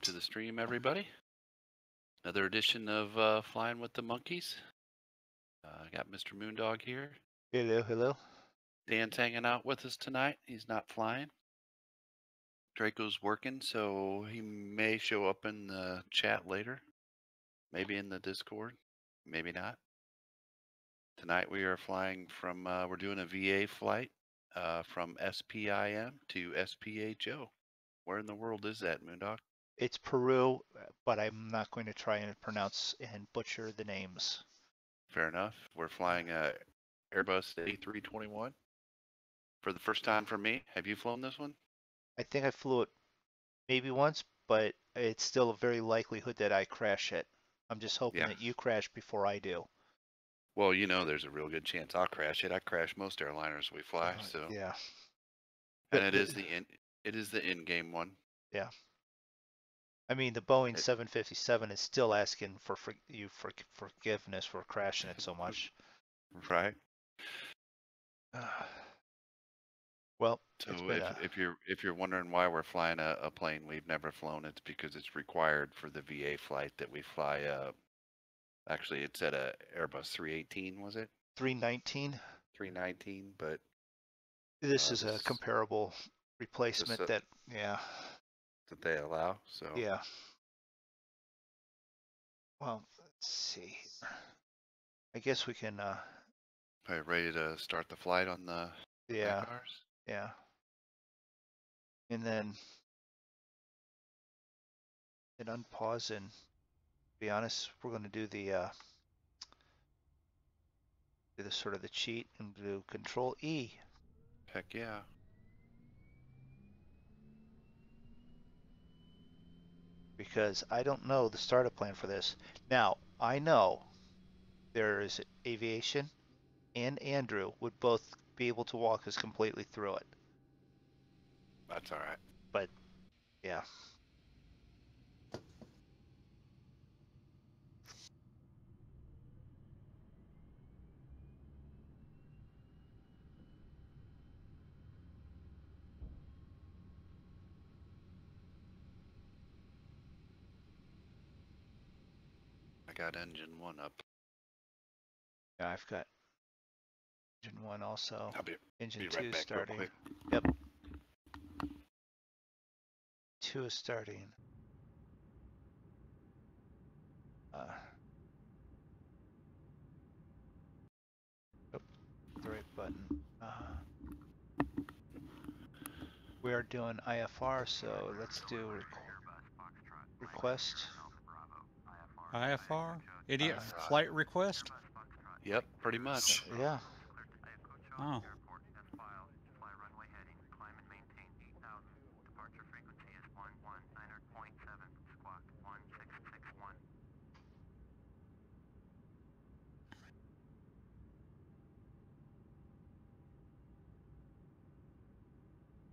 to the stream, everybody. Another edition of Flying with the Monkeys. I got Mr. Moondog here. Hello, hello. Dan's hanging out with us tonight. He's not flying. Draco's working, so he may show up in the chat later. Maybe in the Discord. Maybe not. Tonight we are flying from, we're doing a VA flight from SPIM to SPHO. Where in the world is that, Moondog? It's Peru, but I'm not going to try and pronounce and butcher the names. Fair enough. We're flying Airbus A321 for the first time for me. Have you flown this one? I think I flew it maybe once, but it's still a very likelihood that I crash it. I'm just hoping that you crash before I do. Well, you know, there's a real good chance I'll crash it. I crash most airliners we fly, so yeah. And it is the in-game one. Yeah. I mean, the Boeing 757 is still asking for forgiveness for crashing it so much. Right. Well, so if you're wondering why we're flying a plane we've never flown, it's because it's required for the VA flight that we fly. Actually, it's at a Airbus 318, was it? 319. 319, but this is a comparable replacement that they allow. So yeah. Well, let's see. I guess we can. Are you ready to start the flight on the cars? Yeah. And then hit unpause and be honest, we're going to do the sort of the cheat and do Control E. Heck yeah. Because I don't know the startup plan for this. Now, I know there is Aviation and Andrew would both be able to walk us completely through it. That's all right. But, yeah. I got engine 1 up. Yeah, I've got engine 1 also. Engine 2 right back starting. real quick. Yep. 2 is starting. The right button. We are doing IFR, so let's do request. IFR? Idiot flight request? Yep, pretty much. Yeah. Oh.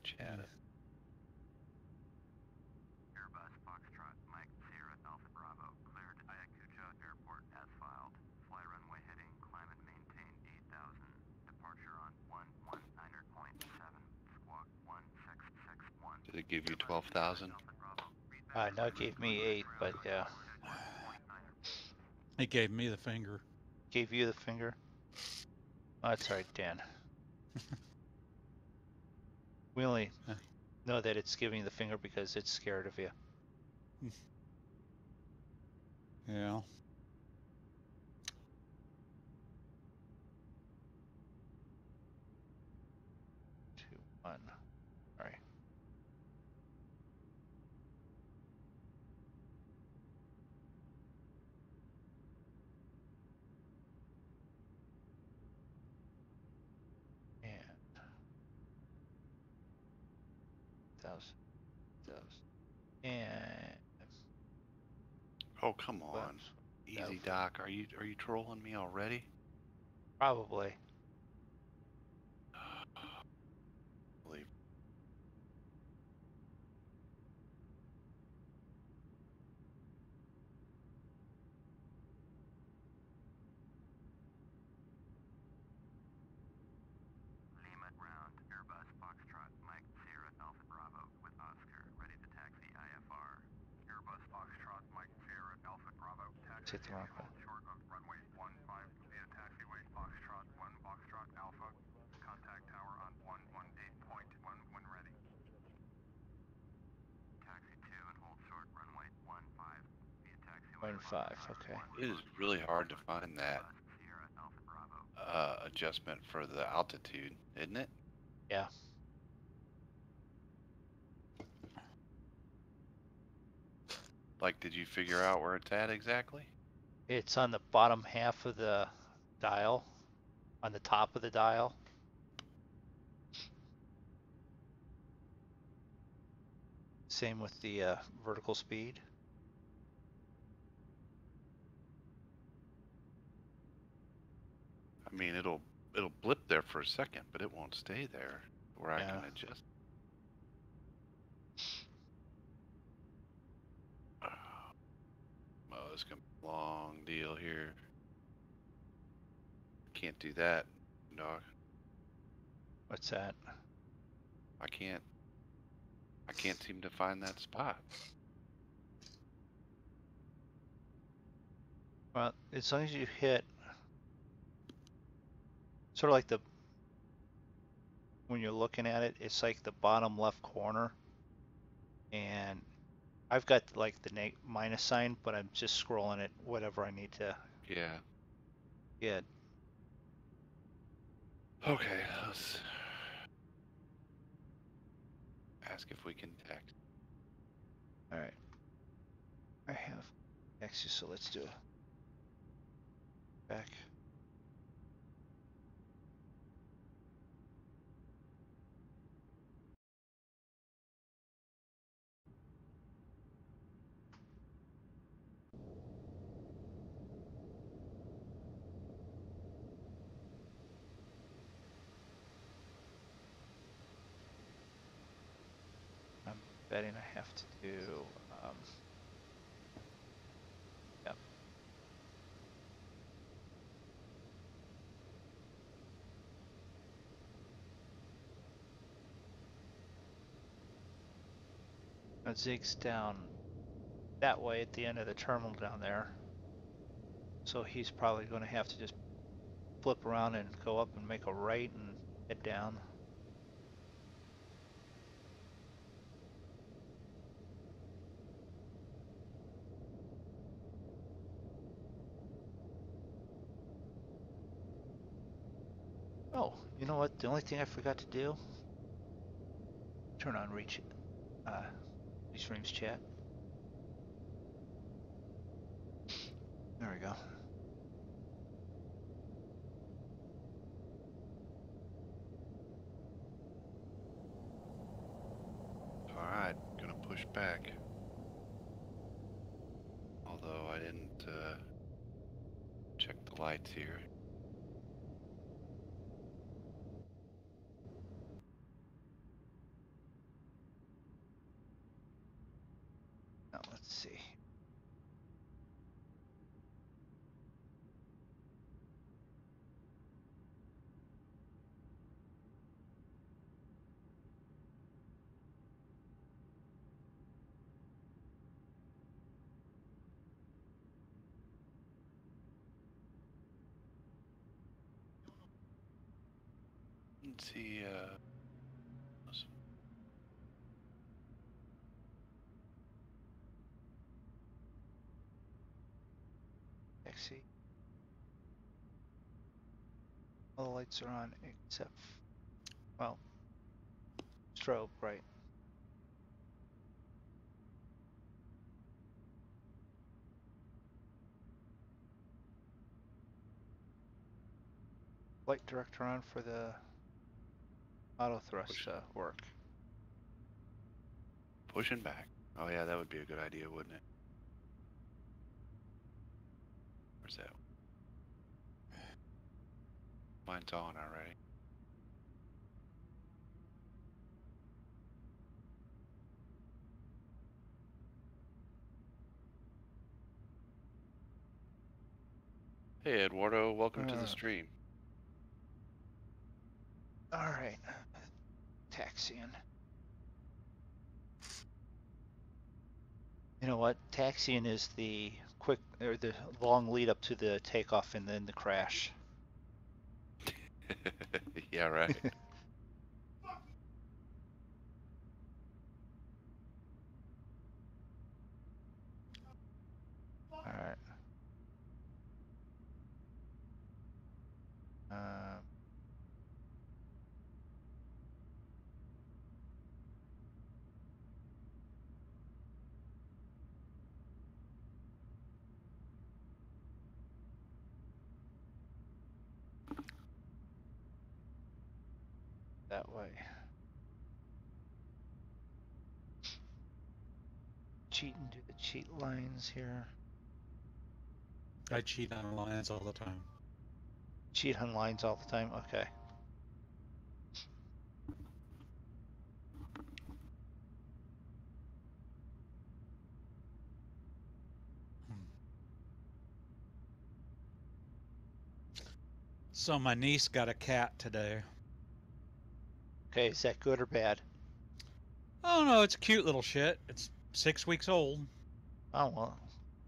Chat it. Airbus Foxtrot Mike Sierra Alpha Bravo cleared Ayacucho Airport as filed. Fly runway heading, climb and maintain 8,000. Departure on 119.7. Squawk 1661. Did it give you 12,000? No, it gave me 8, but yeah. It gave me the finger. Gave you the finger? Oh, that's right, Dan. We only know that it's giving you the finger because it's scared of you. Yeah. Two, one. All right. And 1,000. And oh, come on. Easy, Doc. Are you trolling me already? Probably. Believe. Lima ground, Airbus Foxtrot Mike Sierra Alpha Bravo with Oscar, ready to taxi IFR. Airbus take the wrong one. Short of runway 15 via taxiway Foxtrot 1 Foxtrot Alpha. Contact tower on 118.1 when ready. Taxi 2 and hold short runway 15 via taxiway 1.5, okay. It is really hard to find that Sierra Alpha Bravo. adjustment for the altitude, isn't it? Yeah. Like, did you figure out where it's at exactly? It's on the bottom half of the dial, on the top of the dial. Same with the vertical speed. I mean, it'll blip there for a second, but it won't stay there where I can adjust. Oh, this is gonna be a long deal here. Can't do that, dog. What's that? I can't seem to find that spot. Well, as long as you hit, sort of like the, when you're looking at it, it's like the bottom left corner. And I've got like the minus sign, but I'm just scrolling it, whatever I need to Yeah. get. Okay, let's ask if we can text. All right. I have X, so let's do it. Back. I'm betting I have to do, yep. Now Zig's down that way at the end of the terminal down there. So he's probably going to have to just flip around and go up and make a right and head down. Oh, you know what? The only thing I forgot to do, turn on Restream's chat. There we go. All right, gonna push back. Although I didn't check the lights here. Now let's see. Let's see. Taxi. All the lights are on except, well, strobe, right? Light director on for the auto thrust work. Pushing back. Oh yeah, that would be a good idea, wouldn't it? Where's that? Mine's on already. Hey Eduardo, welcome to the stream. All right, taxiing. You know what? Taxiing is the quick or the long lead up to the takeoff and then the crash. Yeah, right. All right. That way. Cheat and do the cheat lines here. I cheat on lines all the time. Cheat on lines all the time. Okay. So my niece got a cat today. Okay, is that good or bad? Oh no, it's a cute little shit. It's 6 weeks old. Oh well,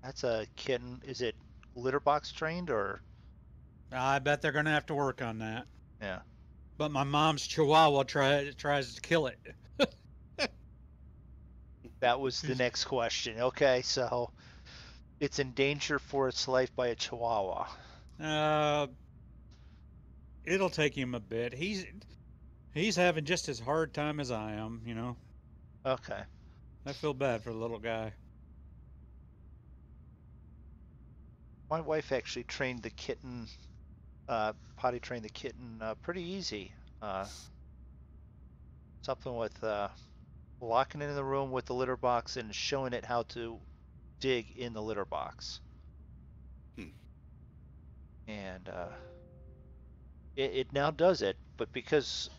that's a kitten. Is it litter box trained or? I bet they're gonna have to work on that. Yeah. But my mom's Chihuahua tries to kill it. That was the next question. Okay, so it's in danger for its life by a Chihuahua. It'll take him a bit. He's having just as hard time as I am, you know. Okay. I feel bad for the little guy. My wife actually trained the kitten, potty trained the kitten pretty easy. Something with locking it in the room with the litter box and showing it how to dig in the litter box. And it now does it, but because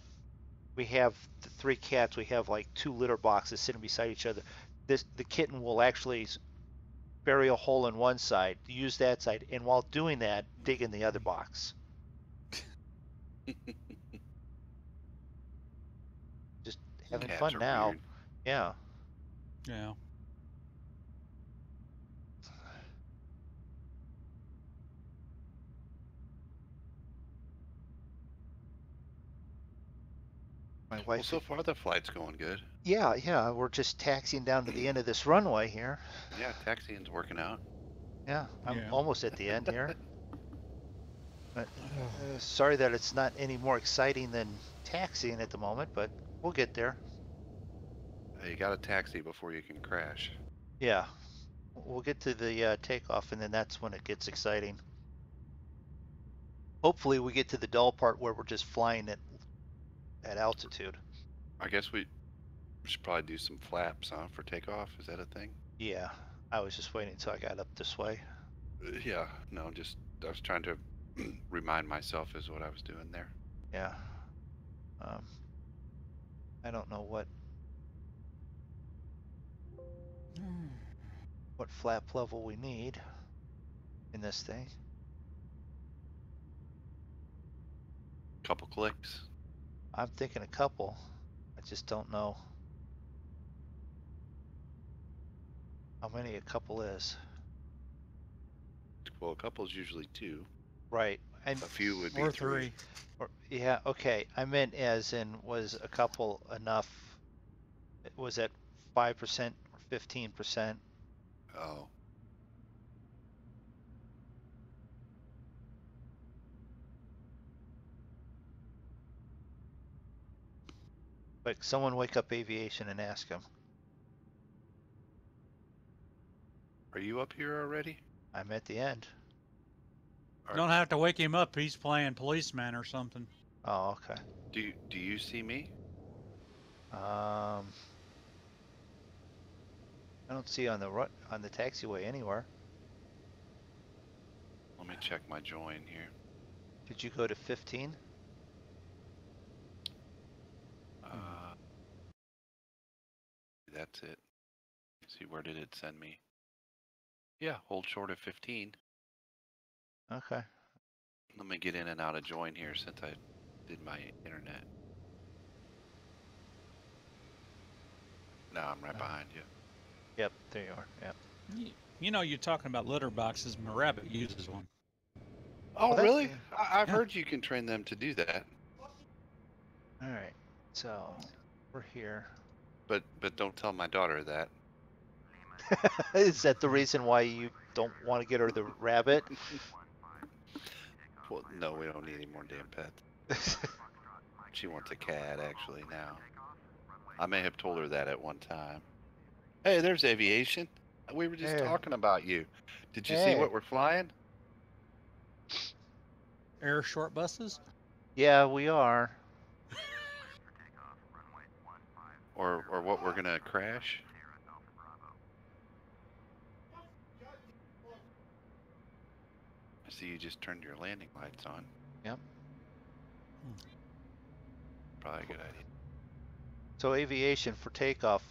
we have the 3 cats, we have like 2 litter boxes sitting beside each other. The kitten will actually bury a hole in one side, use that side, and while doing that, dig in the other box. Just having Cats fun are now. weird. Yeah. Yeah. My Well, wife. so far the flight's going good. Yeah. We're just taxiing down to the end of this runway here. Yeah, taxiing's working out. Yeah, I'm Yeah. almost at the end here. But sorry that it's not any more exciting than taxiing at the moment, but we'll get there. You got to taxi before you can crash. Yeah, we'll get to the takeoff, and then that's when it gets exciting. Hopefully, we get to the dull part where we're just flying at altitude. I guess we should probably do some flaps, huh, for takeoff. Is that a thing? Yeah, I was just waiting until I got up this way. Yeah, no, I was trying to remind myself is what I was doing there. Yeah. I don't know what flap level we need in this thing. Couple clicks. I'm thinking a couple. I just don't know how many a couple is. Well, a couple is usually 2. Right. And A few would be Or 3. 3. yeah, okay. I meant as in was a couple enough? Was that 5% or 15%? Oh. Like someone wake up aviation and ask them. Are you up here already? I'm at the end. You don't have to wake him up. He's playing policeman or something. Oh, okay. Do you see me? I don't see on the taxiway anywhere. Let me check my join here. Did you go to 15? That's it. Let's see, where did it send me? Yeah, hold short of 15. Okay. Let me get in and out of join here since I did my internet. No, I'm right behind you. Yep, there you are. Yep. You know, you're talking about litter boxes. My rabbit uses one. Oh, Well, that's really? I've Yeah. heard you can train them to do that, all right. So we're here. but don't tell my daughter that. Is that the reason why you don't want to get her the rabbit? Well, no, we don't need any more damn pets. She wants a cat actually now. I may have told her that at one time. Hey, there's aviation. We were just Hey. talking about you. Did you see Hey. what we're flying? Air short buses? Yeah, we are. Or what we're gonna crash? I see you just turned your landing lights on. Yep. Probably a good idea. So aviation for takeoff.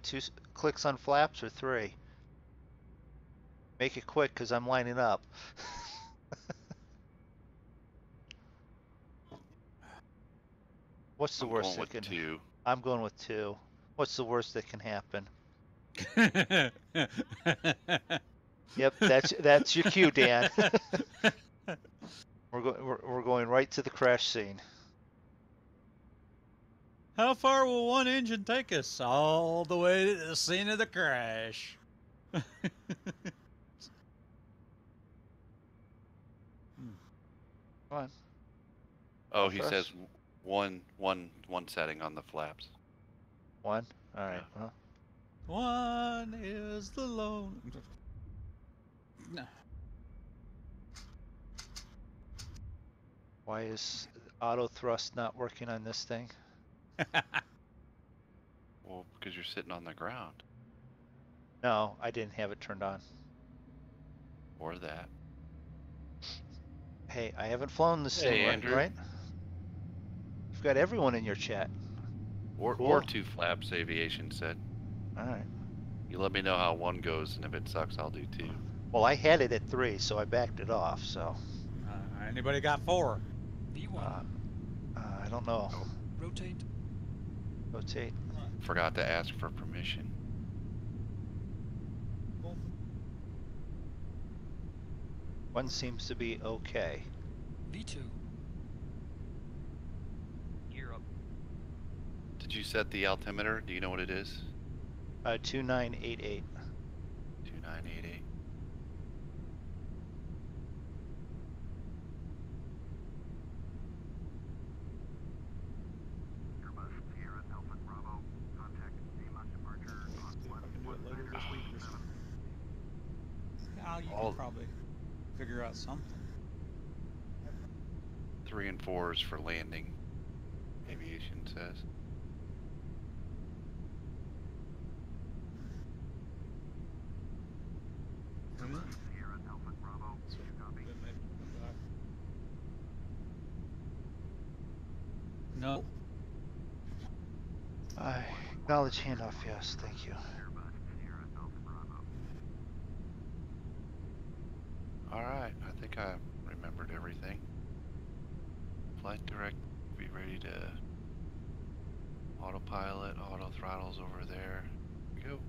Two clicks on flaps or 3? Make it quick because I'm lining up. What's the I'm worst going that with can? 2. I'm going with 2. What's the worst that can happen? Yep, that's your cue, Dan. We're going right to the crash scene. How far will one engine take us? All the way to the scene of the crash. Come on. Oh, Go he first. says one setting on the flaps. 1. All right. Yeah. Well, One is the lone. No. why is auto thrust not working on this thing? Well, because you're sitting on the ground. No, I didn't have it turned on. Or that. Hey, I haven't flown this Hey, thing, Andrew. right? You've got everyone in your chat. Or Cool. 2 flaps, aviation said. All right. You let me know how 1 goes, and if it sucks, I'll do 2. Well, I had it at 3, so I backed it off. So Anybody got 4? V1. I don't know. Oh. Rotate. Rotate. Forgot to ask for permission. One seems to be okay. V2. Gear up. Did you set the altimeter? Do you know what it is? 2988. 2988. Airbus Sierra Alpha Bravo. Contact AMOS departure on See if I can do it later this 119. week or something. Oh, you All- can probably figure out something. 3 and 4s for landing, aviation says. Sierra Alpha Bravo. Copy. No. I acknowledge handoff. Yes, thank you. Airbus Sierra Alpha Bravo. Alright, I think I remembered everything. Flight direct, be ready to autopilot, auto throttles over there. Here we go.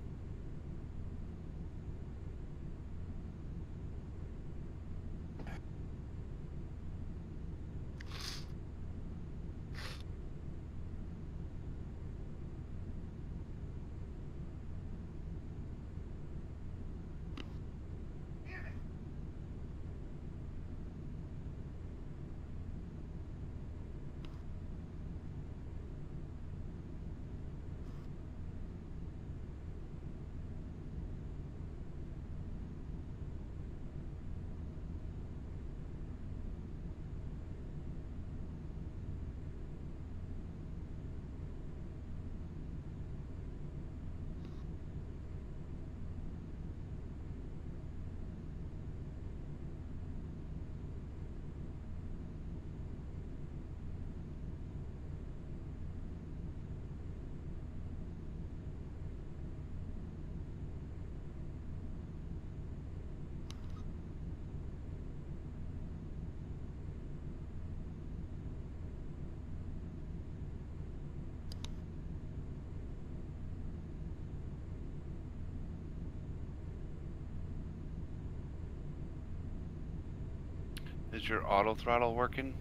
Is your auto throttle working?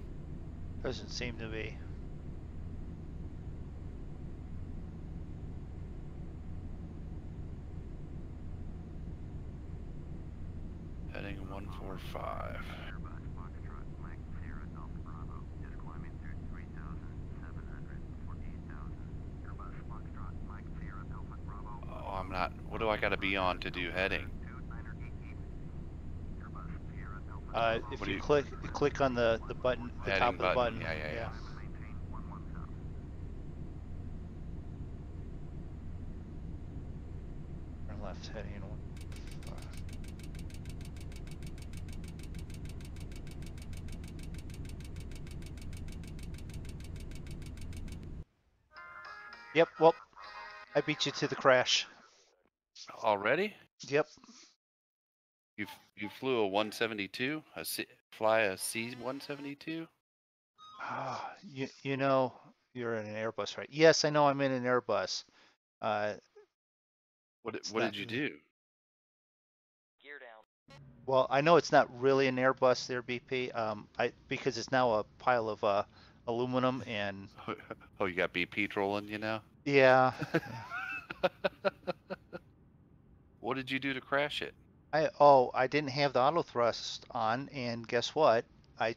Doesn't seem to be. Heading 145. Airbus Foxtrot Mike Sierra Alpha Bravo is climbing through 3,700 for 8,000. Airbus Foxtrot Mike Sierra Alpha Bravo. Oh, I'm not. What do I got to be on to do heading? Airbus Sierra Alpha If What do you you- click on the button, the Heading top of the button. button. Yeah. maintain 117. Turn left heading in 1. Yep, well, I beat you to the crash. Already? Yep. You flew a 172? Fly a C-172? You know, you're in an Airbus, right? Yes, I know I'm in an Airbus. What It's what not- did you do? Gear down. Well, I know it's not really an Airbus there, BP. Because it's now a pile of aluminum and Oh, you got BP trolling you now? yeah. What did you do to crash it? I didn't have the auto thrust on, and guess what? I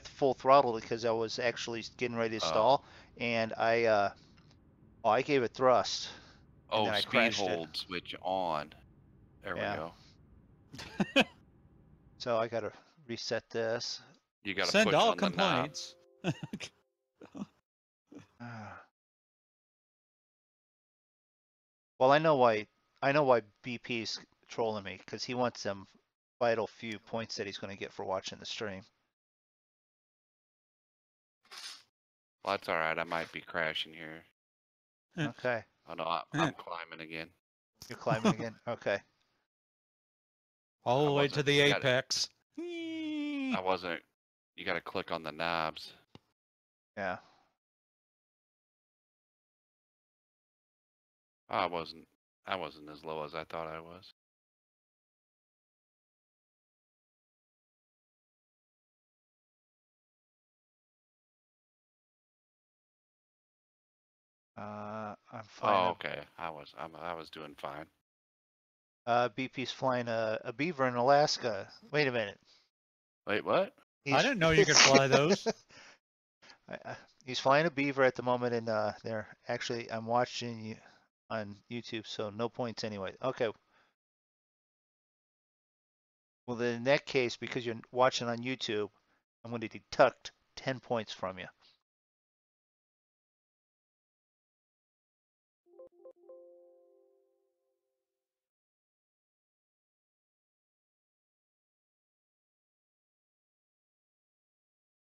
full throttled because I was actually getting ready to Oh. stall, and I gave it thrust. And Oh, then I speed crashed it. hold switch on. There we Yeah. go. So I gotta reset this. You got to Send push all on the knob. complaints. Well, I know why BP's trolling me because he wants them vital few points that he's going to get for watching the stream. Well, that's all right. I might be crashing here. Okay, Oh no, I'm climbing again. you're climbing again. Okay. All the I way to wasn't- the you gotta- apex. I wasn't. You got to click on the knobs. Yeah. I wasn't as low as I thought I was. I'm flying. Oh, okay. I was doing fine. BP's flying a beaver in Alaska. Wait a minute. Wait, what? I didn't know you could fly those. He's flying a beaver at the moment in there. Actually, I'm watching you on YouTube, so no points anyway. Okay. Well, then in that case, because you're watching on YouTube, I'm going to deduct 10 points from you.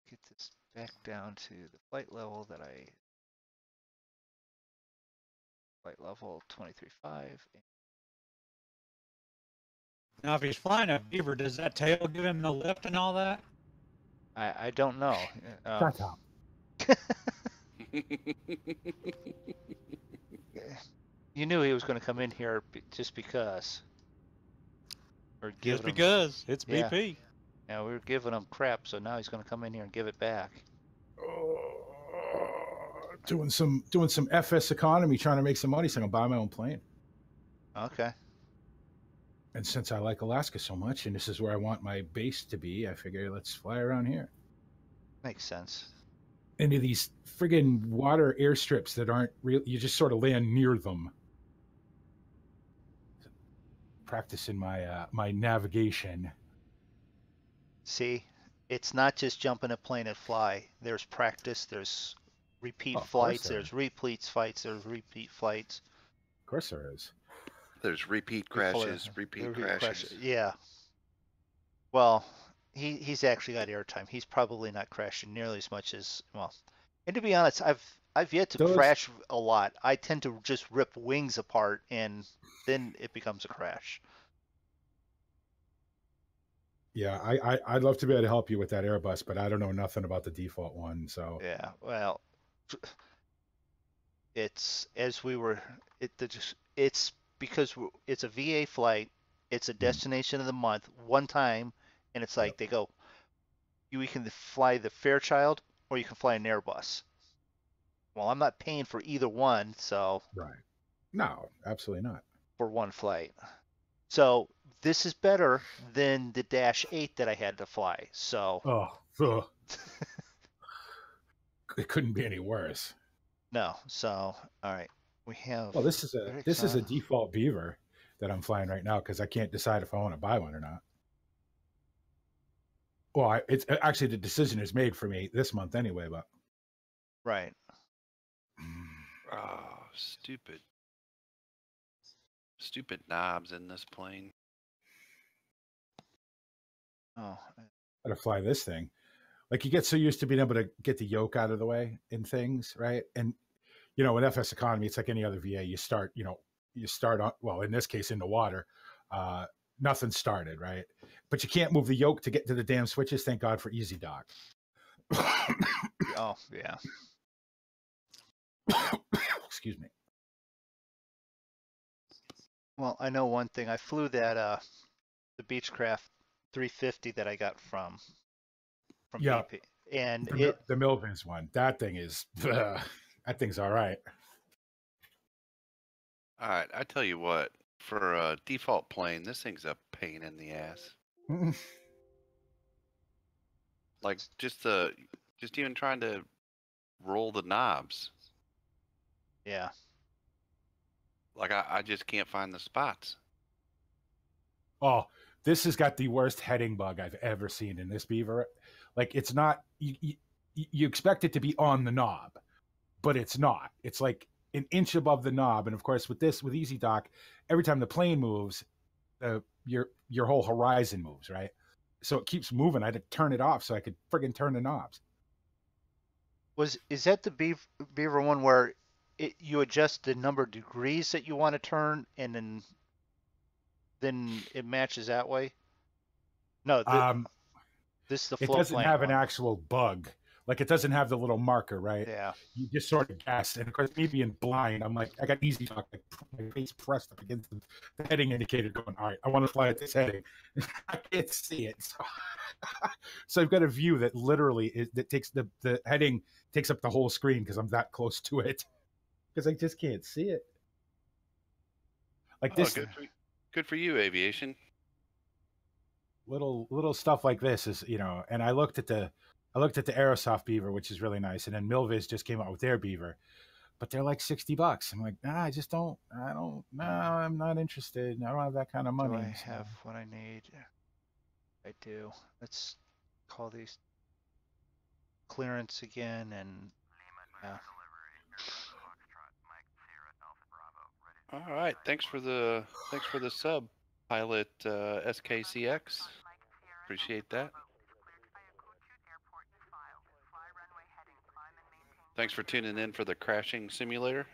Get this back down to the flight level that flight level 23.5. Now, if he's flying a beaver, does that tail give him the lift and all that? I don't know. Shut up. You knew he was going to come in here just because. Or Just giving him, because it's Yeah. BP. yeah, we were giving him crap, so now he's going to come in here and give it back. Doing some FS economy, trying to make some money, so I can buy my own plane. Okay. And since I like Alaska so much, and this is where I want my base to be, I figure let's fly around here. Makes sense. Into these friggin' water airstrips that aren't real. You just sort of land near them. Practicing my navigation. See, it's not just jumping a plane and fly. There's practice. There's repeat Oh, of course flights. there There's repeat fights. There's repeat flights. Of course there is. There's repeat Before- crashes, repeat crashes. Yeah. Well, he's actually got airtime. He's probably not crashing nearly as much as well. And to be honest, I've yet to Those- crash a lot. I tend to just rip wings apart, and then it becomes a crash. Yeah, I'd love to be able to help you with that Airbus, but I don't know nothing about the default one. So Yeah. Well, it's as we were. It's because it's a VA flight. It's a destination of the month, one time, and it's like they go, you can fly the Fairchild or you can fly an Airbus. Well, I'm not paying for either one, so Right. No, absolutely not. for one flight. So this is better than the Dash 8 that I had to fly. So Oh, ugh. It couldn't be any worse. no. So all right, we have. Well, this is lyrics a on. default Beaver that I'm flying right now because I can't decide if I want to buy one or not. Well, it's actually the decision is made for me this month anyway. But Right. Oh, stupid. Stupid knobs in this plane. Oh, how to fly this thing. Like you get so used to being able to get the yoke out of the way in things, right? And you know, with FS economy, it's like any other VA. You start on, well, in this case, in the water. Nothing started, right? But you can't move the yoke to get to the damn switches. Thank God for Easy Dock. oh yeah. Excuse me. Well, I know one thing. I flew that the Beechcraft 350 that I got from Yeah. BP, and The Milvins one. That thing is that thing's all right. All right, I tell you what. For a default plane, this thing's a pain in the ass. Like just even trying to roll the knobs. yeah. Like I just can't find the spots. Oh, this has got the worst heading bug I've ever seen in this Beaver. Like it's not you expect it to be on the knob, but it's not. It's like an inch above the knob. And of course, with Easy Dock, every time the plane moves, your whole horizon moves, right? So it keeps moving. I had to turn it off so I could friggin' turn the knobs. Is that the Beaver one where you adjust the number of degrees that you want to turn, and then it matches that way? No, this is the It float doesn't plane have one. an actual bug. Like it doesn't have the little marker, right? Yeah. You just sort of guess. And of course, me being blind, I'm like, I got Easy Dock, like my face pressed up against the heading indicator, going, all right, I want to fly at this heading. I can't see it. So I've got a view that literally that takes the heading takes up the whole screen because I'm that close to it. Because I just can't see it. Like this Good for you, aviation. little stuff like this is, and I looked at the Aerosoft Beaver, which is really nice, and then Milviz just came out with their Beaver, but they're like $60. I'm like, I don't, no, I'm not interested. I don't have that kind of money. Do I have what I need? I do. Let's call these clearance again, and yeah. All right, thanks for the sub, pilot SKCX. Appreciate that. Thanks for tuning in for the crashing simulator.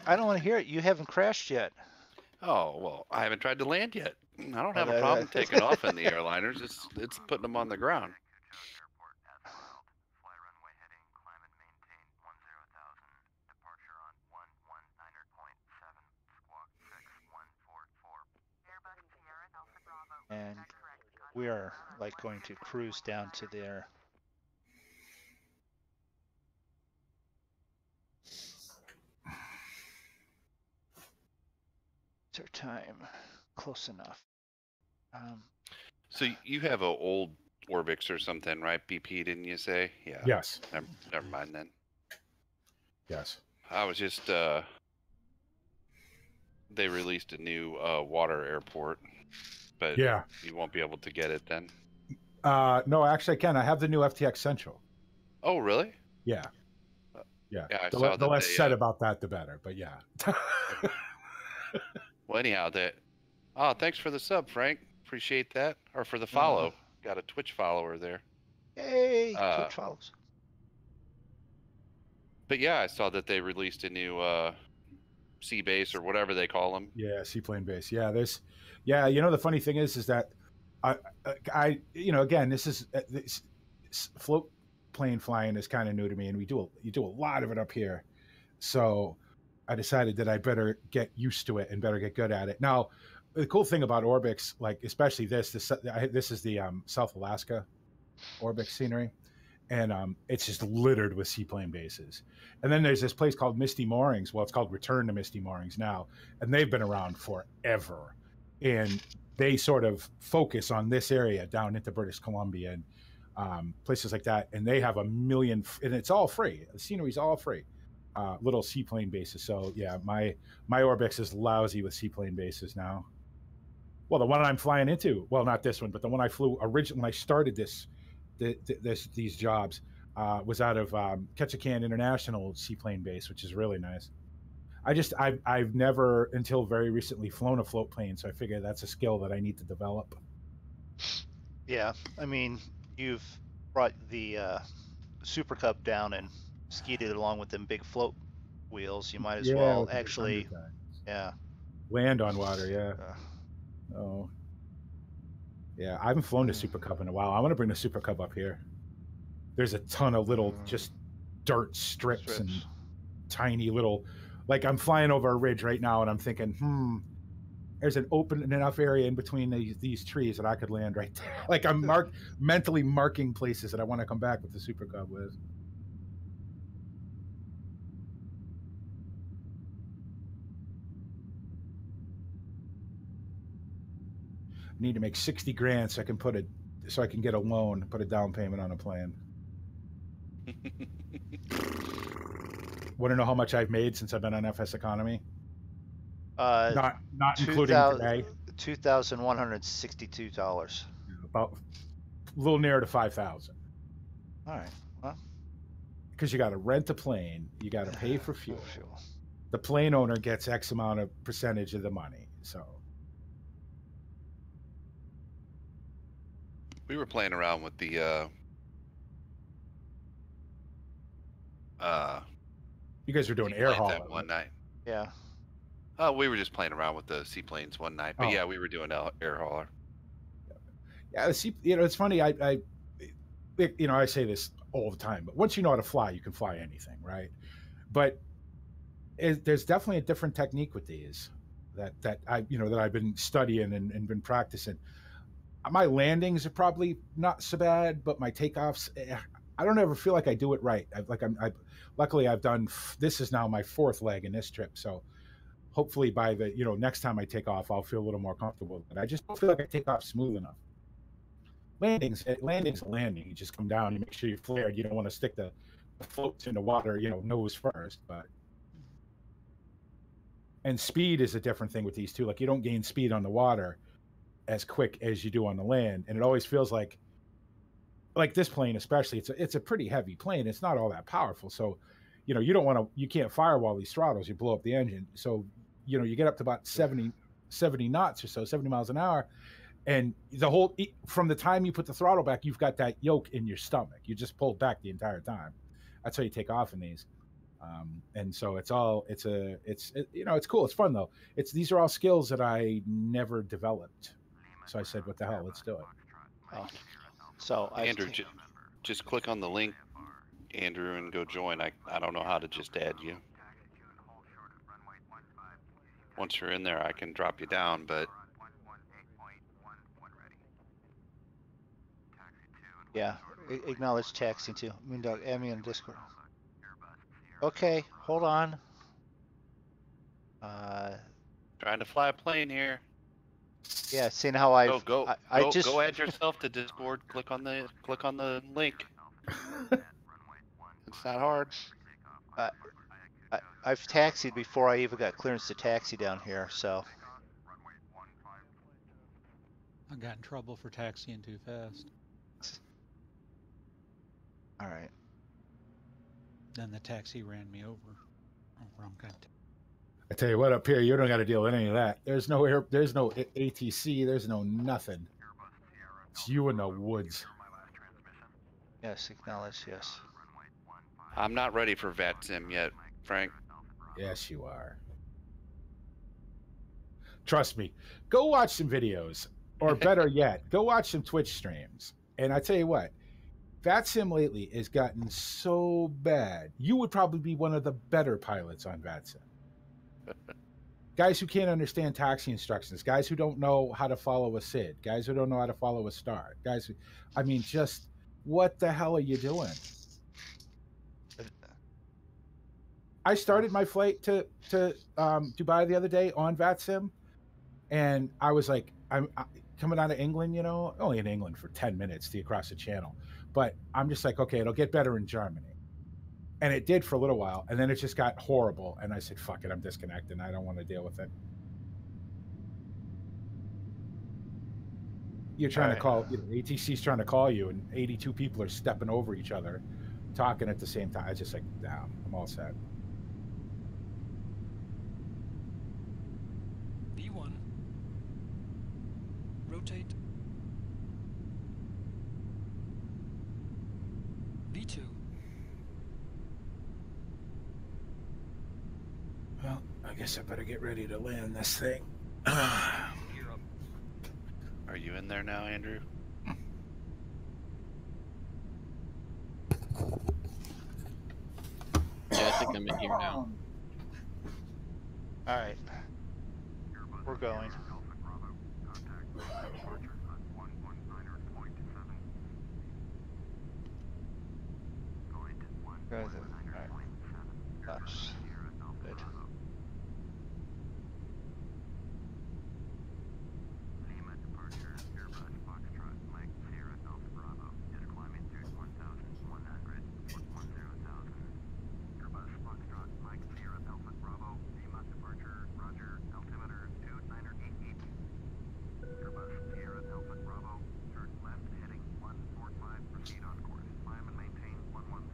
I don't want to hear it. You haven't crashed yet. Oh well, I haven't tried to land yet. I don't have a problem taking off in the airliners. It's putting them on the ground. And we are like going to cruise down to there. It's our time. Close enough. So you have a old Orbix or something, right? BP, didn't you say? Yeah. Yes. Never mind then. Yes. I was just they released a new water airport, but yeah, you won't be able to get it then. No, actually I can. I have the new FTX Central. Oh, really? Yeah. Yeah. Yeah, The less said about that, the better. But yeah. Well, anyhow, thanks for the sub, Frank. Appreciate that. Or for the follow. Got a Twitch follower there. Hey, Twitch follows. But yeah, I saw that they released a new sea base or whatever they call them. Yeah, seaplane base. Yeah, the funny thing is that I again, this float plane flying is kind of new to me, and you do a lot of it up here. So I decided that I better get used to it and better get good at it. Now, the cool thing about Orbix, like especially this is the South Alaska Orbix scenery, and it's just littered with seaplane bases. And then there's this place called Misty Moorings. Well, it's called Return to Misty Moorings now, and they've been around forever. And they sort of focus on this area down into British Columbia and places like that. And they have a million, and it's all free. The scenery's all free. Little seaplane bases. So yeah, my Orbix is lousy with seaplane bases now. Well, the one I'm flying into, well, not this one, but the one I flew originally when I started these jobs was out of Ketchikan International Seaplane Base, which is really nice. I've never until very recently flown a float plane, so I figure that's a skill that I need to develop. Yeah, I mean, you've brought the Super Cub down and skied it along with them big float wheels. You might as well actually, yeah, land on water. Yeah. Oh. Yeah, I haven't flown the Super Cub in a while. I want to bring the Super Cub up here. There's a ton of little just dirt strips and tiny little, like I'm flying over a ridge right now and I'm thinking, there's an open enough area in between these trees that I could land right there. Like I'm mentally marking places that I want to come back with the Super Cub with. Need to make 60 grand so I can get a loan, put a down payment on a plane. Want to know how much I've made since I've been on FS Economy? Not including today. $2,162. About a little nearer to 5,000. All right. Well, because you got to rent a plane, you got to pay for fuel. The plane owner gets X amount of percentage of the money. So. We were playing around with the you guys were doing air haul that one night. Yeah. Oh, we were just playing around with the seaplanes one night, but yeah, we were doing air hauler. Yeah, it's funny. I say this all the time, but once you know how to fly, you can fly anything, right? But there's definitely a different technique with these that I've been studying and been practicing. My landings are probably not so bad, but my takeoffs, I don't ever feel like I do it right. Luckily I've done, this is now my 4th leg in this trip. So hopefully by the, next time I take off, I'll feel a little more comfortable. But I just don't feel like I take off smooth enough. Landing's a landing. You just come down, you make sure you're flared. You don't want to stick the floats in the water, nose first, and speed is a different thing with these too. Like you don't gain speed on the water as quick as you do on the land, and it always feels like this plane especially, it's a pretty heavy plane. It's not all that powerful, so you can't firewall these throttles. You blow up the engine. So you get up to about 70 knots or so, 70 miles an hour, and from the time you put the throttle back, you've got that yoke in your stomach. You just pulled back the entire time. That's how you take off in these. And so it's cool. It's fun though. These are all skills that I never developed. So I said, what the hell, let's do it. Oh. So Andrew, just click on the link, Andrew, and go join. I don't know how to just add you. Once you're in there, I can drop you down, but yeah, acknowledge taxi too. MoonDog, add me on Discord. Okay, hold on. trying to fly a plane here. Yeah, seeing how I go add yourself to Discord. Click on the link. It's not hard. I've taxied before I even got clearance to taxi down here, so. I got in trouble for taxiing too fast. All right. Then the taxi ran me over. Wrong kind. I tell you what, up here you don't got to deal with any of that. There's no ATC. There's no nothing. It's you in the woods. Yes, acknowledge. Yes. I'm not ready for VATSIM yet, Frank. Yes, you are. Trust me. Go watch some videos, or better yet, go watch some Twitch streams. And I tell you what, VATSIM lately has gotten so bad. You would probably be one of the better pilots on VATSIM. guys who can't understand taxi instructions, guys who don't know how to follow a SID, guys who don't know how to follow a star, guys who, I mean, just what the hell are you doing? I started my flight to Dubai the other day on VATSIM, and I was like, I'm coming out of England, you know, only in England for 10 minutes to across the channel, but I'm just like, okay, it'll get better in Germany. And it did for a little while, and then it just got horrible, and I said, fuck it, I'm disconnecting. I don't want to deal with it. You're trying to call, you know, ATC's trying to call you, and 82 people are stepping over each other, talking at the same time. I just like, down. I'm all set. V1. Rotate. V2. Well, I guess I better get ready to land this thing. Gear up. Are you in there now, Andrew? Yeah, I think I'm in here now. All right. We're going. All right. That's good. Lima departure, Airbus Foxtrot, Mike Sierra Alpha Bravo, is climbing through 1,100, 10,000. Airbus Foxtrot, Mike Sierra Alpha Bravo, Lima departure, Roger, altimeter 2988. Airbus Sierra Alpha Bravo, turn left heading 145, proceed on course, climb and maintain 11,000.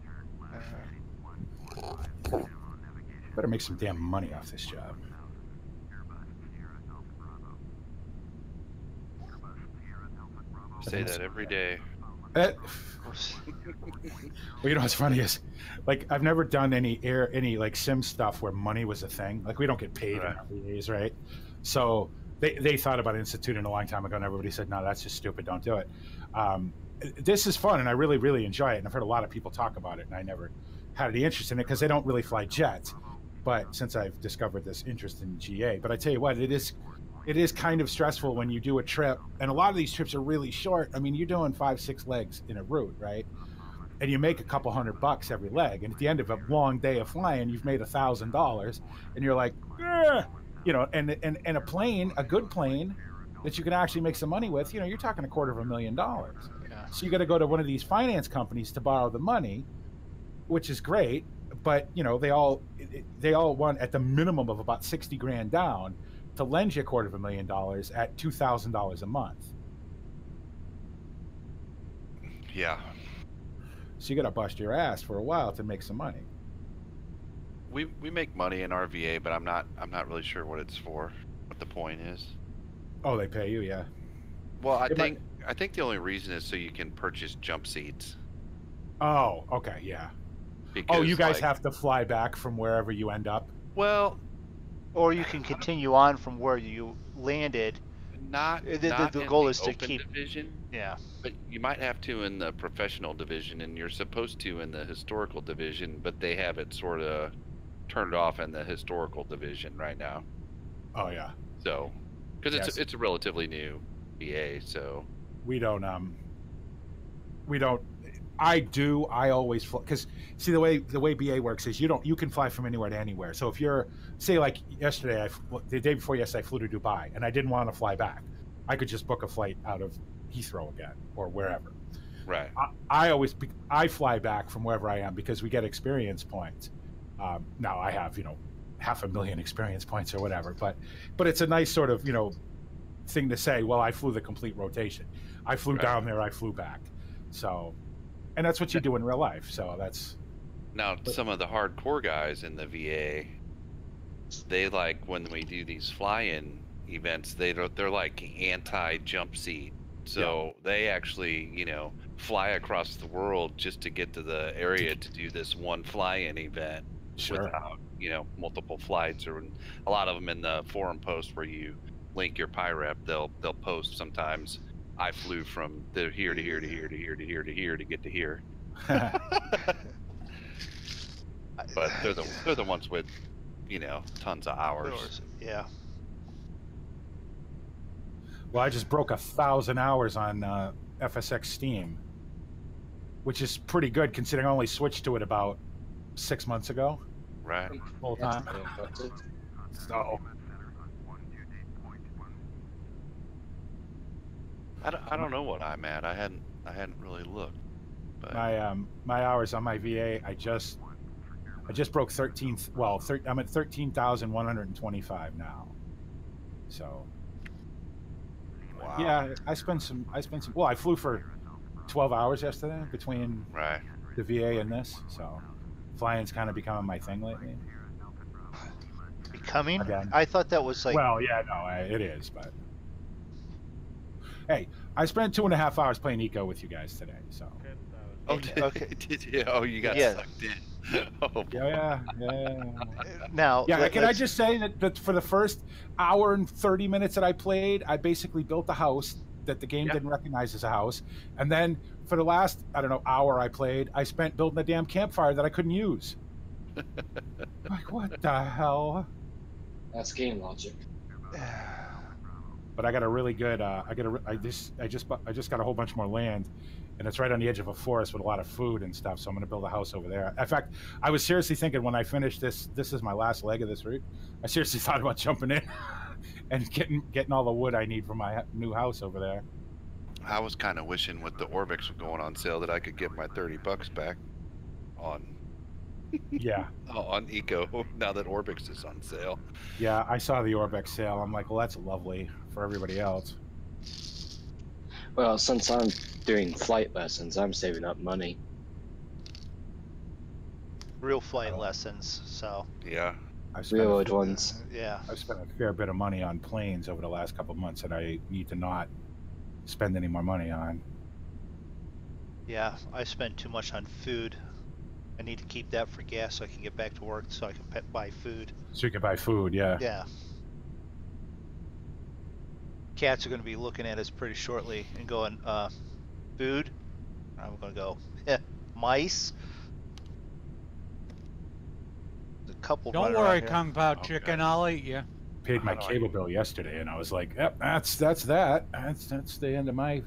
Turn left heading 145, dim on navigation. Better make some damn money off this job. Say that every day. Well, you know what's funny is, like, I've never done any like sim stuff where money was a thing. Like, we don't get paid in our VAs, right? So they thought about instituting a long time ago, and everybody said, no, that's just stupid, don't do it. This is fun, and I really, really enjoy it, and I've heard a lot of people talk about it, and I never had any interest in it because they don't really fly jets. But since I've discovered this interest in GA, but I tell you what, it is kind of stressful when you do a trip, and a lot of these trips are really short. I mean, you're doing 5-6 legs in a route, right? And you make a couple $100 every leg, and at the end of a long day of flying, you've made $1,000, and you're like, eh! You know, and a plane, a good plane that you can actually make some money with, you know, you're talking $250,000. Yeah. So you got to go to one of these finance companies to borrow the money, which is great, but you know, they all want at the minimum of about 60 grand down to lend you $250,000 at $2,000 a month. Yeah. So you got to bust your ass for a while to make some money. We make money in RVA, but I'm not really sure what it's for, what the point is. Oh, they pay you, yeah. Well, I think the only reason is so you can purchase jump seats. Oh, okay, yeah. Because, oh, you guys like, have to fly back from wherever you end up? Well, Or you can continue on from where you landed. not The in goal the is to open keep. division, Yeah. but you might have to in the professional division, and you're supposed to in the historical division, but they have it sort of turned off in the historical division right now. Oh, yeah. So, because Yes. it's a relatively new BA, so We don't I always fly, because see, the way BA works is you can fly from anywhere to anywhere. So if you're, say, like yesterday, the day before yesterday, I flew to Dubai and I didn't want to fly back, I could just book a flight out of Heathrow again or wherever. right. I fly back from wherever I am because we get experience points. Now I have 500,000 experience points or whatever, but it's a nice sort of thing to say. Well, I flew the complete rotation. I flew down there. I flew back. So, and that's what you do in real life. So that's Now, some of the hardcore guys in the VA, they like when we do these fly-in events, they're like anti-jump seat. So they actually, fly across the world just to get to the area to do this one fly-in event without, multiple flights. Or a lot of them in the forum post where you link your PIREP, they'll post sometimes, I flew from here to here to here to here to here to here to get to here. But they're the ones with, you know, tons of hours. Yeah. Well, I just broke 1,000 hours on FSX Steam, which is pretty good considering I only switched to it about 6 months ago. Right. Full That's time. very impressive. So I don't know what I'm at. I hadn't really looked. But my hours on my VA, I just broke 13. Well, I'm at 13,125 now. So wow. yeah, I spent some. Well, I flew for 12 hours yesterday between Right. the VA and this. So flying's kind of becoming my thing lately. Becoming? Again. I thought that was like. Well, yeah, no, it is, but hey, I spent 2.5 hours playing Eco with you guys today. So Oh, Okay. did you? Oh, you got Yeah. sucked in. Oh, boy. yeah. Now, Yeah, can I let's- just say that for the first hour and 30 minutes that I played, I basically built a house that the game didn't recognize as a house. And then for the last, I don't know, hour I played, I spent building a damn campfire that I couldn't use. Like, what the hell? That's game logic. But I got a really good, I just got a whole bunch more land, and it's right on the edge of a forest with a lot of food and stuff. So I'm going to build a house over there. In fact, I was seriously thinking when I finish this is my last leg of this route. I seriously thought about jumping in and getting all the wood I need for my new house over there. I was kind of wishing with the Orbix going on sale that I could get my $30 back on Yeah, on Eco now that Orbix is on sale. yeah, I saw the Orbex sale. I'm like, well, that's lovely for everybody else. Well, since I'm doing flight lessons, I'm saving up money. real flight lessons. So Yeah. I've spent Real a old fair- ones. yeah. I've spent a fair bit of money on planes over the last couple of months, and I need to not spend any more money on. Yeah, I spend too much on food. I need to keep that for gas so I can get back to work so I can buy food. So you can buy food, yeah. Yeah. Cats are going to be looking at us pretty shortly and going, food? I'm going to go, mice? There's a couple Don't running around worry, here. Kung Pao Okay. Chicken. I'll eat you. Paid my How do I- cable bill yesterday, and I was like, "Yep, that's that. That's the end of my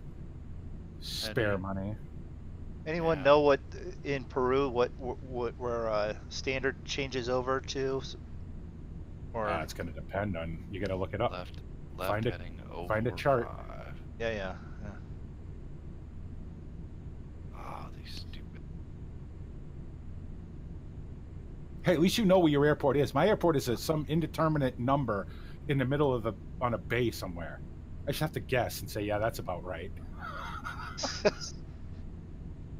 spare money." Anyone Yeah. know what in Peru where standard changes over to? Or It's going to depend on. You got to look it up. Left Find a- heading over find a chart. 5. yeah. Oh, these stupid. Hey, at least you know where your airport is. My airport is some indeterminate number in the middle of on a bay somewhere. I just have to guess and say, yeah, that's about right.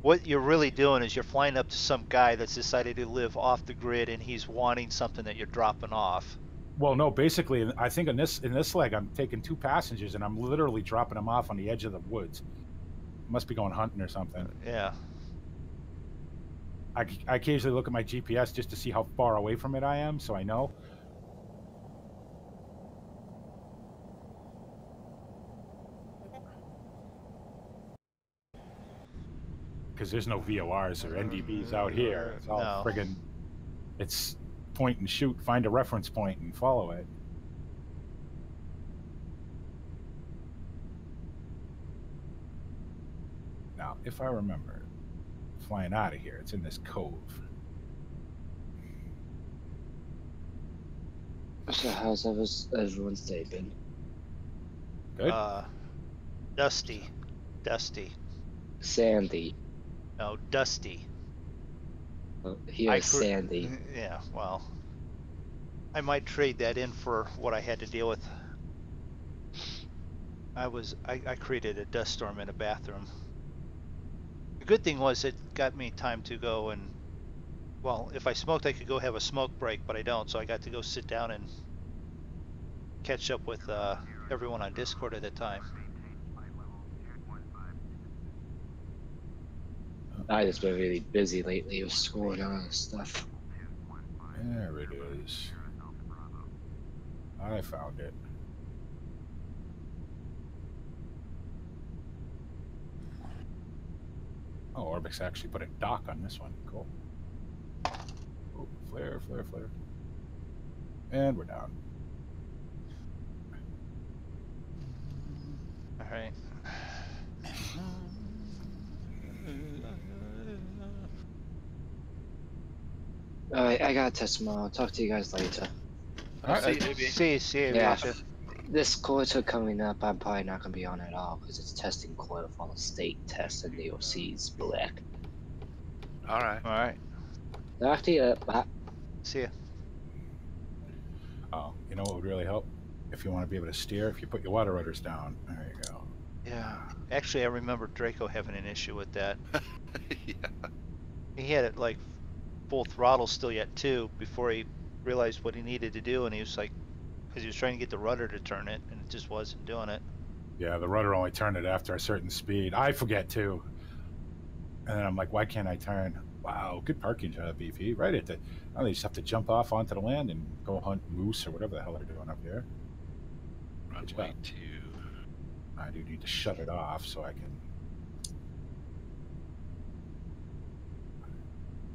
What you're really doing is you're flying up to some guy that's decided to live off the grid and he's wanting something that you're dropping off. Well, no, basically, I think in this leg, I'm taking 2 passengers and I'm literally dropping them off on the edge of the woods. Must be going hunting or something. Yeah. I occasionally look at my GPS just to see how far away from it I am, so I know. Because there's no VORs or NDBs out here. It's all No. friggin'. It's point and shoot, find a reference point and follow it. Now, if I remember, flying out of here, it's in this cove. So how's everyone's day been? Good. Dusty. Sandy. No, Dusty. Well, here I is cr- Sandy. Yeah, well, I might trade that in for what I had to deal with. I created a dust storm in a bathroom. The good thing was it got me time to go and, well, if I smoked I could go have a smoke break, but I don't, so I got to go sit down and catch up with everyone on Discord at the time. I just been really busy lately with school and all that stuff. There it is. I found it. Oh, Orbix actually put a dock on this one. Cool. Oh, flare, flare, flare. And we're down. All right. Alright, I gotta test tomorrow. I'll talk to you guys later. I'll see you, baby. See you, Yeah. Aviation. This quarter coming up, I'm probably not gonna be on at all because it's testing quarter for all the state tests and the OC's black. All right. All right. Talk to you. Bye. See ya. Oh, you know what would really help? If you want to be able to steer, if you put your water rudders down. There you go. Yeah. Actually, I remember Draco having an issue with that. Yeah. He had it like full throttle still yet too before he realized what he needed to do, and he was like, because he was trying to get the rudder to turn it, and it just wasn't doing it. Yeah, the rudder only turned it after a certain speed. I forget too. And then I'm like, why can't I turn? Wow, good parking job, BP. Right at the, oh, they just have to jump off onto the land and go hunt moose or whatever the hell they're doing up here. Runway 2. I do need to shut it off so I can.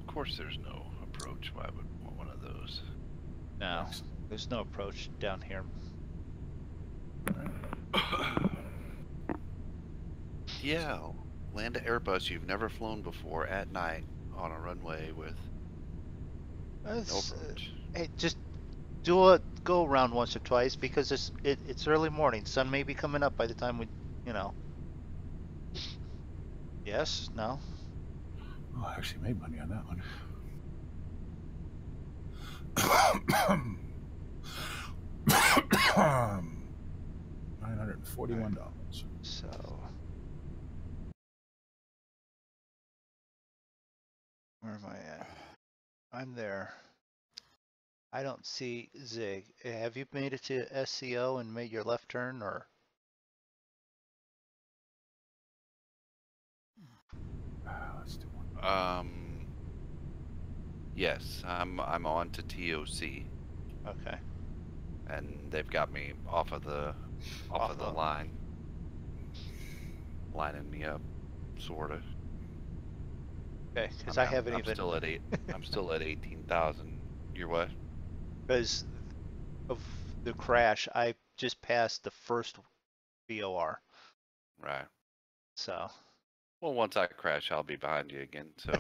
Of course, there's no approach. Why would want one of those? No, there's no approach down here. Yeah, land an Airbus you've never flown before at night on a runway with no approach. Hey, just do a go around once or twice because it's early morning. Sun may be coming up by the time we, you know. Yes. No. Oh, I actually made money on that one. $941. So. Where am I at? I'm there. I don't see Zig. Have you made it to SCO and made your left turn, or? Let's do one. Yes, I'm on to TOC, Okay. and they've got me off of the line, lining me up, sorta. Okay, because I haven't I'm even. still at I'm still at 18,000. You're what? Because of the crash, I just passed the first VOR. Right. So. Well, once I crash, I'll be behind you again. So.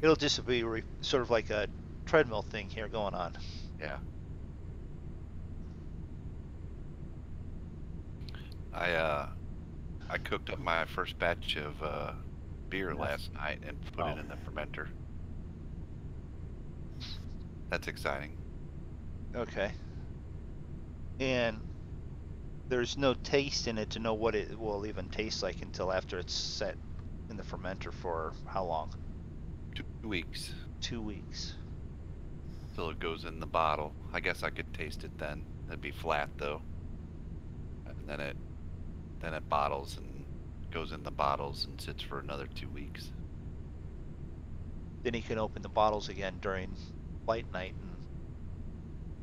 It'll just be sort of like a treadmill thing here going on. Yeah. I cooked up my first batch of beer last night and put it in the fermenter. That's exciting. Okay. And there's no taste in it to know what it will even taste like until after it's set in the fermenter for how long? 2 weeks. 2 weeks. Till it goes in the bottle. I guess I could taste it then. It'd be flat though. And then it bottles and goes in the bottles and sits for another 2 weeks. Then you can open the bottles again during flight night and.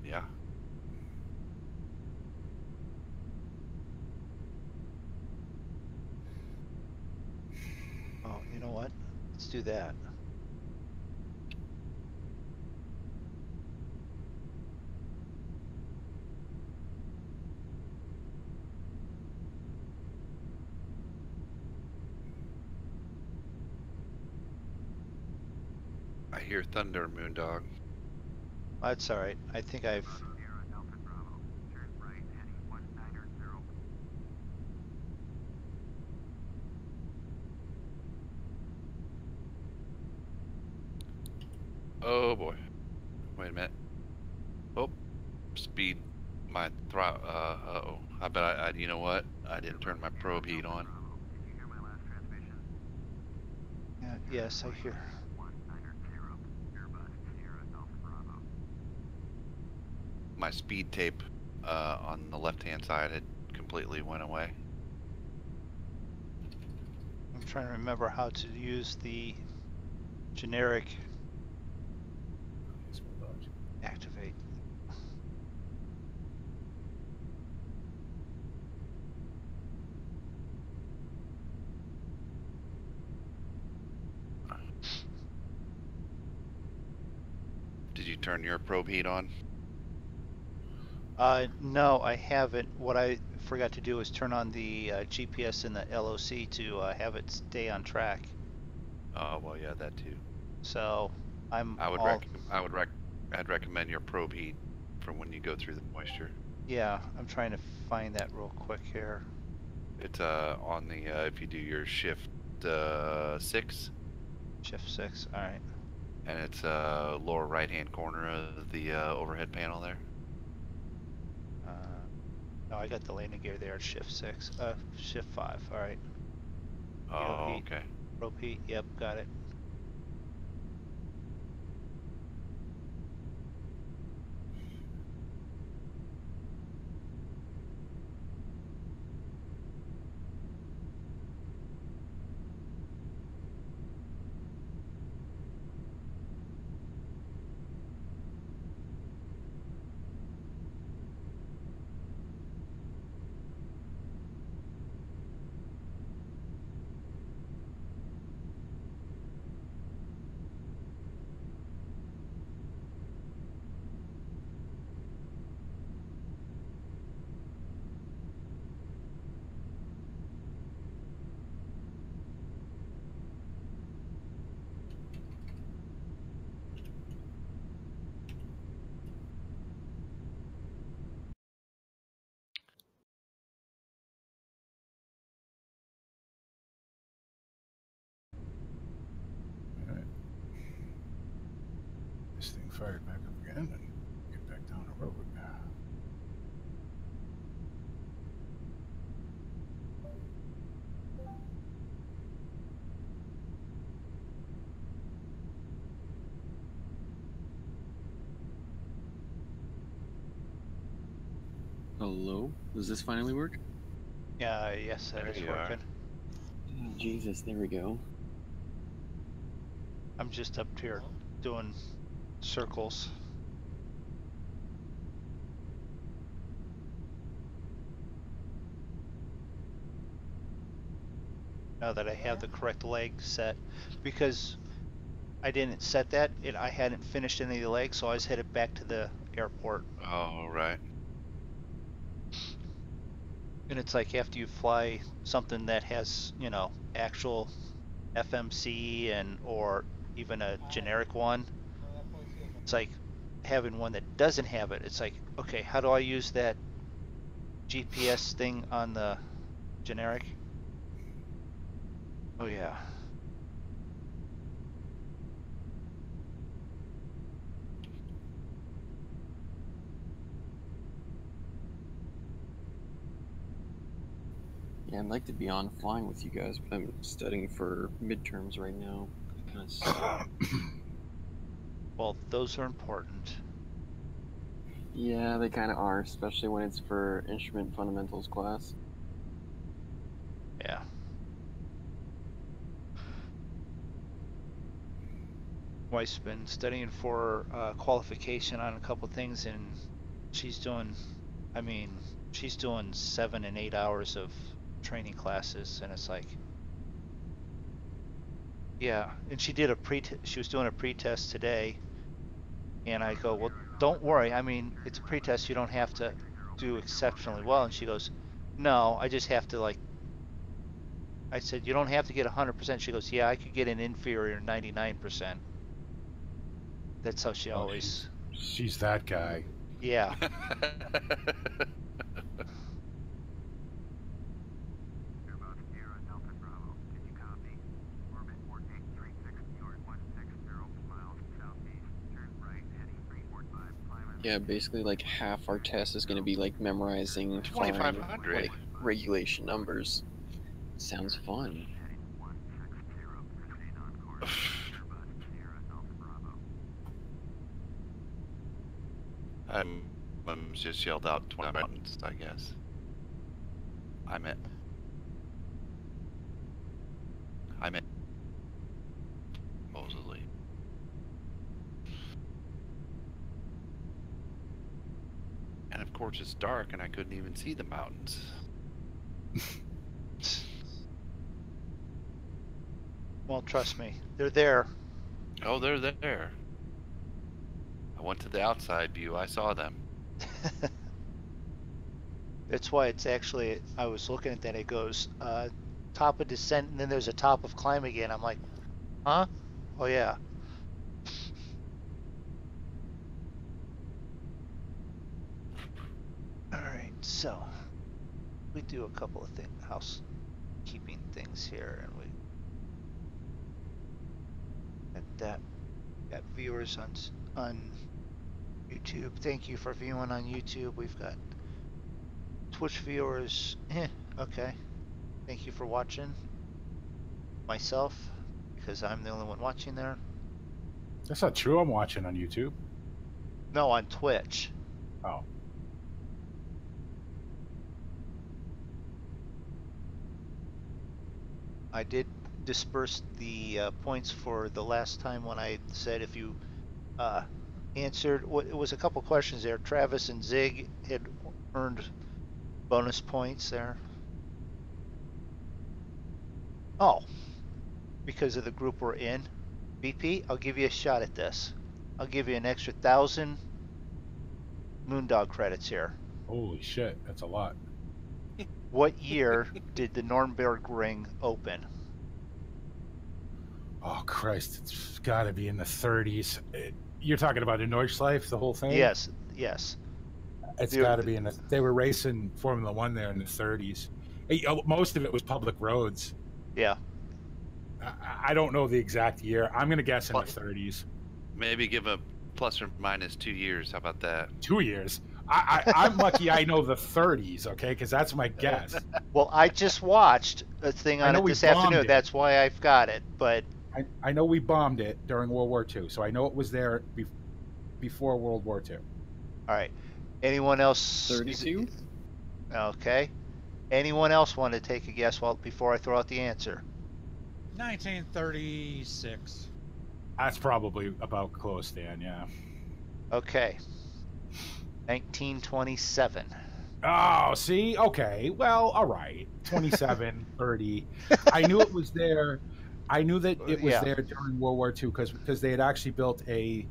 Yeah. Oh, you know what? Let's do that. I hear thunder, Moondog. That's all right. I think I've. Oh boy. Wait a minute. Oh, speed. My throttle. Uh-oh. I bet I. You know what? I didn't turn my probe heat on. Yeah, yes, I hear. My speed tape on the left-hand side had completely went away. I'm trying to remember how to use the generic activate. turn your probe heat on? No, I haven't. What I forgot to do is turn on the GPS in the LOC to have it stay on track. Oh well, yeah, that too. So I'm I would all, I'd recommend your probe heat from when you go through the moisture. yeah, I'm trying to find that real quick here. It's on the if you do your shift 6, Shift 6, all right. and it's lower right hand corner of the overhead panel there. No, I got the landing gear there at shift 6, shift 5, all right. Oh, heat, okay. probe heat, yep, got it. All right. This thing fired back up again and get back down the road. Hello? Does this finally work? Yes, that There is you are. working. Oh, Jesus, there we go. I'm just up here doing circles. Now that I have the correct leg set, because I didn't set that, I hadn't finished any of the legs, so I was headed back to the airport. Oh, right. And it's like after you fly something that has, you know, actual FMC and or even a generic one, it's like having one that doesn't have it. It's like, okay, how do I use that GPS thing on the generic? Oh yeah. Yeah, I'd like to be on flying with you guys, but I'm studying for midterms right now. Kind of suck. Well, those are important. Yeah, they kind of are, especially when it's for instrument fundamentals class. Yeah. Wife's been studying for qualification on a couple things, and she's doing, I mean, she's doing 7 and 8 hours of training classes, and it's like, yeah. And she did she was doing a pre-test today, and I go, well, don't worry. I mean, it's a pre-test. You don't have to do exceptionally well. And she goes, no, I just have to like. I said, you don't have to get 100%. She goes, yeah, I could get an inferior 99%. That's how she Oh, always. she's that guy. Yeah. Airbus Sierra Delta Bravo, can you copy? Orbit 4836 north 160 miles southeast. Turn right, heading 345, climb Yeah, basically like half our test is going to be like memorizing flying 2500. like regulation numbers. Sounds fun. heading 160, proceed on course. Airbus Sierra Delta Bravo. I'm just yelled out 20 mountains, I guess. I'm at supposedly. And of course it's dark and I couldn't even see the mountains. Well, trust me, they're there. Oh, they're there. I went to the outside view. I saw them. That's why it's actually, I was looking at that, it goes top of descent, and then there's a top of climb again. I'm like, huh? Oh, yeah. All right, so we do a couple of housekeeping things here, and we got viewers on YouTube. Thank you for viewing on YouTube. We've got Twitch viewers. Okay. Thank you for watching. Myself, because I'm the only one watching there. That's not true. I'm watching on YouTube. No, on Twitch. Oh. I did disperse the points for the last time when I said if you answered, it was a couple questions there. Travis and Zig had earned bonus points there. Oh, because of the group we're in. BP, I'll give you a shot at this. I'll give you an extra 1,000 MoonDog credits here. Holy shit, that's a lot. What year did the Nuremberg Ring open? Oh Christ, it's got to be in the 30s. You're talking about in Nordschleife, the whole thing? Yes, yes. It's got to be in the. They were racing Formula One there in the 30s. Most of it was public roads. Yeah. I don't know the exact year. I'm gonna guess in the 30s. Maybe give a plus or minus 2 years. How about that? 2 years. I'm lucky I know the 30s, okay? Because that's my guess. Well, I just watched a thing on it this afternoon. That's why I've got it. But I know we bombed it during World War II, so I know it was there before World War II. All right. Anyone else? 32? Okay. Anyone else want to take a guess before I throw out the answer? 1936. That's probably about close, Dan, yeah. Okay. 1927. Oh, see? Okay. Well, all right. 27, 30. I knew it was there. I knew that it was there during World War II because they had actually built a...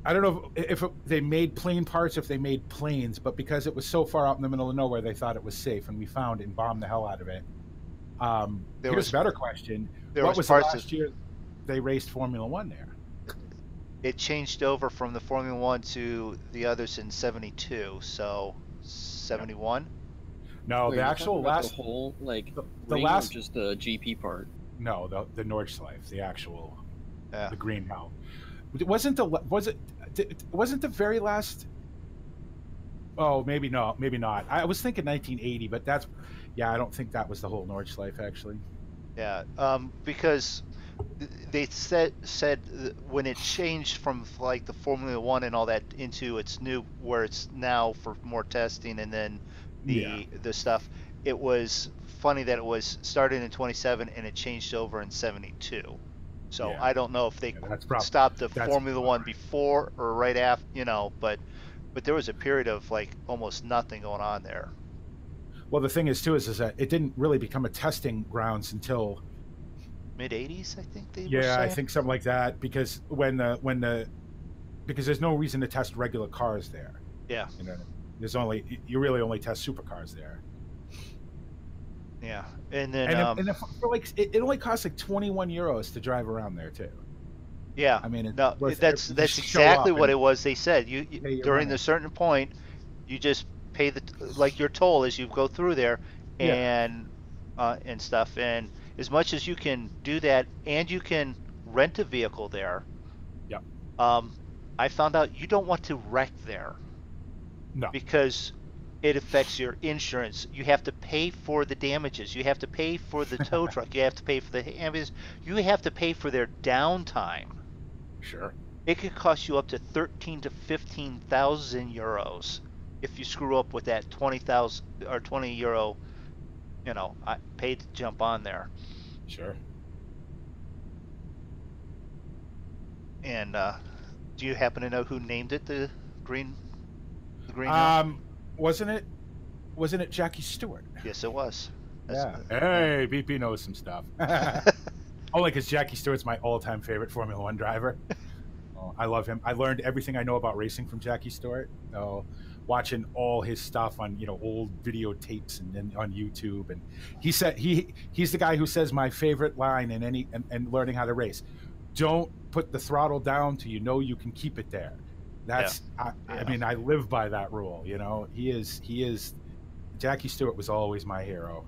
I don't know if they made plane parts, if they made planes, but because it was so far out in the middle of nowhere, they thought it was safe, and we found it and bombed the hell out of it. Here's a better question. What was the last year they raced Formula One there? It changed over from the Formula One to the others in 72, so 71? No, Wait, the actual last... The whole, like, the ring last... or just the GP part? No, the Nordschleife, the actual... Yeah. The green helm. Wasn't the very last... Oh, maybe not. I was thinking 1980, but that's... Yeah, I don't think that was the whole Nordschleife, actually. Yeah, because they said when it changed from like the Formula One and all that into its new where it's now for more testing and then the stuff. It was funny that it was started in 27 and it changed over in 72. So I don't know if they stopped the Formula One before or right after, but there was a period of like almost nothing going on there. Well, the thing is too is that it didn't really become a testing grounds until mid 80s, I think they were saying. I think something like that, because because there's no reason to test regular cars there. Yeah. You really only test supercars there. Yeah, and then it only costs like 21 euros to drive around there too. Yeah, I mean, that's exactly what it was. They said you during a certain point, you just pay like your toll as you go through there, and stuff. And as much as you can do that, and you can rent a vehicle there. Yeah. I found out you don't want to wreck there. No. Because it affects your insurance. You have to pay for the damages. You have to pay for the tow truck. You have to pay for the ambulance. You have to pay for their downtime. Sure. It could cost you up to 13 to 15,000 euros if you screw up with that 20,000 or 20 euro. I paid to jump on there. Sure. And do you happen to know who named it the green? Wasn't it Jackie Stewart? Yes, it was. Hey, BP knows some stuff. Only because Jackie Stewart's my all-time favorite Formula One driver. Oh, I love him. I learned everything I know about racing from Jackie Stewart. Watching all his stuff on old videotapes and then on YouTube. And he said he's the guy who says my favorite line in and learning how to race: don't put the throttle down till you can keep it there. That's I mean, I live by that rule. He is Jackie Stewart was always my hero.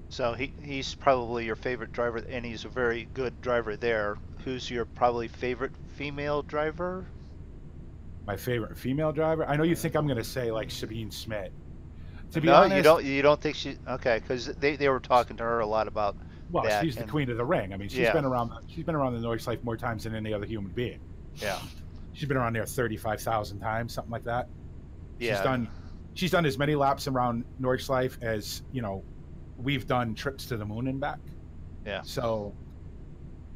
So he's probably your favorite driver, and he's a very good driver there. Who's your probably favorite female driver? My favorite female driver? I know you think I'm going to say like Sabine Schmidt. To be No, honest, you don't think she? Okay, because they were talking to her a lot about well, that. she's the queen of the ring. I mean, she's Yeah. been around the Nordschleife more times than any other human being. Yeah. She's been around there 35,000 times, something like that. Yeah. She's done as many laps around Nordschleife as we've done trips to the moon and back. Yeah. So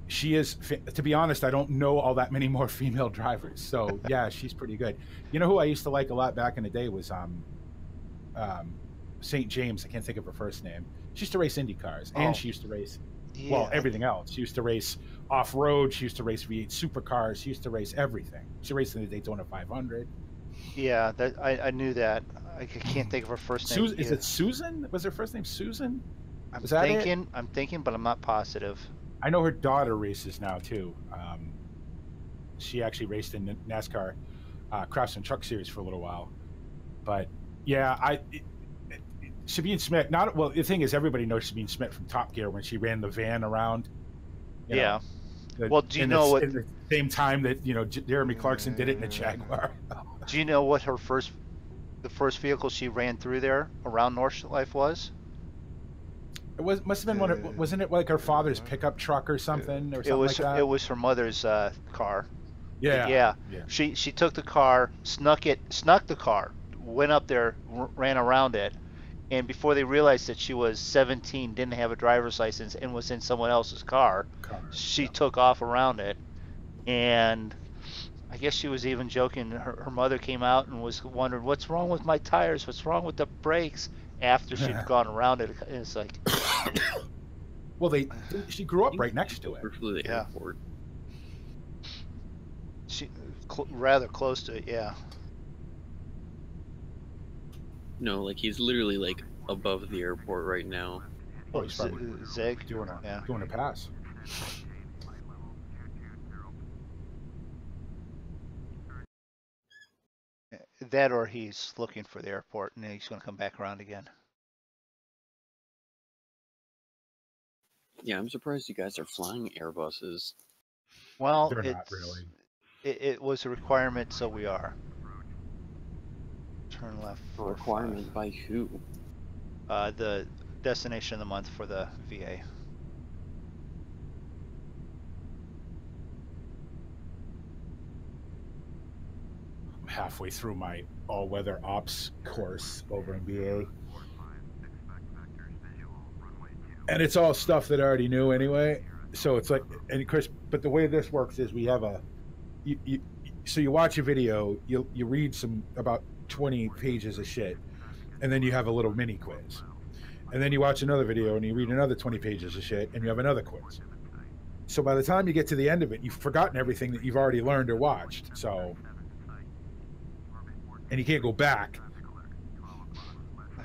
she is, to be honest, I don't know all that many more female drivers. So yeah, she's pretty good. You know who I used to like a lot back in the day was St. James. I can't think of her first name. She used to race Indy cars, and she used to race everything else. She used to race off-road. She used to race V8 supercars. She used to race everything. She raced in the Daytona 500. Yeah, that I knew that. I can't think of her first name. Is it Susan? Was her first name Susan? I'm thinking, but I'm not positive. I know her daughter races now too. She actually raced in NASCAR Craftsman Truck Series for a little while. But yeah, Sabine Schmidt. The thing is, everybody knows Sabine Schmidt from Top Gear when she ran the van around. Yeah. Well, do you know what? At the same time that Jeremy Clarkson did it in a Jaguar. Do you know what the first vehicle she ran through there around Nordschleife was? It must have been one. Wasn't it like her father's pickup truck or something? Or something like that? It was her mother's car. Yeah. Yeah. She took the car, snuck the car, went up there, ran around it, and before they realized that she was 17, didn't have a driver's license, and was in someone else's car, she took off around it, and I guess she was even joking. Her mother came out and was wondering, what's wrong with my tires? What's wrong with the brakes? After she'd gone around it, and it's like, well, she grew up right next to it. The airport. She rather close to it, yeah. No, like he's literally like above the airport right now. Oh, he's probably Zeg doing a pass. That, or he's looking for the airport, and then he's going to come back around again. Yeah, I'm surprised you guys are flying Airbuses. Well, they're not really. It was a requirement, so we are. Turn left. A requirement by who? The destination of the month for the VA. I'm halfway through my all-weather ops course over in VA. And it's all stuff that I already knew anyway. So it's like, and of course, but the way this works is we have so you watch a video, you read about 20 pages of shit, and then you have a little mini quiz. And then you watch another video and you read another 20 pages of shit, and you have another quiz. So by the time you get to the end of it, you've forgotten everything that you've already learned or watched. So, and you can't go back.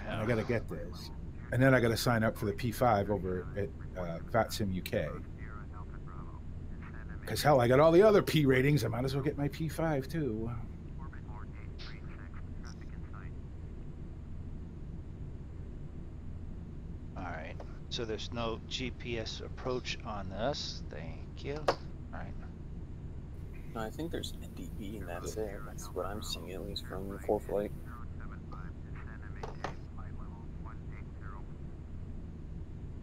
And I got to get this. And then I got to sign up for the P5 over at VATSIM UK. Because hell, I got all the other P ratings. I might as well get my P5 too. All right. So there's no GPS approach on this. Thank you. All right. No, I think there's NDB, and that's it. That's what I'm seeing, at least from the 4Flight.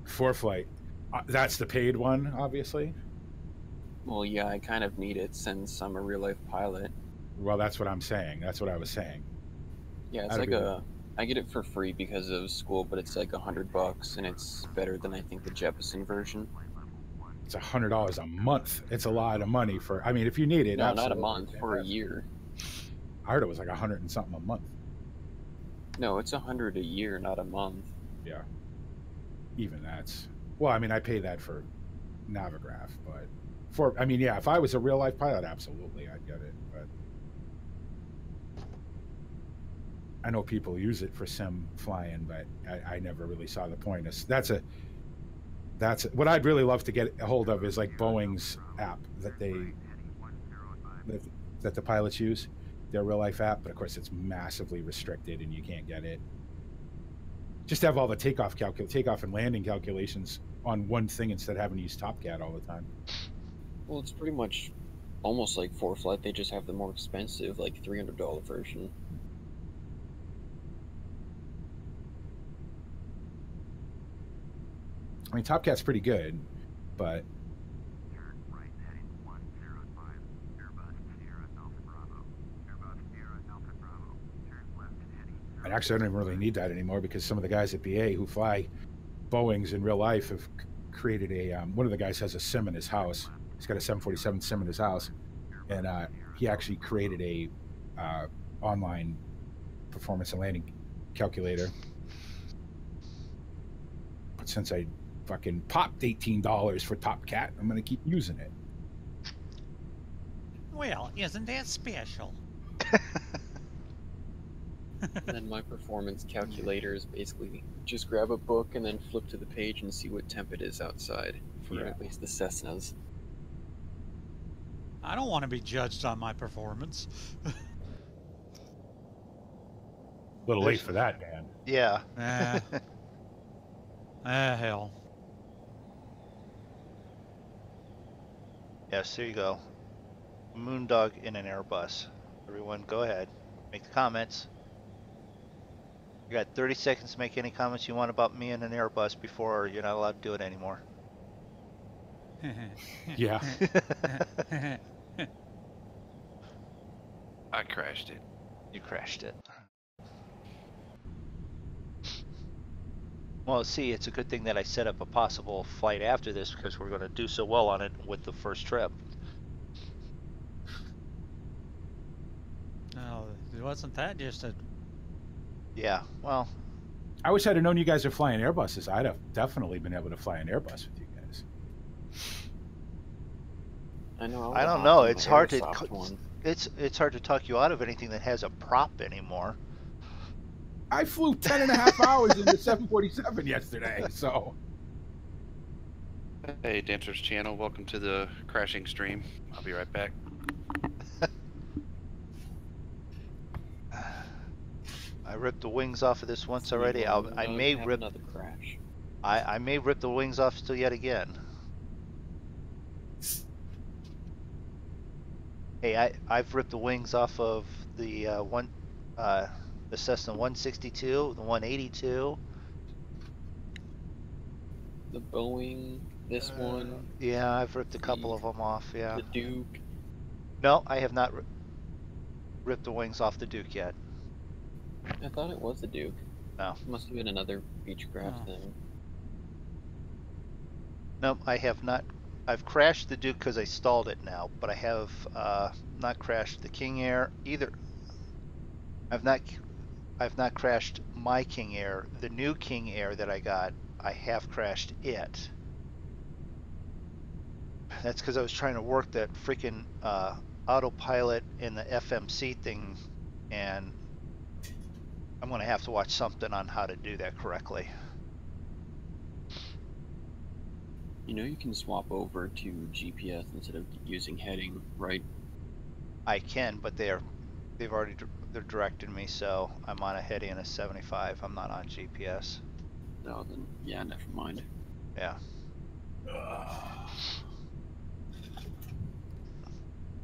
ForeFlight. That's the paid one, obviously. Well, yeah, I kind of need it since I'm a real-life pilot. Well, that's what I'm saying. That's what I was saying. Yeah, it's I get it for free because of school, but it's like $100, and it's better than I think the Jeppesen version. It's $100 a month. It's a lot of money for. I mean, if you need it. No, not a month, for a year. I heard it was like 100 and something a month. No, it's 100 a year, not a month. Yeah. Even that's. Well, I mean, I pay that for Navigraph, but for, I mean, yeah, if I was a real life pilot, absolutely, I'd get it. But I know people use it for sim flying, but I never really saw the point. That's what I'd really love to get a hold of is like Boeing's app that that the pilots use, their real life app. But of course, it's massively restricted and you can't get it. Just have all the takeoff and landing calculations on one thing instead of having to use TopCat all the time. Well, it's pretty much almost like ForeFlight. They just have the more expensive, like $300 version. I mean, TopCat's pretty good, but Turn right heading 105. Airbus Sierra Alpha Bravo. Airbus Sierra Alpha Bravo. Turn left heading. and actually I don't even really need that anymore because some of the guys at BA who fly Boeings in real life have created a, one of the guys has a sim in his house. He's got a 747 sim in his house, and he actually created a online performance and landing calculator. But since I fucking popped $18 for TopCat, I'm going to keep using it. Well, isn't that special? And then my performance calculator is basically just grab a book and then flip to the page and see what temp it is outside for at least the Cessnas. I don't want to be judged on my performance. A little late for that, Dan. Yeah. Hell. Yes, there you go. MoonDog in an Airbus. Everyone, go ahead. Make the comments. You got 30 seconds to make any comments you want about me in an Airbus before you're not allowed to do it anymore. Yeah. I crashed it. You crashed it. Well, see, it's a good thing that I set up a possible flight after this because we're going to do so well on it with the first trip. No, wasn't that just a... Yeah, well... I wish I'd have known you guys are flying Airbuses. I'd have definitely been able to fly an Airbus with you guys. I know. I don't know. It's hard to... It's hard to talk you out of anything that has a prop anymore. I flew 10.5 hours in the 747 yesterday, so... Hey, Dancer's Channel, welcome to the crashing stream. I'll be right back. I ripped the wings off of this once already. I may rip another crash. I may rip the wings off still yet again. Hey, I've ripped the wings off of the the Cessna 162, the 182. The Boeing, this one. Yeah, I've ripped a couple of them off. Yeah. The Duke. No, I have not ripped the wings off the Duke yet. I thought it was the Duke. No. It must have been another Beechcraft thing. No, I have not. I've crashed the Duke because I stalled it now, but I have not crashed the King Air either. I've not crashed my King Air. The new King Air that I got, I have crashed it. That's because I was trying to work that freaking autopilot in the FMC thing, and I'm going to have to watch something on how to do that correctly. You know you can swap over to GPS instead of using heading, right? I can, but they're directing me, so I'm on a heading in a 75. I'm not on GPS. No, then yeah, never mind. Yeah.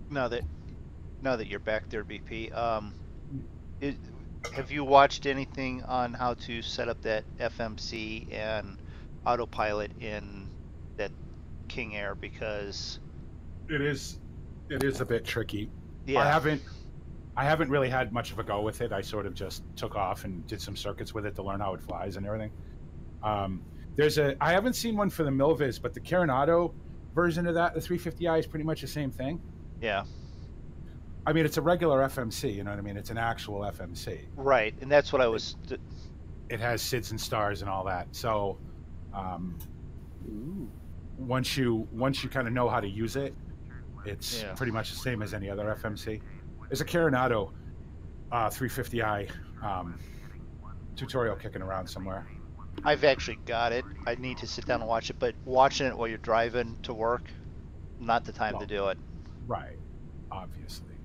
Now that you're back there, BP, have you watched anything on how to set up that FMC and autopilot in that King Air? Because it is a bit tricky. Yeah. I haven't really had much of a go with it. I sort of just took off and did some circuits with it to learn how it flies and everything. I haven't seen one for the Milviz, but the Carenado version of that, the 350i, is pretty much the same thing. Yeah. I mean, it's a regular FMC, you know what I mean? It's an actual FMC. Right, and that's what I was... It has SIDS and stars and all that. So, Ooh. Once you kind of know how to use it, it's Yeah. pretty much the same as any other FMC. There's a Coronado 350i tutorial kicking around somewhere. I've actually got it. I need to sit down and watch it, but watching it while you're driving to work, not the time to Well, do it. right, obviously.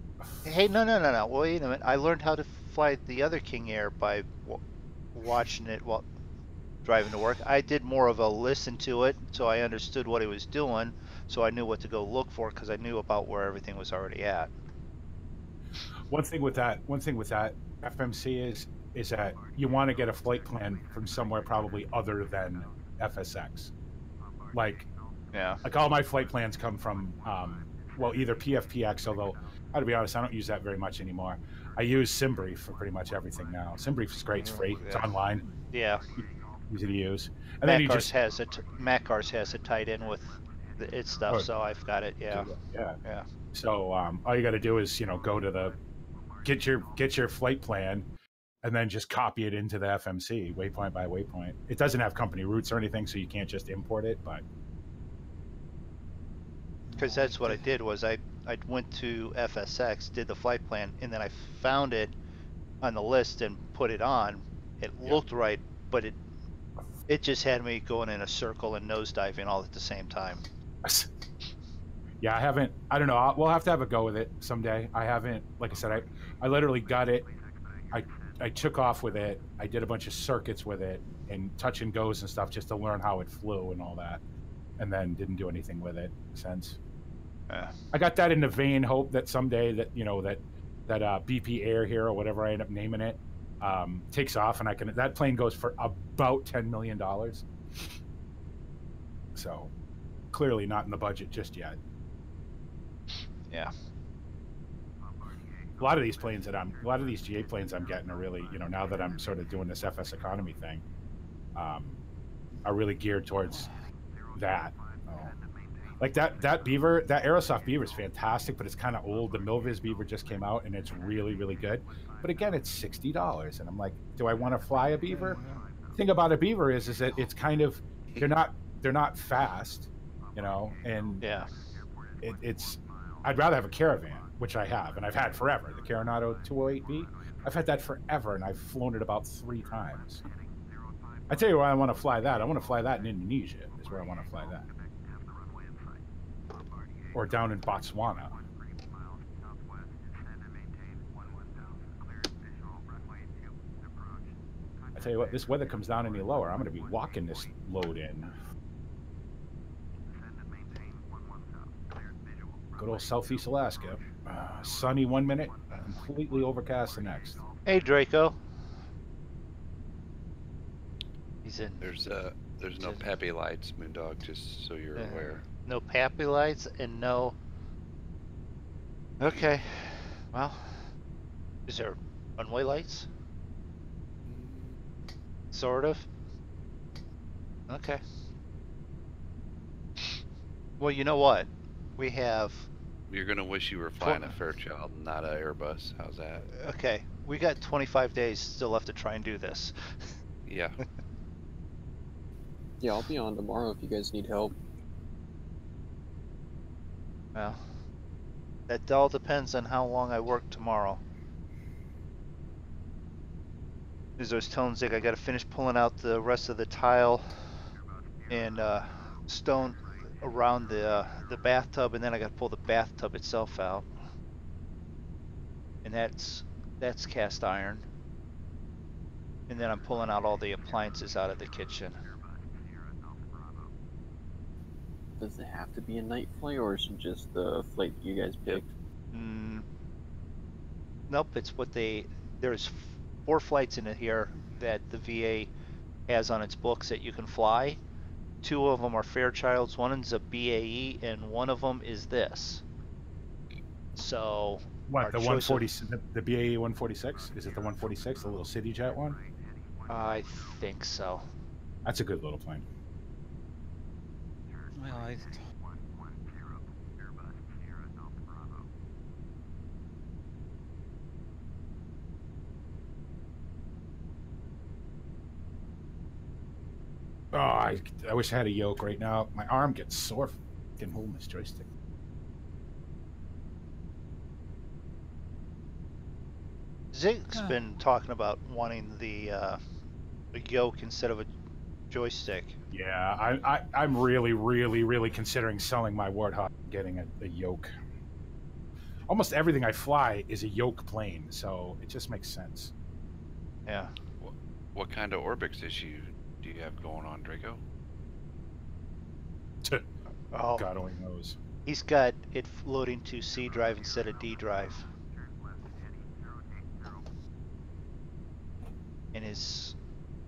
Hey, no. Wait a minute. I learned how to fly the other King Air by watching it while driving to work. I did more of a listen to it, so I understood what he was doing, so I knew what to go look for because I knew about where everything was already at. One thing with that FMC is that you want to get a flight plan from somewhere probably other than FSX. Like Yeah. all my flight plans come from well, either PFPX, although I gotta be honest, I don't use that very much anymore. I use SimBrief for pretty much everything now. SimBrief is great, it's free, it's online, Yeah. easy to use. And then you just Macars has it tied in with its stuff, oh, so I've got it. Yeah. yeah. Yeah. So all you got to do is go to the get your flight plan, and then just copy it into the FMC waypoint by waypoint. It doesn't have company routes or anything, so you can't just import it. But Because that's what I did was I went to FSX, did the flight plan, and then I found it on the list and put it on. It looked right, but it just had me going in a circle and nosediving all at the same time. yeah, I don't know. We'll have to have a go with it someday. I haven't, like I said, I literally got it. I took off with it. I did a bunch of circuits with it and touch and goes and stuff just to learn how it flew and all that, and then didn't do anything with it since. I got that in the vain hope that someday that that BP Air here or whatever I end up naming it takes off, and that plane goes for about $10 million. So clearly not in the budget just yet. Yeah. A lot of these GA planes I'm getting are really, now that I'm sort of doing this FS economy thing, are really geared towards that. Like that Beaver, that Aerosoft Beaver is fantastic, but it's kind of old. The Milviz Beaver just came out, and it's really, really good. But again, it's $60, and I'm like, do I want to fly a Beaver? The thing about a Beaver is that it's kind of they're not fast, and yeah, it's I'd rather have a Caravan, which I have, and I've had forever. The Coronado 208B, I've had that forever, and I've flown it about 3 times. I tell you where I want to fly that. I want to fly that in Indonesia. Is where I want to fly that. Or down in Botswana. I tell you what, this weather comes down any lower, I'm going to be walking this load in. Good old Southeast Alaska. Sunny 1 minute, completely overcast the next. Hey, Draco. He's in. There's no Peppy lights, MoonDog, just so you're aware. No Pappy lights and no. Okay. Well, is there runway lights? Sort of. Okay. Well, you know what? We have. You're gonna wish you were flying a Fairchild, not an Airbus. How's that? Okay, we got 25 days still left to try and do this. Yeah. Yeah, I'll be on tomorrow if you guys need help. Well, that all depends on how long I work tomorrow. As I was telling Zig, I got to finish pulling out the rest of the tile and stone around the bathtub, and then I got to pull the bathtub itself out, and that's cast iron. And then I'm pulling out all the appliances out of the kitchen. Does it have to be a night flight, or is it just the flight you guys picked? Nope, it's what there's 4 flights in it here that the VA has on its books that you can fly. 2 of them are Fairchilds, one is a BAE, and one of them is this. So what, the 146, the BAE 146? Is it the 146, the little city jet one? I think so. That's a good little plane. Well, Oh, I wish I had a yoke right now. My arm gets sore fucking holding this joystick. Zig's been talking about wanting the a yoke instead of a joystick. Yeah, I'm really considering selling my Warthog and getting a yoke. Almost everything I fly is a yoke plane, so it just makes sense. Yeah. What kind of Orbix issue do you have going on, Draco? Oh, God only knows. he's got it loading to C drive instead of D drive. And it's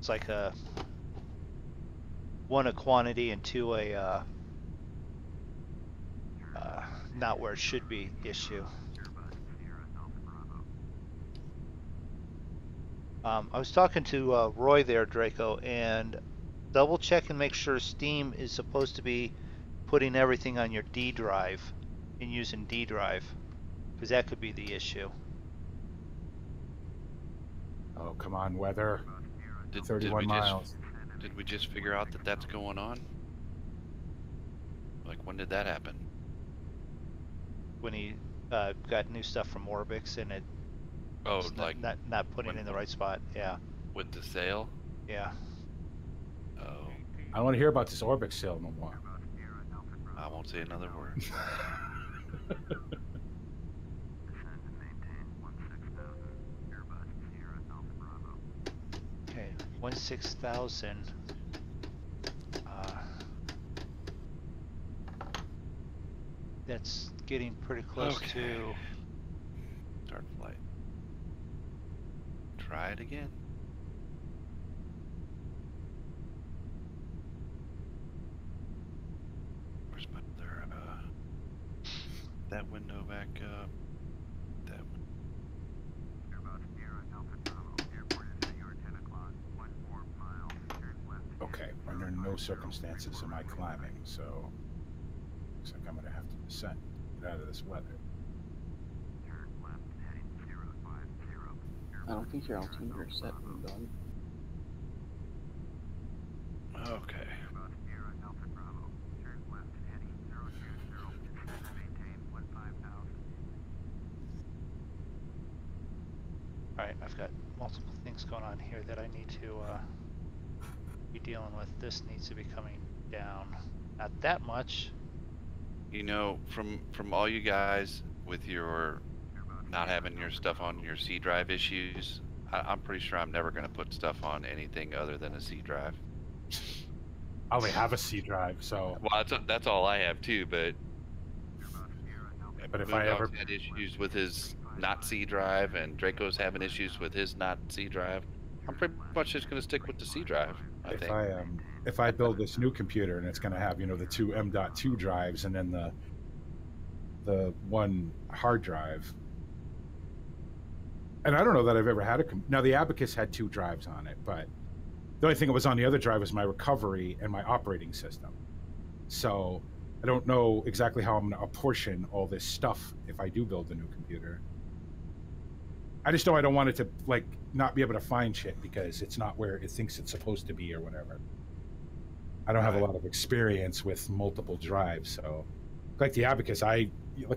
like a one, a quantity, and two, a not where it should be issue. I was talking to Roy there, Draco, and double check and make sure Steam is supposed to be putting everything on your D drive and using D drive, because that could be the issue. Oh, come on, weather. Did 31 we miles. did we just figure out that that's going on? Like, when did that happen? When he got new stuff from Orbix and it Oh, was like not putting when, it in the right spot. Yeah, with the sale? yeah. Oh, I don't want to hear about this Orbix sale no more. I won't say another word. Okay, 16,000. That's getting pretty close Okay. to. Start flight. Try it again. Where's my other, that window back up. That one. Okay, under no circumstances am I climbing, so looks like I'm gonna have to descend. Get out of this weather. I don't think your altimeter is set, MoonDog. Okay. Alright, I've got multiple things going on here that I need to be dealing with. This needs to be coming down. Not that much. You know, from all you guys with your not having your stuff on your C drive issues, I'm pretty sure I'm never going to put stuff on anything other than a C drive. I only have a C drive, so. Well, that's all I have too, but But if I ever. Moondog's had issues with his not C drive, and Draco's having issues with his not C drive, I'm pretty much just going to stick with the C drive. If I build this new computer and it's going to have the two M.2 drives and then the one hard drive, and I don't know that I've ever had now the Abacus had two drives on it, but the only thing that was on the other drive was my recovery and my operating system. So I don't know exactly how I'm going to apportion all this stuff if I do build a new computer. I just know I don't want it to not be able to find shit because it's not where it thinks it's supposed to be or whatever. I don't have a lot of experience with multiple drives, so like the Abacus, I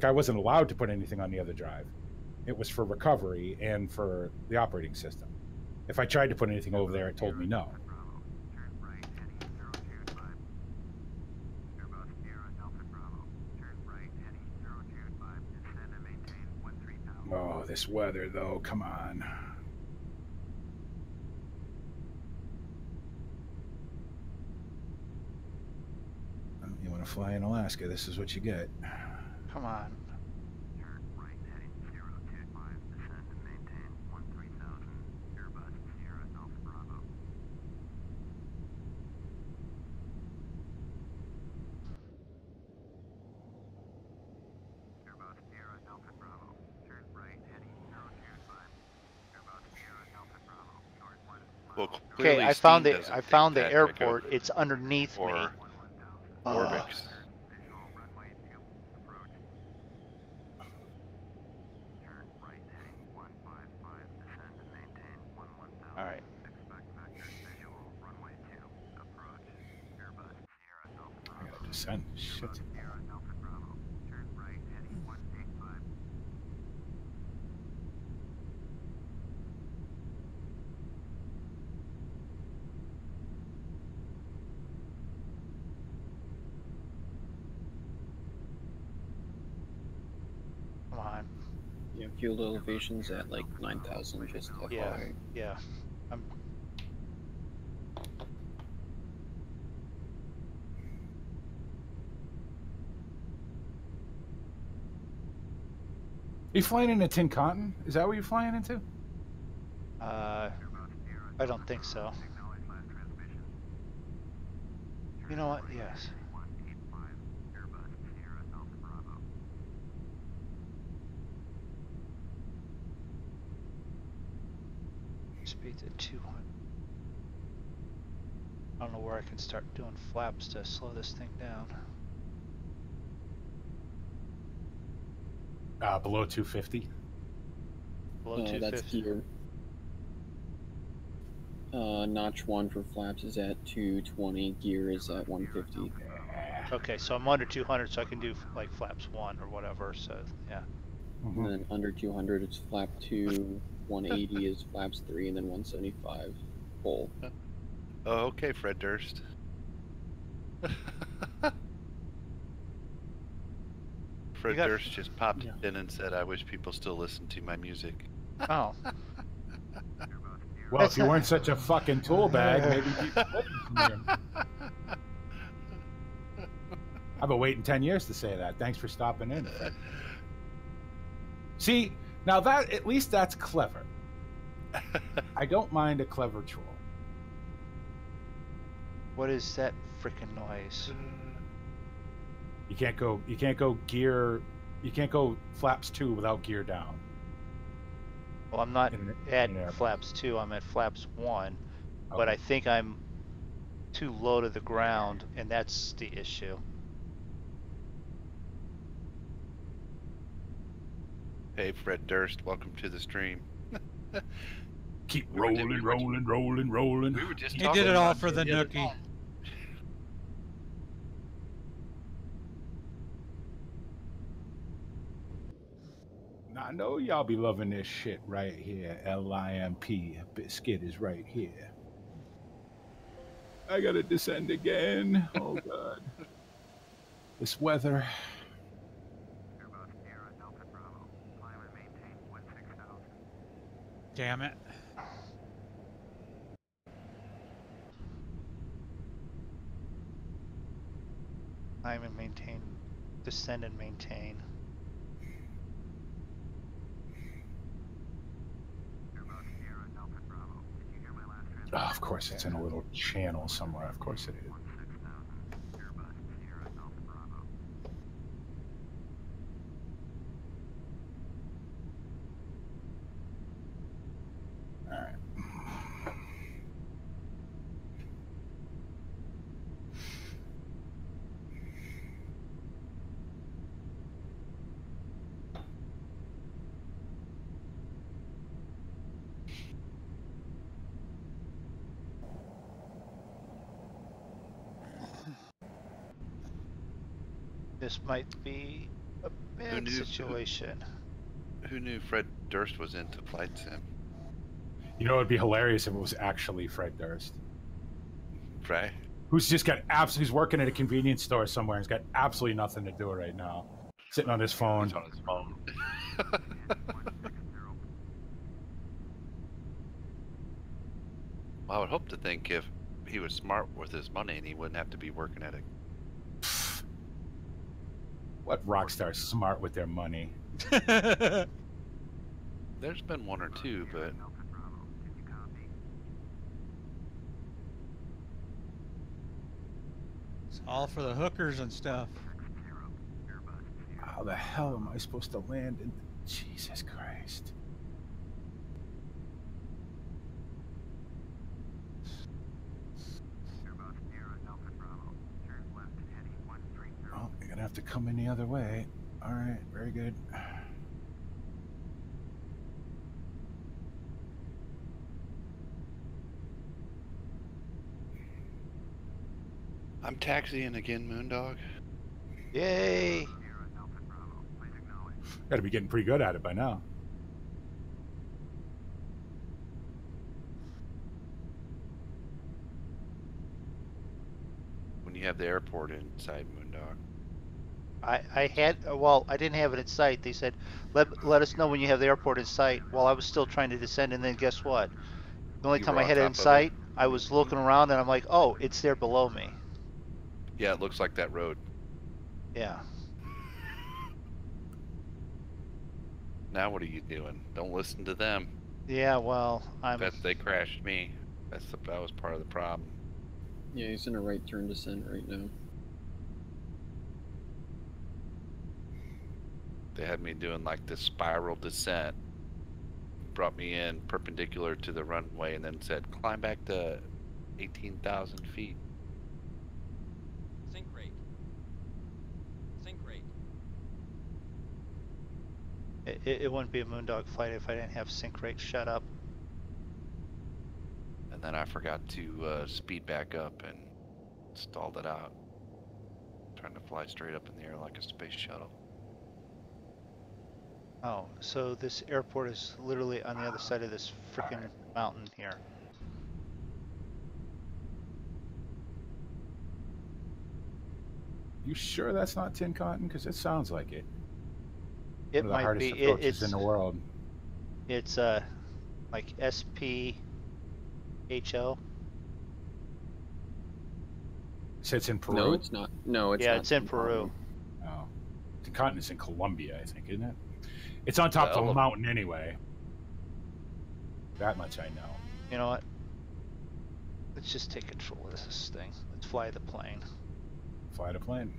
wasn't allowed to put anything on the other drive. It was for recovery and for the operating system. If I tried to put anything over there, it told me no. Oh, this weather, though. Come on. You want to fly in Alaska, this is what you get. Come on. Well, Okay, clearly I found Steam the doesn't I think found the that, airport. Draco, It's underneath me. or Orbix. All right. Descend. Shit. Sierra Alpha Bravo. Turn right, heading 185. Come on. Yeah, fuel elevation's at like 9,000, just Yeah. FYI. Yeah. I'm. You flying into Tin Cotton? Is that what you're flying into? I don't think so. Acknowledge last transmission. You know what? Yes. 185. Airbus Sierra Alpha Bravo. Speed's at 200. I don't know where I can start doing flaps to slow this thing down. Below 250. Below That's 250. gear. Notch 1 for flaps is at 220, gear is at 150. Okay, so I'm under 200, so I can do like flaps 1 or whatever. So yeah. Mm-hmm. And then under 200 it's flap 2, 180 is flaps 3, and then 175 full. Oh, okay, Fred Durst. Fred got- Durst just popped Yeah. in and said, "I wish people still listen to my music." Oh. Well, if you weren't such a fucking tool bag, maybe people would listen to him. I've been waiting 10 years to say that. Thanks for stopping in, Fred. See, now that at least that's clever. I don't mind a clever troll. What is that freaking noise? You can't go gear, you can't go flaps 2 without gear down. Well, I'm not In at an Airbus. flaps 2. I'm at flaps 1, but Okay. I think I'm too low to the ground, and that's the issue. Hey, Fred Durst, welcome to the stream. Keep We were- we rolling, were- rolling, rolling, rolling. We were just He talking did it all about for you the other- nookie. I know y'all be loving this shit right here. LIMP. Biscuit is right here. I gotta descend again. Oh god. This weather. Airbus Sierra Alpha Bravo. Climb and maintain 16,000. Damn it. Climb and maintain, descend and maintain. Airbus Sierra Alpha Bravo. Did you hear my last transmission? Oh, of course, it's in a little channel somewhere. Of course it is. 16,000. Airbus Sierra Alpha Bravo. All right. This might be a bad knew- situation. Who knew Fred Durst was into flight sim? You know, it'd be hilarious if it was actually Fred Durst, Right? who's just got he's working at a convenience store somewhere and he's got absolutely nothing to do right now, sitting on his phone. He's on his phone. Well, I would hope to think if he was smart with his money and he wouldn't have to be working at it. What rock star's smart with their money? There's been one or two, but Alpha Bravo. Can you copy? It's all for the hookers and stuff. 60. Airbus Sierra. How the hell am I supposed to land in? Jesus Christ. Airbus Sierra Alpha Bravo. Turn left, heading 130. Oh, you're gonna have to come in the other way. All right, very good. I'm taxiing again, Moondog. Yay! Got to be getting pretty good at it by now. When you have the airport inside, Moondog. I had, well, I didn't have it in sight. They said, let us know when you have the airport in sight. While I was still trying to descend, and then guess what? The only You time were I on had it in top of it? sight, I was looking around and I'm like, oh, it's there below me. Yeah, it looks like that road. Yeah. Now what are you doing? Don't listen to them. Yeah, well, They crashed me. That was part of the problem. Yeah, he's in a right turn descent right now. They had me doing like this spiral descent. Brought me in perpendicular to the runway and then said, climb back to 18,000 feet. Sync rate. Sync rate. it wouldn't be a Moondog flight if I didn't have sync rate shut up. And then I forgot to speed back up and stalled it out. Trying to fly straight up in the air like a space shuttle. Oh, so this airport is literally on the other side of this freaking mountain here. You sure that's not tin cotton? Because it sounds like it. It One of the might hardest be. approaches in the world. It's like SPHO. So it's in Peru? No, it's not. No, it's Yeah, not. it's in Peru. Oh. Tin cotton is in Colombia, I think, isn't it? It's on top of a mountain anyway. That much I know. You know what? Let's just take control of this thing. Let's fly the plane. Fly the plane.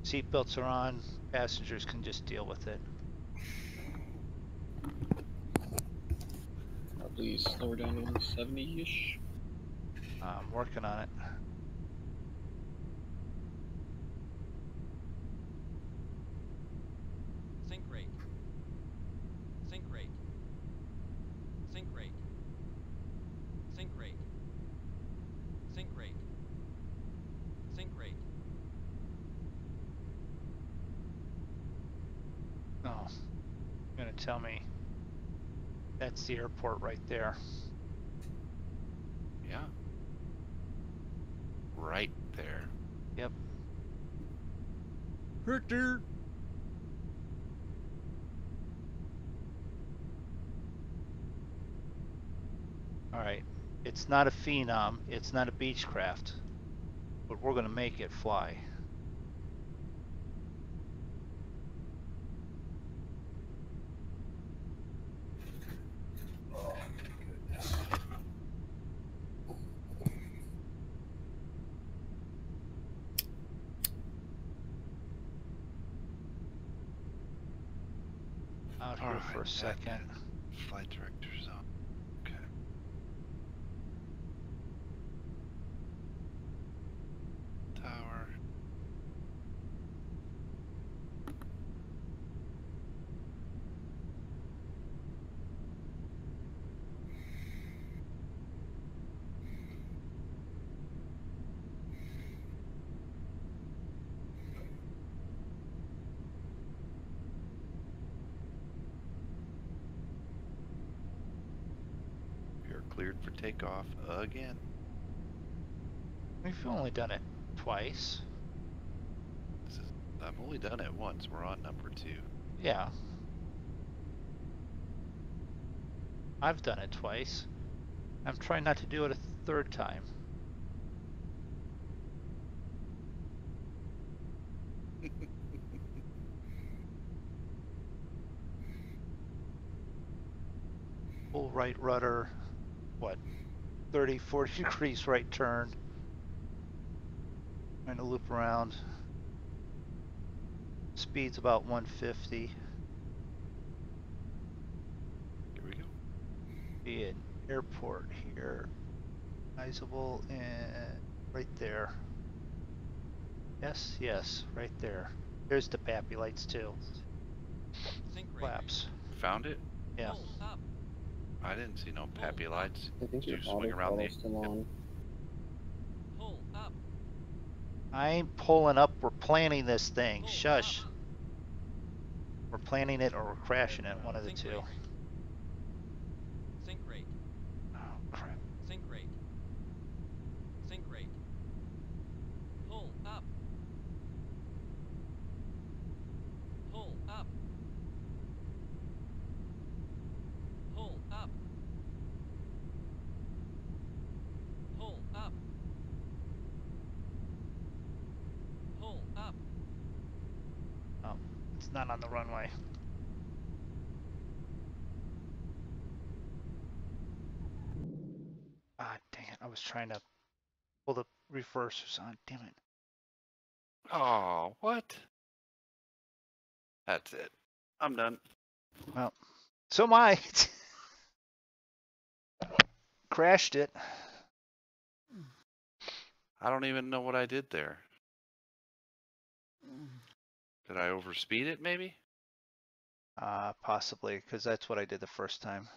Seatbelts are on. Passengers can just deal with it. Probably slower down to 170-ish. I'm working on it. Sync rate. Sync rate. Sync rate. Sync rate. Sync rate. Sync rate. Oh, you're gonna tell me that's the airport right there. Yeah. Right there. Yep. Richter. All right. It's not a Phenom. It's not a Beechcraft. But we're gonna make it fly. Out here for a second. Flight director's on. Okay. Tower. You're cleared for takeoff again. We've only done it twice. I've only done it once. We're on number 2. Yeah. I've done it twice. I'm trying not to do it a third time. Full right rudder, what, 30, 40 degrees right turn. Trying to loop around. Speed's about 150. Here we go. Be an airport here. Sizable and right there. Yes, yes, right there. There's the pappy lights too. Sync rate. Flaps. Found it? Yeah. Hold up. I didn't see no pappy lights. I think Did your you swing auto around the throttle's still on. Hold I ain't pulling up. We're planning this thing. Pull Shush. up. We're planning it or we're crashing it. One of the Sink two. rate. Sink rate. Oh, crap. Sink rate. Sink rate. Pull up. Pull up. Pull up. Pull up. Pull up. Oh, it's not on the runway. Ah, dang it. I was trying to pull the reversers on. Damn it. Oh, what? That's it. I'm done. Well, so am I. Crashed it. I don't even know what I did there. Did I overspeed it, maybe? Possibly, because that's what I did the first time.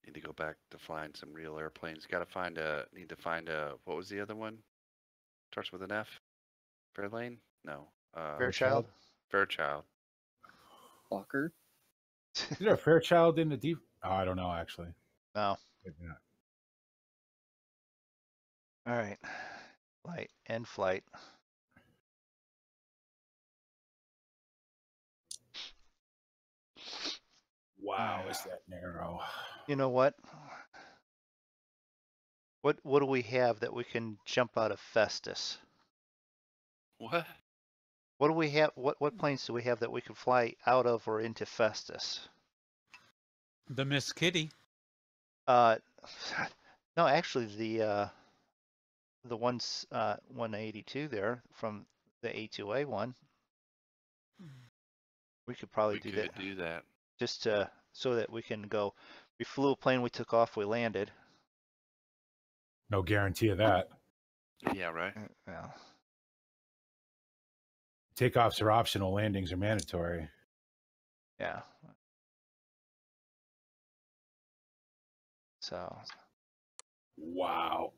Need to go back to flying some real airplanes. Need to find a, what was the other one? Starts with an F? Fairlane? No. Fairchild? Fairchild. Fucker. Is there a Fairchild in the deep? Oh, I don't know actually. No. Maybe not. All right. Flight. End flight. Wow, is that narrow? You know what? What do we have that we can jump out of Festus? What? What do we have? What planes do we have that we can fly out of or into Festus? The Miss Kitty. No, actually the ones 182 there from the A2A one. We could probably We do could that do that. just so that we can go. We flew a plane, we took off, we landed. No guarantee of that. Yeah, right. Well, Takeoffs are optional, landings are mandatory. yeah. So. Wow.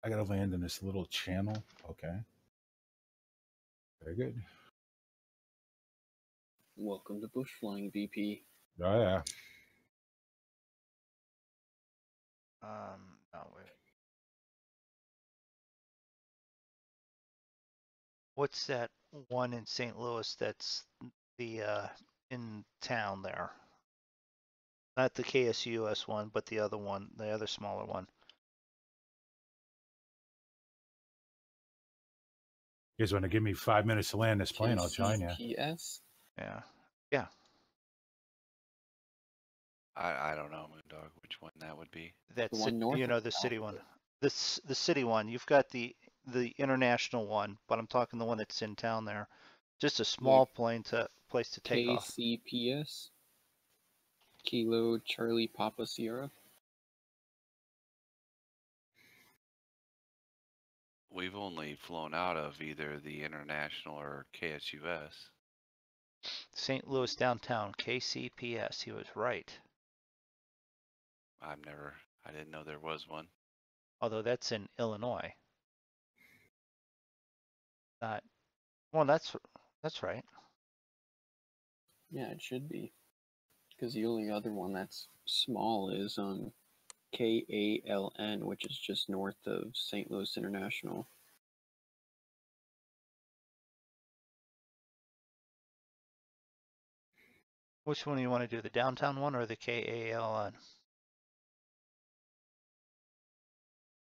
I gotta land in this little channel. Okay. Very good. Welcome to bush flying, VP. Oh yeah. No, wait. What's that one in St. Louis that's the in town there? Not the KSUS one, but the other one, the other smaller one. You guys want to give me 5 minutes to land this plane? I'll join you. KCPS? Yeah. Yeah. I don't know, MoonDog, which one that would be. That's The one north you know of the city one. Alphabet. The city one. You've got the international one, but I'm talking the one that's in town there. Just a small place to take off. KCPS? Kilo Charlie Papa Sierra? We've only flown out of either the International or KSUS. St. Louis downtown, KCPS. He was right. I didn't know there was one. Although that's in Illinois. Well, that's right. Yeah, it should be. Because the only other one that's small is KALN, which is just north of St. Louis International. Which one do you want to do, the downtown one or the KALN?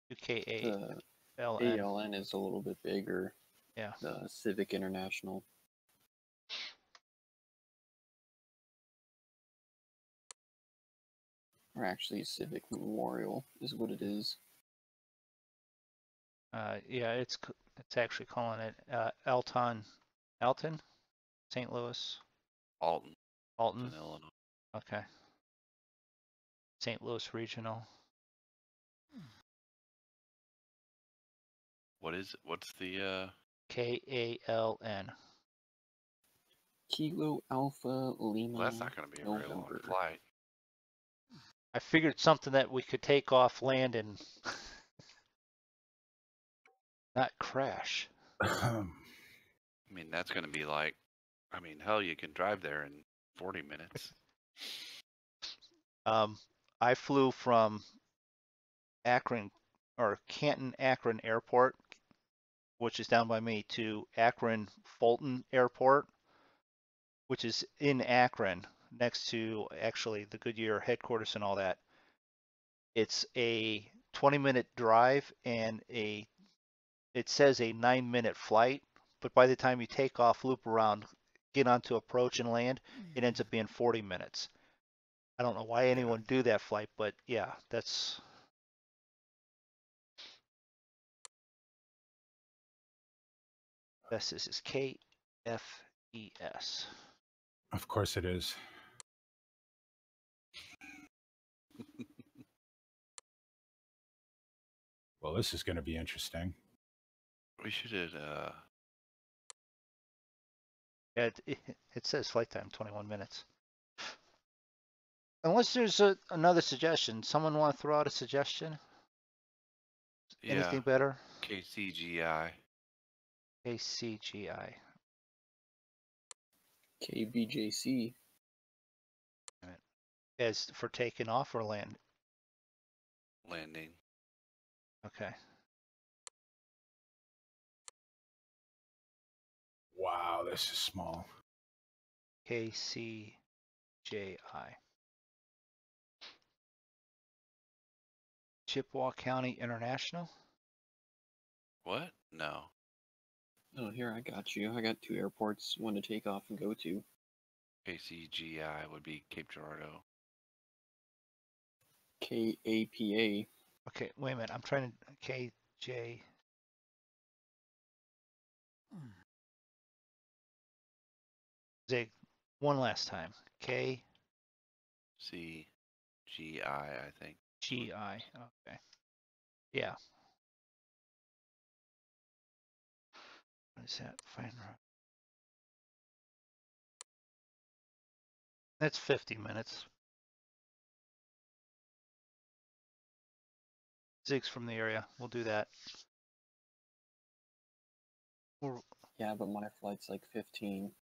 Do KALN. ALN is a little bit bigger. Yeah. The Civic International. Or actually, Civic Memorial is what it is. Yeah, it's actually calling it Alton, St. Louis. Alton. Alton. In Illinois. Okay. St. Louis Regional. What's the KALN. Kilo Alpha Lima. Well, that's not going to be a very long November. flight. I figured something that we could take off, land, and not crash. I mean, that's going to be like, I mean, hell, you can drive there in 40 minutes. I flew from Akron or Canton Akron Airport, which is down by me, to Akron Fulton Airport, which is in Akron, next to actually the Goodyear headquarters and all that. It's a 20-minute drive and it says a 9-minute flight, but by the time you take off, loop around, get onto approach and land, it ends up being 40 minutes. I don't know why anyone do that flight, but yeah, that's. This is KFES. Of course it is. Well, this is going to be interesting. We should have, Yeah, it says flight time 21 minutes. Unless there's another suggestion. Someone want to throw out a suggestion? yeah, Anything better? KCGI. KCGI. KBJC. As for taking off or land? Landing. Okay. Wow, this is small. KCJI. Chippewa County International. What? No. Oh, here, I got you. I got 2 airports, one to take off and go to. KCGI would be Cape Girardeau. KAPA. Okay, wait a minute. I'm trying to KJ. Zig, one last time. KGI. CGI, I think. Okay. Yeah. What is that? Fine. That's 50 minutes. Zig's from the area. We'll do that. Yeah, but my flight's like 15.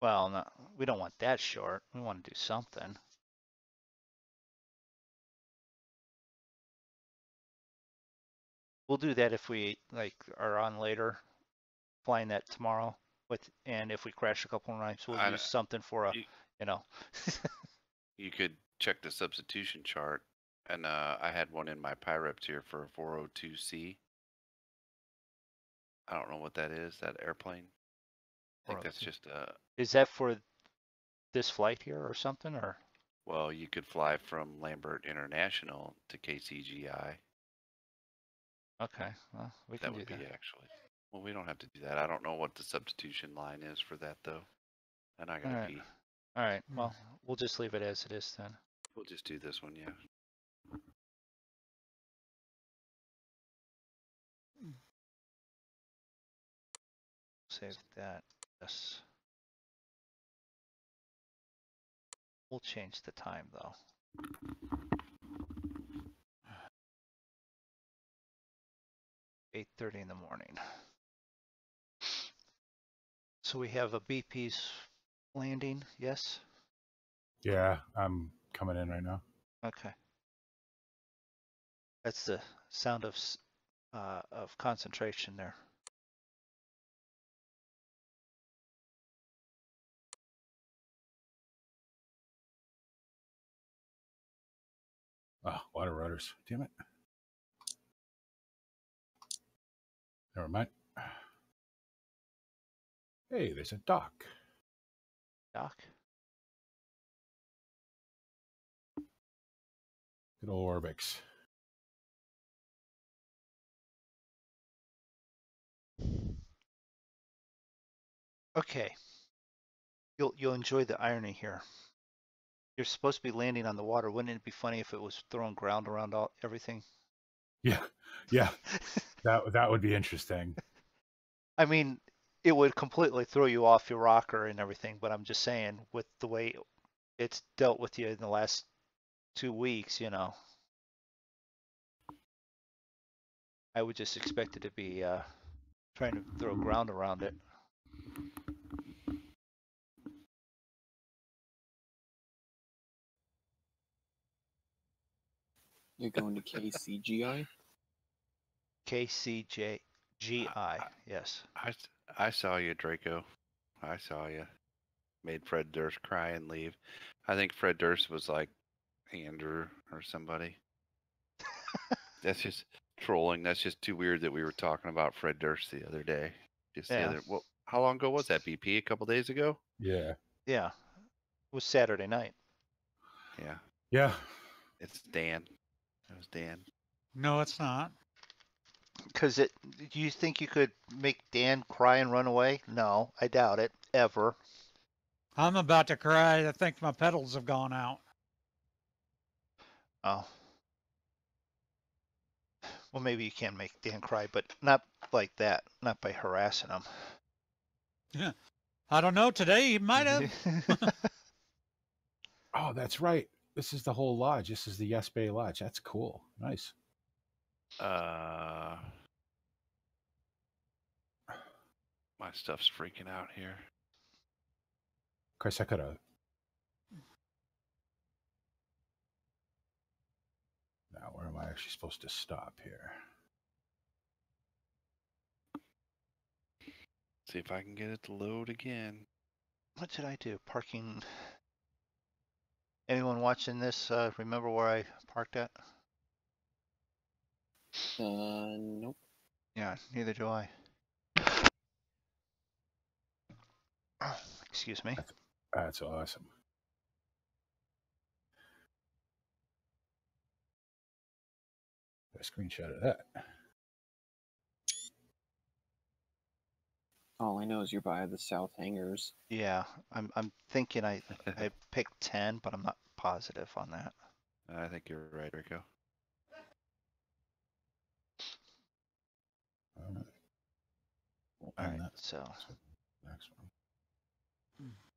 Well, no, we don't want that short. We want to do something. We'll do that if we like are on later, flying that tomorrow. And if we crash a couple of times, we'll use something for a, you know. You could check the substitution chart, and I had one in my Pyreps here for a 402C. I don't know what that is, that airplane. I think that's just a. Is that for this flight here or something, or? Well, you could fly from Lambert International to KCGI. Okay, well, we can do that. That would be actually. Well, we don't have to do that. I don't know what the substitution line is for that, though. And I gotta pee. All right, well, we'll just leave it as it is then. We'll just do this one, yeah. Save that. Yes. We'll change the time though. (8:30 in the morning). So we have a BP's landing, yes? Yeah, I'm coming in right now. Okay. That's the sound of concentration there. Oh, water rudders. Damn it. Never mind. Hey, there's a dock. Dock? Good old Orbix. Okay. You'll enjoy the irony here. You're supposed to be landing on the water. Wouldn't it be funny if it was throwing ground around everything? Yeah, yeah. that would be interesting. I mean, it would completely throw you off your rocker and everything. But I'm just saying, with the way it's dealt with you in the last 2 weeks, I would just expect it to be trying to throw ground around it. You're going to KCGI? KCGI, yes. I saw you, Draco. I saw you. Made Fred Durst cry and leave. I think Fred Durst was like Andrew or somebody. That's just trolling. That's just too weird that we were talking about Fred Durst the other day. Just the Yeah. other. Well, how long ago was that? BP? A couple days ago? Yeah. Yeah. It was Saturday night. Yeah. Yeah. It's Dan. It was Dan. No, it's not. Because do you think you could make Dan cry and run away? No, I doubt it, ever. I'm about to cry. I think my pedals have gone out. Oh. Well, maybe you can make Dan cry, but not like that. Not by harassing him. Yeah. I don't know. Today he might have. Oh, that's right. This is the whole lodge. This is the Yes Bay Lodge. That's cool. Nice. My stuff's freaking out here. Of course, I could have. Now, where am I actually supposed to stop here? See if I can get it to load again. What did I do? Parking. Anyone watching this remember where I parked at? Nope. Yeah, neither do I. Excuse me. That's awesome. A screenshot of that. All I know is you're by the south hangars. Yeah, I'm thinking I picked 10, but I'm not positive on that. I think you're right, Rico. All right, so next one.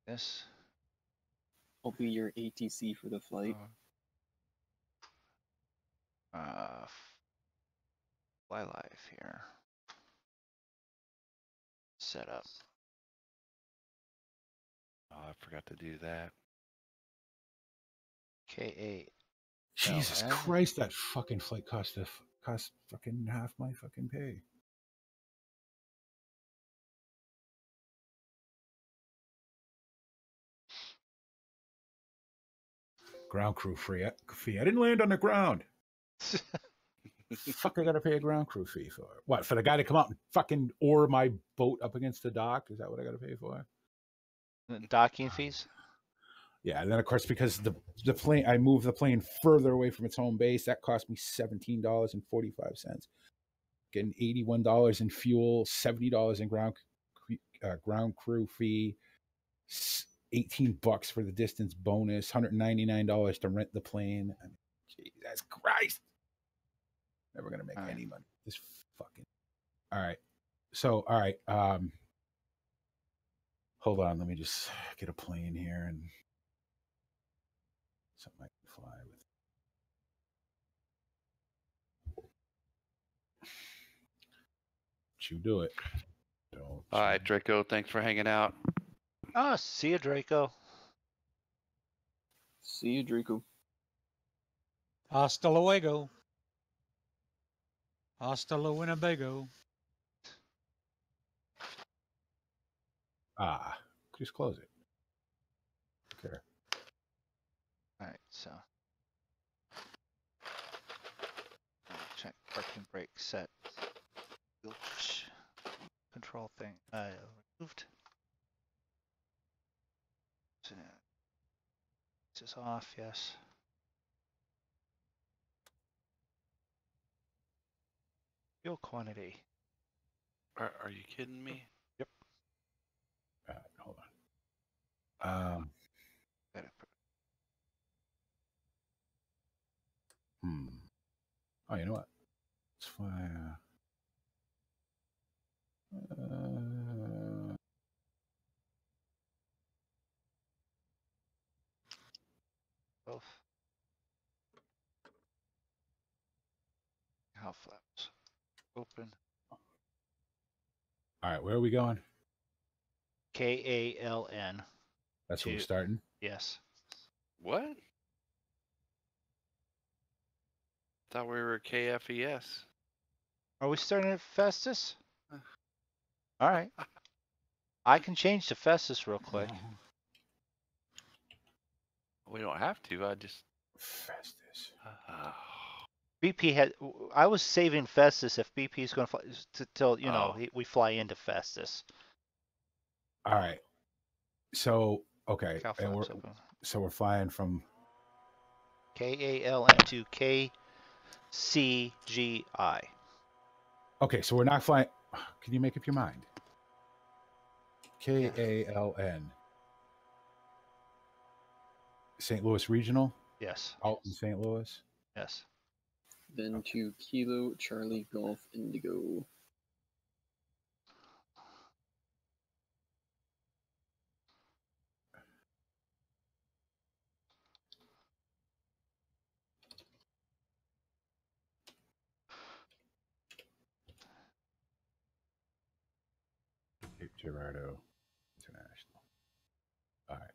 this. I'll be your ATC for the flight. Fly live here. Set up. Oh, I forgot to do that. K8. Jesus LN. Christ, that fucking flight cost fucking half my fucking pay. Ground crew fee. I didn't land on the ground. Fuck, I gotta pay a ground crew fee for? What, for the guy to come out and fucking oar my boat up against the dock? Is that what I gotta pay for? Docking fees? Yeah, and then of course because the plane, I moved the plane further away from its home base. That cost me $17.45. Getting $81 in fuel, $70 in ground crew fee, $18 for the distance bonus, $199 to rent the plane. I mean, Jesus Christ! Never gonna make any money. This fucking. All right. So, all right. Hold on. Let me just get a plane here and something I can fly with. You do it. Don't. All right, Draco. Thanks for hanging out. Oh, see you, Draco. See you, Draco. Hasta luego. Hasta la Winnebago. Just close it. Okay. All right, so check parking brake set. Bilge control thing removed. So, this is off, yes. Fuel quantity. Are you kidding me? Yep. Hold on. Oh, you know what? Let's fly. Both. How flaps. Open. All right, where are we going? KALN. That's where we're To- starting. Yes. What? Thought we were KFES. Are we starting at Festus? Uh. All right. I can change to Festus real quick. We don't have to. I just. Festus. BP had. I was saving Festus if BP is going to fly till Oh. we fly into Festus. All right. So okay, Cow and flaps open. we're flying from KALN to KCGI. Okay, so we're not flying. Can you make up your mind? KALN. St. Louis Regional. Yes. Out in St. Louis. Yes. Then to Kilo Charlie Golf Indigo. Cape Girardeau International. All right.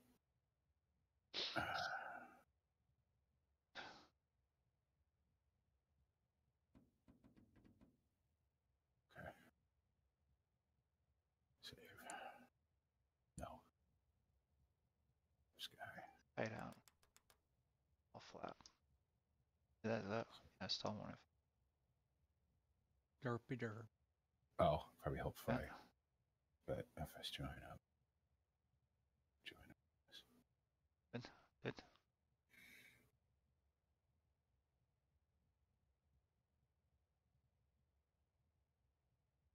Okay. Save. No. Sky. Right out. All flat. That. I still want to. Derpy derp. Oh, probably help fly. Yeah. But FS join up. Join up. Good.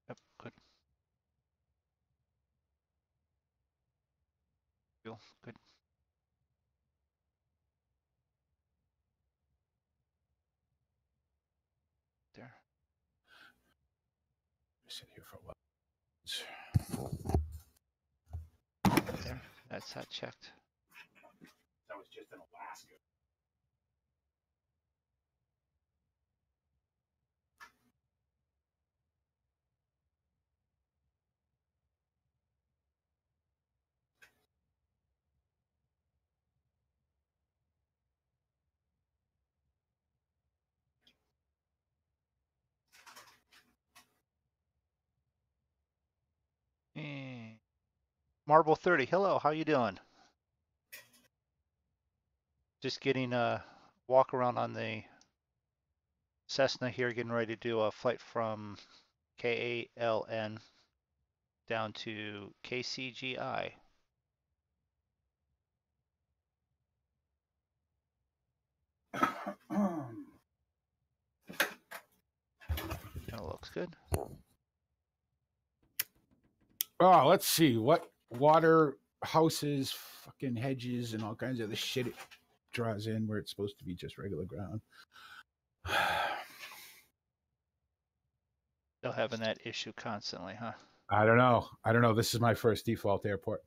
Yep. Good. Feel good. There. Sit here for a while. There. That's that checked. That was just in Alaska. Marble 30. Hello. How you doing? Just getting a walk around on the Cessna here, getting ready to do a flight from KALN down to KCGI. That looks good. Oh, let's see what water houses, fucking hedges, and all kinds of other shit it draws in where it's supposed to be just regular ground. Still having that issue constantly, huh? I don't know. This is my first default airport.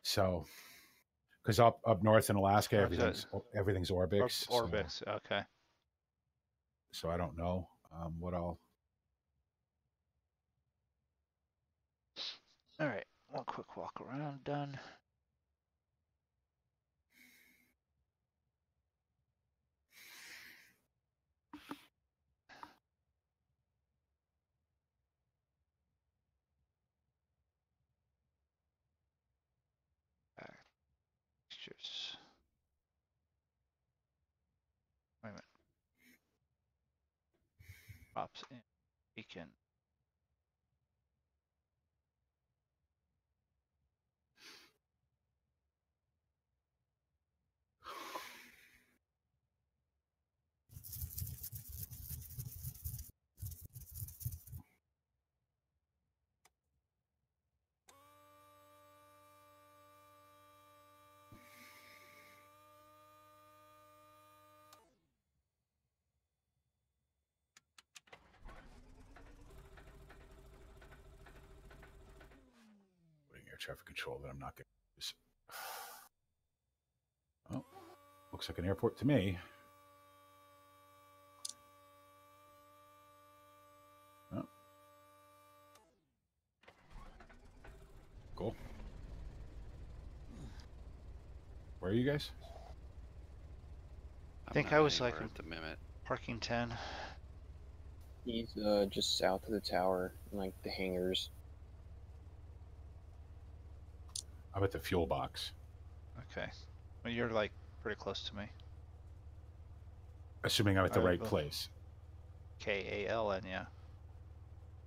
So, because up north in Alaska, everything's Orbix. Orbix, okay. So I don't know what I'll. All right, one quick walk around done. Pictures. Wait a minute. Props in beacon. Putting air traffic control that I'm not going to use. Oh. Looks like an airport to me. Oh. Cool. Where are you guys? I think I'm I not was like anywhere at the minute. parking 10. He's just south of the tower, in, like the hangars. I'm at the fuel box. Okay. Well, you're like pretty close to me. Assuming I'm at the Alright, right well. place. KALN, yeah.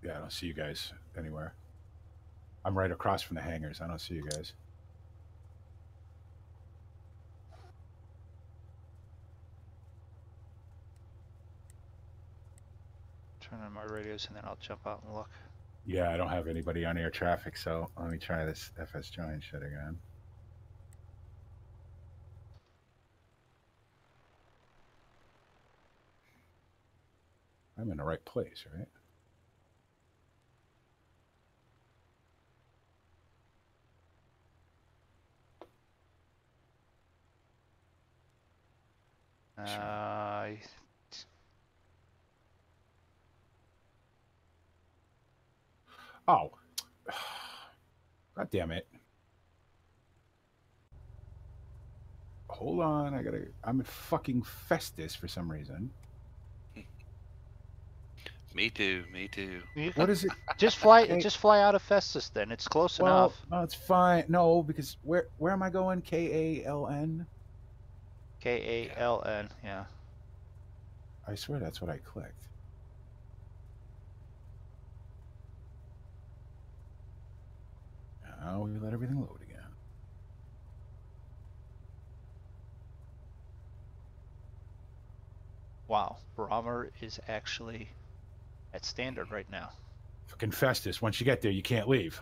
Yeah, I don't see you guys anywhere. I'm right across from the hangars. I don't see you guys. Turn on my radios and then I'll jump out and look. Yeah, I don't have anybody on air traffic, so let me try this FS join shit again. I'm in the right place, right? Uh, Oh. God damn it. Hold on, I'm at fucking Festus for some reason. Me too. Me too. What is it? just fly K- just fly out of Festus then. It's close Well, enough. no, it's fine. No, because where am I going? KALN? KALN, yeah. I swear that's what I clicked. Now we let everything load again. Wow, barometer is actually at standard right now. Fucking Festus. Once you get there, you can't leave.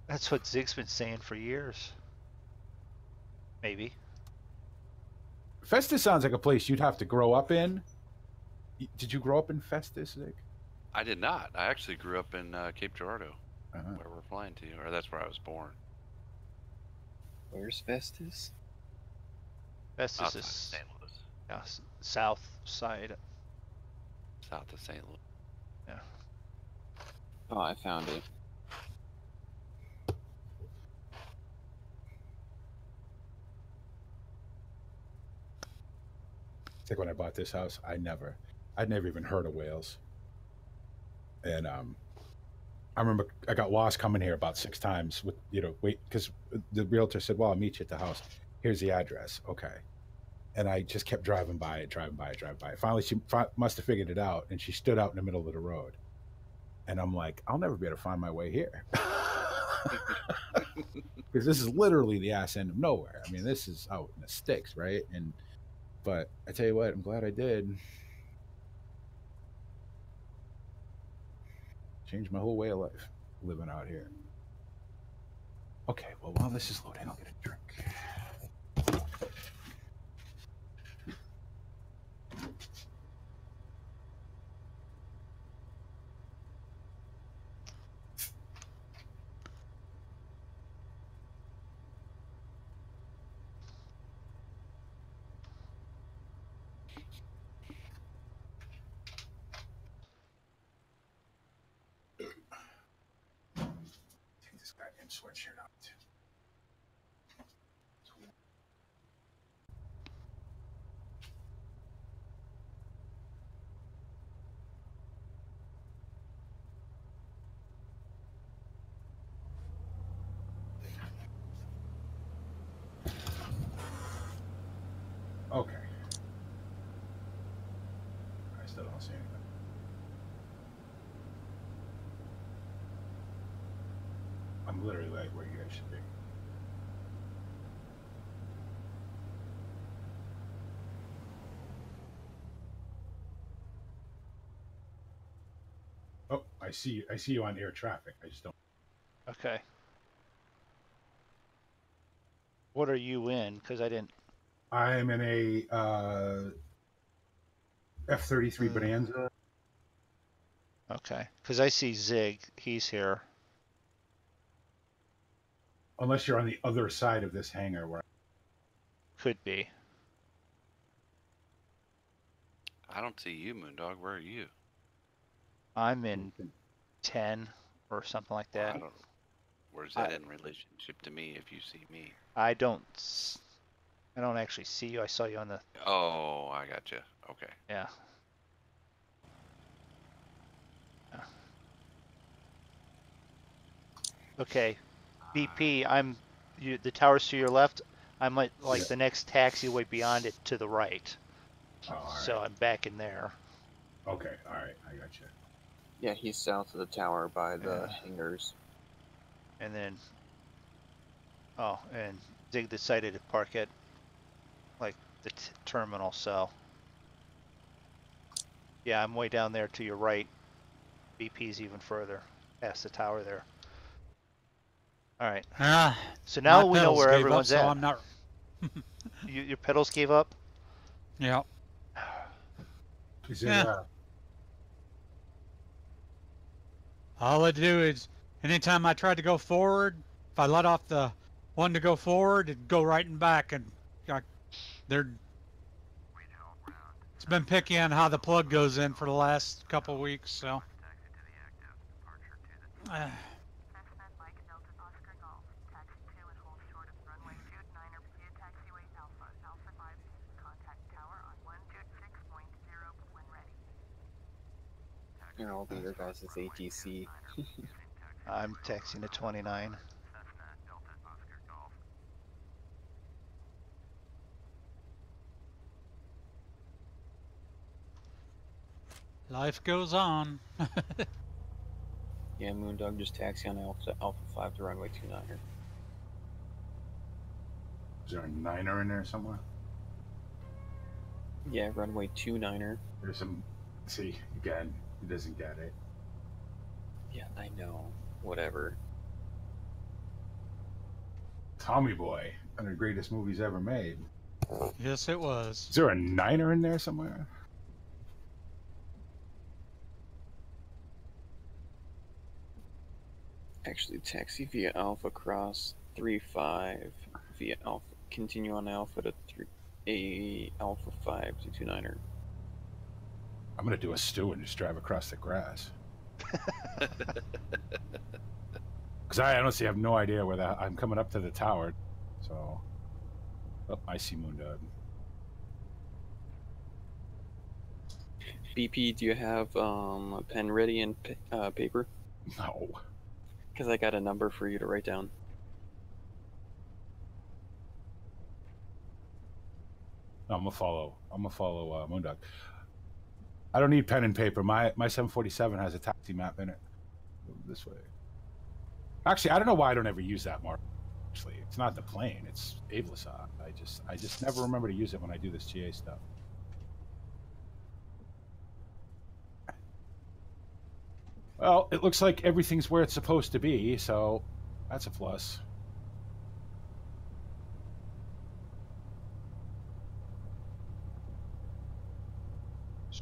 That's what Zig's been saying for years. Maybe. Festus sounds like a place you'd have to grow up in. Did you grow up in Festus, Zig? I did not. I actually grew up in Cape Girardeau, Uh-huh. where we're flying to, or that's where I was born. Where's Festus? Festus Outside is of St. Louis, yeah, south side. south of St. Louis. Yeah. Oh, I found it. It's like when I bought this house, I'd never even heard of Wales. And I remember I got lost coming here about 6 times with, because the realtor said, well, I'll meet you at the house. Here's the address. Okay. And I just kept driving by it. Finally, she must have figured it out, and she stood out in the middle of the road. And I'm like, I'll never be able to find my way here. Because this is literally the ass end of nowhere. I mean, this is out in the sticks, right? But I tell you what, I'm glad I did. Changed my whole way of life, living out here. Okay, well, while this is loading, I'll get a drink. Take this goddamn sweatshirt out. Okay. I still don't see anything. I'm literally like where you guys should be. Oh, I see you on air traffic. I just don't. Okay. What are you in? Because I didn't. I'm in a F-33 Bonanza. Okay. Because I see Zig. He's here. Unless you're on the other side of this hangar where Could be. I don't see you, Moondog. Where are you? I'm in 10 or something like Well, that. I don't. Where's that in relationship to me? If you see me. I don't actually see you. I saw you on the. Oh, I got you. Okay. Yeah. Okay, BP. The tower's to your left. I'm like Yeah. the next taxiway beyond it to the right. Oh, all So right. I'm back in there. Okay, all right, I got you. Yeah, he's south of the tower by the Yeah. hangars. And then, and Zig decided to park at like the terminal. So yeah, I'm way down there to your right. BP's even further past the tower there. All right. Ah, So now my we know pedals where gave everyone's up, so at. I'm not. Your pedals gave up? Yeah. Is it, Yeah. All I do is, anytime I tried to go forward, if I let off the one to go forward, it'd go right and back, and it's been picky on how the plug goes in for the last couple of weeks, so. And I'll be your guys' ATC. I'm taxiing to 29. Life goes on. Yeah, Moondog just taxi on Alpha 5 to runway 29er. Is there a 9er in there somewhere? Yeah, runway 29er. There's some. See, again, he doesn't get it. Yeah, I know. Whatever. Tommy Boy, one of the greatest movies ever made. Yes, it was. Is there a 9er in there somewhere? Actually, taxi via Alpha Cross 35 via Alpha. Continue on Alpha to Alpha 5 to 29er. I'm gonna do a stew and just drive across the grass. Because I honestly have no idea where that. I'm coming up to the tower, so. Oh, I see MoonDog. BP, do you have a pen ready and paper? No. Because I got a number for you to write down. No, I'm gonna follow MoonDog. I don't need pen and paper. My 747 has a taxi map in it. This way. Actually, I don't know why I don't ever use that mark. Actually, it's not the plane. It's Avlasat. I just never remember to use it when I do this GA stuff. Well, it looks like everything's where it's supposed to be, so that's a plus.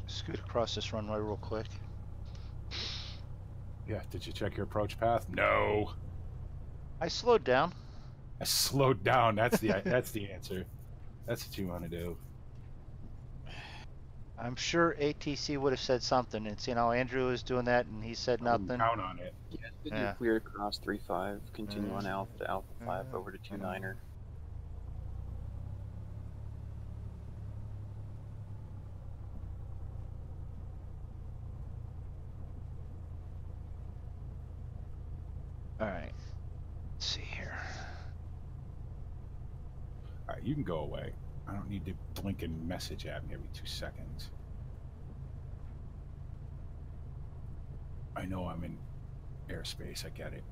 Scoot across this runway real quick. Yeah, did you check your approach path? No. I slowed down. I slowed down. That's the answer. That's what you want to do. I'm sure ATC would have said something. It's Andrew was doing that and he said I wouldn't nothing. count on it. Yeah, clear across 35. Continue on Alpha to Alpha 5 over to 29er. All right. Let's see here. All right, you can go away. I don't need to blink and message at me every 2 seconds. I know I'm in airspace. I get it.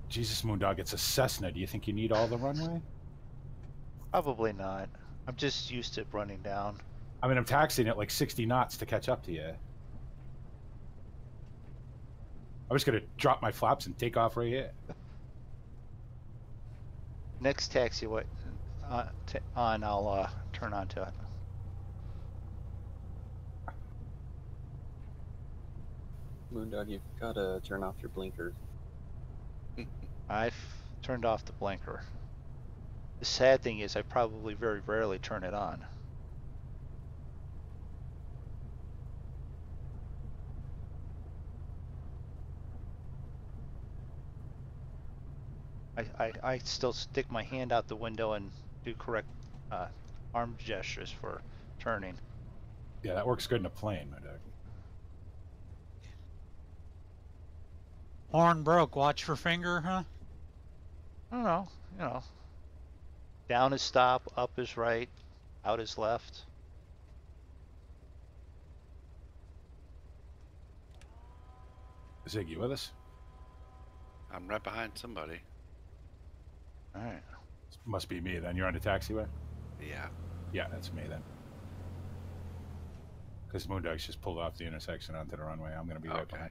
Jesus, MoonDog, it's a Cessna. Do you think you need all the runway? Probably not. I'm just used to running down. I mean, I'm taxiing at like 60 knots to catch up to you. I'm just going to drop my flaps and take off right here. Next taxiway on, I'll turn on to it. Moondog, you've got to turn off your blinker. turned off the blinker. The sad thing is I probably very rarely turn it on. I still stick my hand out the window and do correct arm gestures for turning. Yeah, that works good in a plane, my dude. Horn broke. Watch for finger, huh? I don't know, you know. Down is stop, up is right, out is left. Zig, you with us? I'm right behind somebody. All right. Must be me then. You're on the taxiway? Yeah. Yeah, that's me then. Because MoonDog's just pulled off the intersection onto the runway. I'm going to be right behind.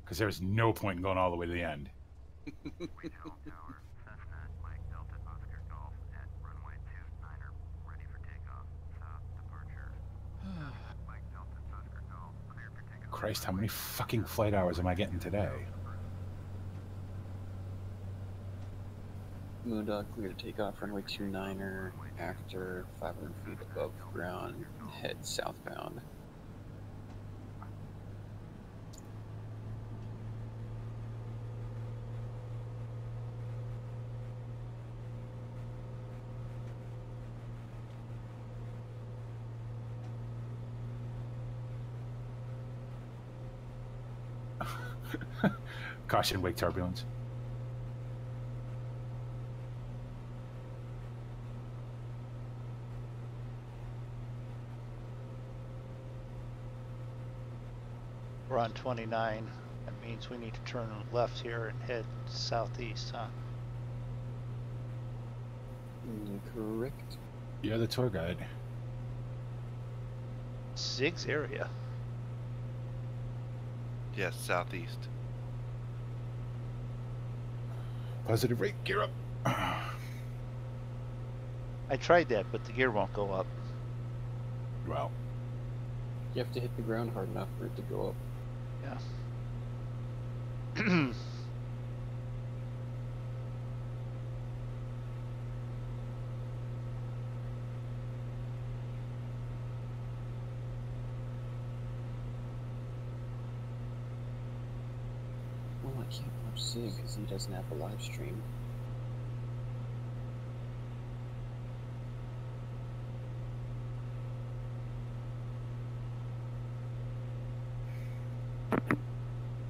Because there's no point in going all the way to the end. Wheat Hill Tower, Cessna, Mike Delta Oscar Golf at runway 29er, ready for takeoff. South departure. Mike Delta Oscar Golf, clear for takeoff. Christ, how many fucking flight hours am I getting today? MoonDog clear to take off runway 29er after 500 feet above ground. Head southbound. Caution, wake turbulence. We're on 29. That means we need to turn left here and head southeast, huh? Correct. You're the tour guide. Zig's area. Yes, southeast. Positive rate, gear up. I tried that, but the gear won't go up. Well, You have to hit the ground hard enough for it to go up. Yeah. Well, I can't watch Zig because he doesn't have a live stream.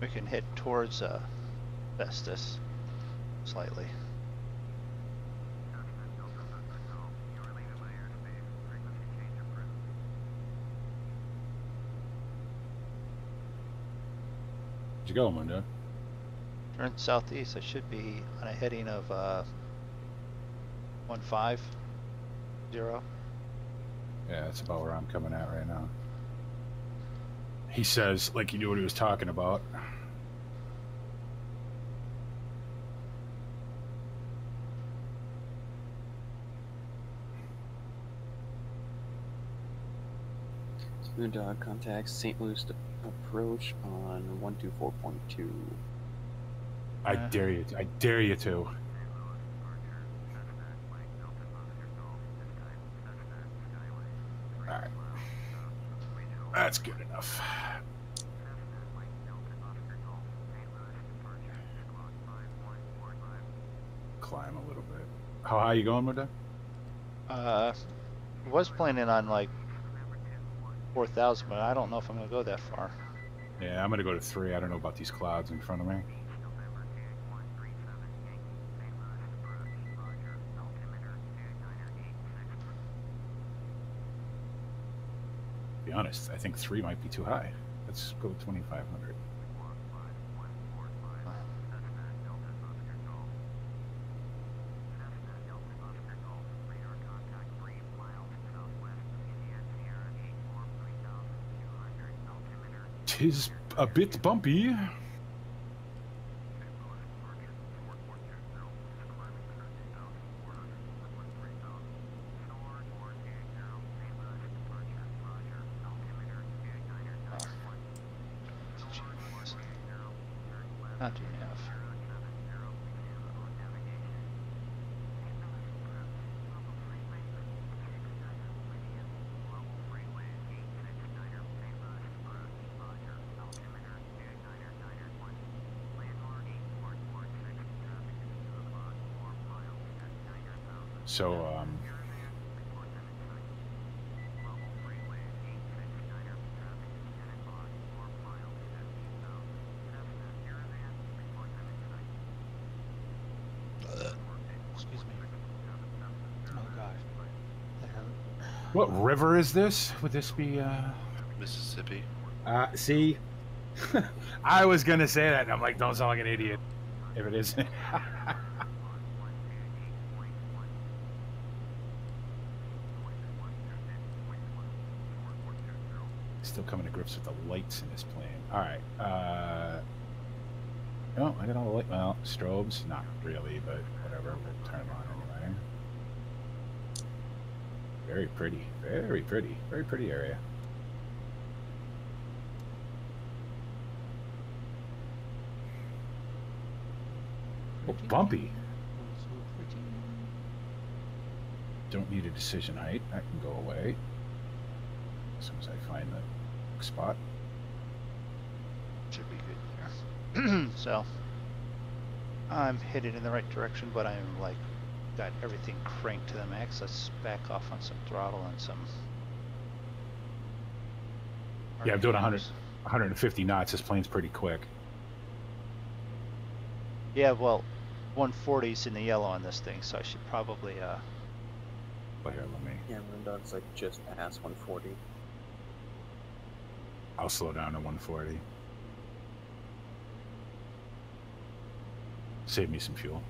We can head towards Vestas slightly. Cessna Delta Oscar Golf, you are leaving my airspace. Frequency change approved. where'd you go, Mundo? Turn southeast. I should be on a heading of 150. Yeah, that's about where I'm coming at right now. He says, like he knew what he was talking about. MoonDog contacts St. Louis approach on 124.2. I dare you. I dare you to. All right. That's good enough. Climb a little bit. How high are you going, Mundo? Was planning on like 4,000, but I don't know if I'm gonna go that far. Yeah, I'm gonna go to 3. I don't know about these clouds in front of me. To be honest, I think 3 might be too high. Let's go 2,500. Tis a bit bumpy. Not doing enough. So, Excuse me. Oh gosh. That hurt. what river is this? Would this be, Mississippi. see? I was gonna say that, and I'm like, don't sound like an idiot if it isn't. Still coming to grips with the lights in this plane. All right. Oh, I got all the light. Well, strobes, not really, but whatever. We'll turn them on anyway. Very pretty. Very pretty. Very pretty area. Oh, bumpy. Don't need a decision height. That can go away as soon as I find the spot. Should be good there. So, I'm headed in the right direction, but I'm like, got everything cranked to the max. Let's back off on some throttle and some. Yeah, I'm doing 150 knots. This plane's pretty quick. Yeah, well, 140's in the yellow on this thing, so I should probably But here, let me. Yeah, MoonDog's like just past 140. I'll slow down to 140. Save me some fuel.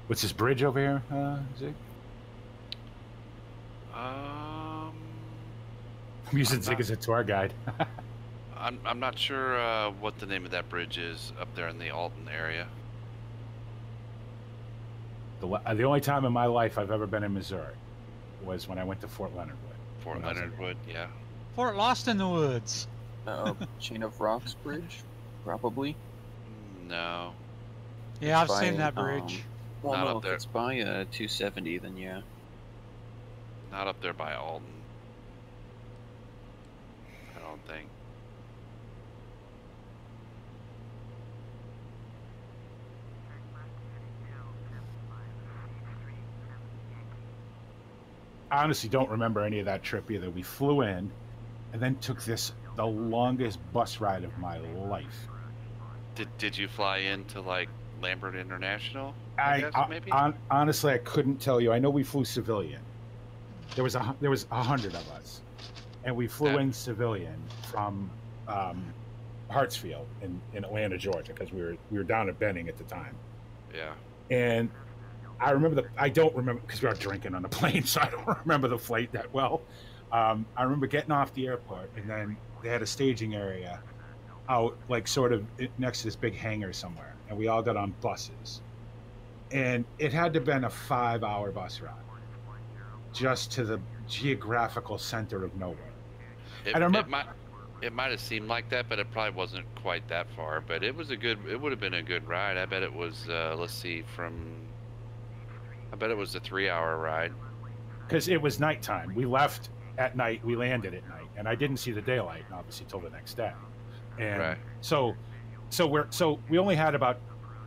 What's this bridge over here, Zig? I'm using Zig as a tour guide. I'm not sure what the name of that bridge is up there in the Alton area. The only time in my life I've ever been in Missouri was when I went to Fort Leonard Wood. Fort Leonard Wood, yeah. Fort Lost in the Woods. Chain of Rocks Bridge, probably. No. Yeah, I've By, seen that bridge. Well, Not no, up if there. it's by 270, then yeah. Not up there by Alton. I don't think. I honestly don't remember any of that trip either. We flew in and then took the longest bus ride of my life. Did you fly into like Lambert International? Maybe? Honestly, I couldn't tell you. I know we flew civilian. There was 100 of us, and we flew in civilian from Hartsfield in Atlanta, Georgia, because we were down at Benning at the time. Yeah. And I don't remember because we were drinking on the plane, so I don't remember the flight that well. I remember getting off the airport, and then they had a staging area out, like sort of next to this big hangar somewhere, and we all got on buses. And it had to have been a 5-hour bus ride just to the geographical center of nowhere. It might have seemed like that, but it probably wasn't quite that far. But it would have been a good ride. I bet it was. Let's see, I bet it was a 3-hour ride. Because it was nighttime. We left at night. We landed at night, and I didn't see the daylight, obviously, till the next day. And right. So we only had about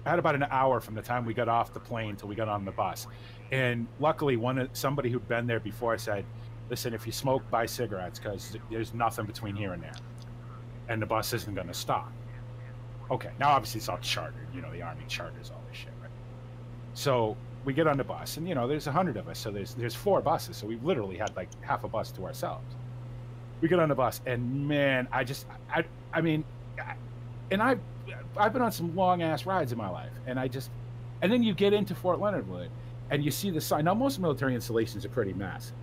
an hour from the time we got off the plane till we got on the bus. And luckily, somebody who'd been there before said, "Listen, if you smoke, buy cigarettes, because there's nothing between here and there, and the bus isn't going to stop." Okay, now obviously it's all chartered. You know, the Army charters all this shit, right? So we get on the bus, and there's 100 of us, so there's 4 buses, so we literally had like half a bus to ourselves. We get on the bus, and man, I mean, I've been on some long ass rides in my life, and then you get into Fort Leonard Wood, and you see the sign. Now most military installations are pretty massive,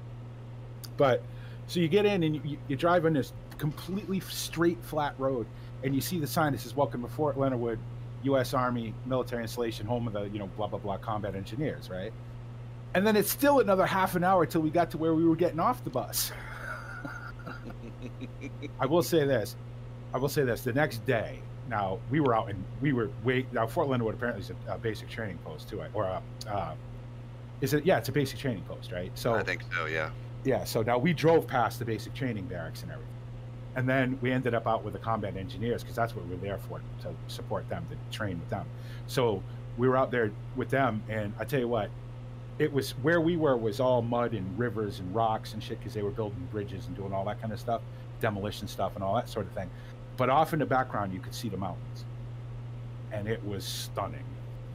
but so you get in and you drive on this completely straight flat road, and you see the sign that says "Welcome to Fort Leonard Wood, U.S. Army military installation, home of the blah blah blah combat engineers," right? And then it's still another half an hour till we got to where we were getting off the bus. I will say this. The next day, now Fort Leonard Wood apparently is a basic training post too, is it? Yeah, it's a basic training post, right? So I think so. Yeah. Yeah. So now we drove past the basic training barracks and everything, And then we ended up out with the combat engineers because that's what we were there for, to support them, to train with them. So we were out there with them, and I tell you what, it was where we were was all mud and rivers and rocks and shit because they were building bridges and doing all that kind of stuff, demolition stuff and all that sort of thing. But off in the background, you could see the mountains, and it was stunning.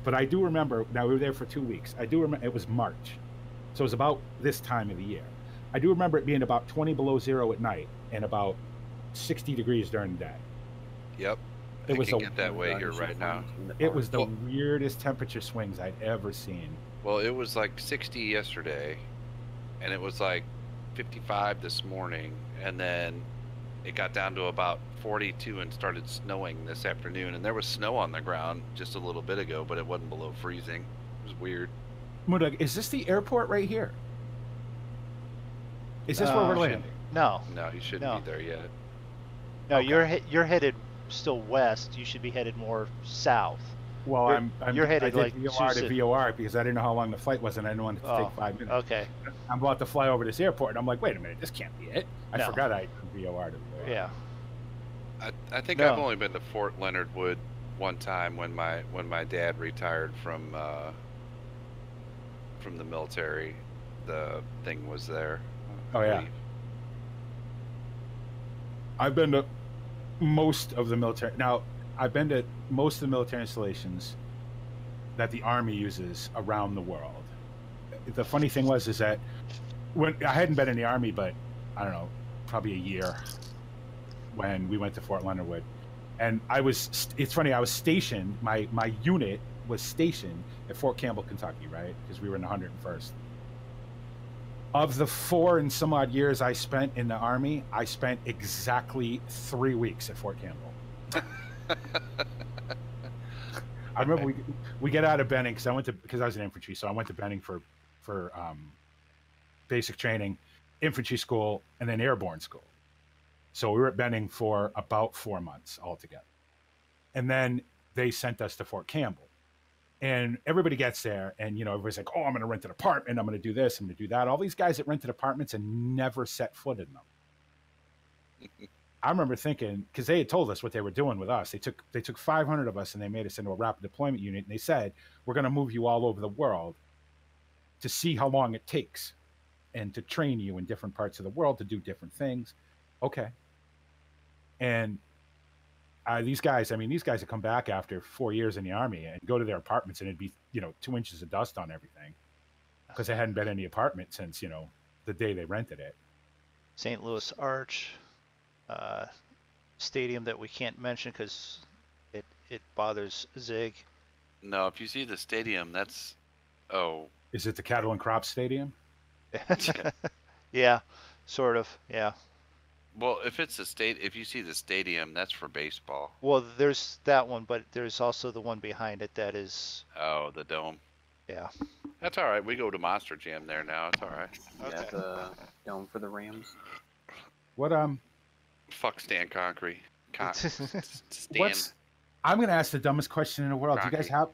But I do remember, now we were there for 2 weeks. I do remember it was March, so it was about this time of the year. I do remember it being about 20 below zero at night and about 60 degrees during the day. Yep. It was can a- get that way here right now. It was the Well- weirdest temperature swings I'd ever seen. Well, it was like 60 yesterday, and it was like 55 this morning, and then it got down to about 42 and started snowing this afternoon. And there was snow on the ground just a little bit ago, but it wasn't below freezing. It was weird. MoonDog, is this the airport right here? Is this where we're landing? No, No, you shouldn't No. be there yet. no, Okay. you're headed still west. You should be headed more south. Well, You're headed I did like VOR to Sioux City. VOR because I didn't know how long the flight was, and I didn't want it to Oh, take 5 minutes. Okay, I'm about to fly over this airport, and I'm like, wait a minute, this can't be it. I No. forgot I did VOR to VOR. yeah. I think No. I've only been to Fort Leonard Wood one time when my dad retired from the military. The thing was there. I Oh, yeah. believe. I've been to most of the military. Now, I've been to most of the military installations that the Army uses around the world. The funny thing is that when I hadn't been in the Army, but I don't know, probably a year when we went to Fort Leonard Wood, and it's funny. I was stationed. My unit was stationed at Fort Campbell, Kentucky, right? Because we were in the 101st. Of the 4 and some odd years I spent in the Army, I spent exactly 3 weeks at Fort Campbell. I remember we get out of Benning because I was in infantry, so I went to Benning for basic training, infantry school, and then airborne school. So we were at Benning for about 4 months altogether, and then they sent us to Fort Campbell. And everybody gets there, and everybody's like, "Oh, I'm going to rent an apartment. I'm going to do this. I'm going to do that." All these guys that rented apartments and never set foot in them. I remember thinking, because they had told us what they were doing with us. They took 500 of us and they made us into a rapid deployment unit. And they said, "We're going to move you all over the world to see how long it takes, and to train you in different parts of the world to do different things." Okay. And these guys would come back after 4 years in the Army and go to their apartments, and it'd be 2 inches of dust on everything because they hadn't been in the apartment since the day they rented it. St. Louis Arch stadium that we can't mention because it bothers Zig. No, if you see the stadium, that's Is it the Cattle and Crop Stadium? Yeah, sort of. Yeah. well, if you see the stadium, that's for baseball. Well, there's that one, but there's also the one behind it that is. Oh, the dome. Yeah. That's all right. We go to Monster Jam there now. It's all right. Yeah, the dome for the Rams. What Fuck Stan Concrete. Stan. I'm going to ask the dumbest question in the world. Do you guys Concrete. have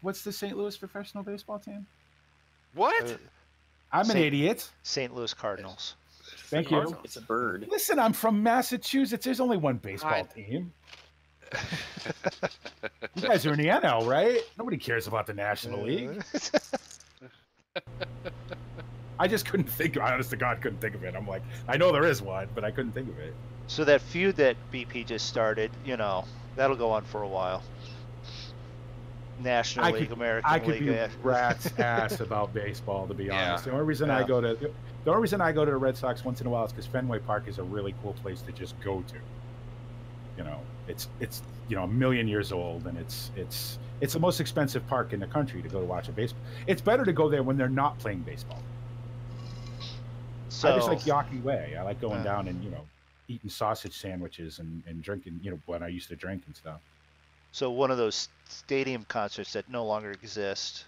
what's the St. Louis professional baseball team? What? I'm an Saint- idiot. St. Louis Cardinals. Thank you. Cardinals. It's a bird. Listen, I'm from Massachusetts. There's only one baseball team. You guys are in the NL, right? Nobody cares about the National League. I just couldn't think. Honest to God, couldn't think of it. I'm like, I know there is one, but I couldn't think of it. So that feud that BP just started, that'll go on for a while. National League, American I could League. be yeah. rat's ass about baseball, to be Yeah. honest. The only reason I go to the Red Sox once in a while is because Fenway Park is a really cool place to just go to. It's a million years old, and it's the most expensive park in the country to go to watch a baseball. It's better to go there when they're not playing baseball. So I just like Yawkey Way. I like going down and eating sausage sandwiches and drinking when I used to drink and stuff. So one of those stadium concerts that no longer exist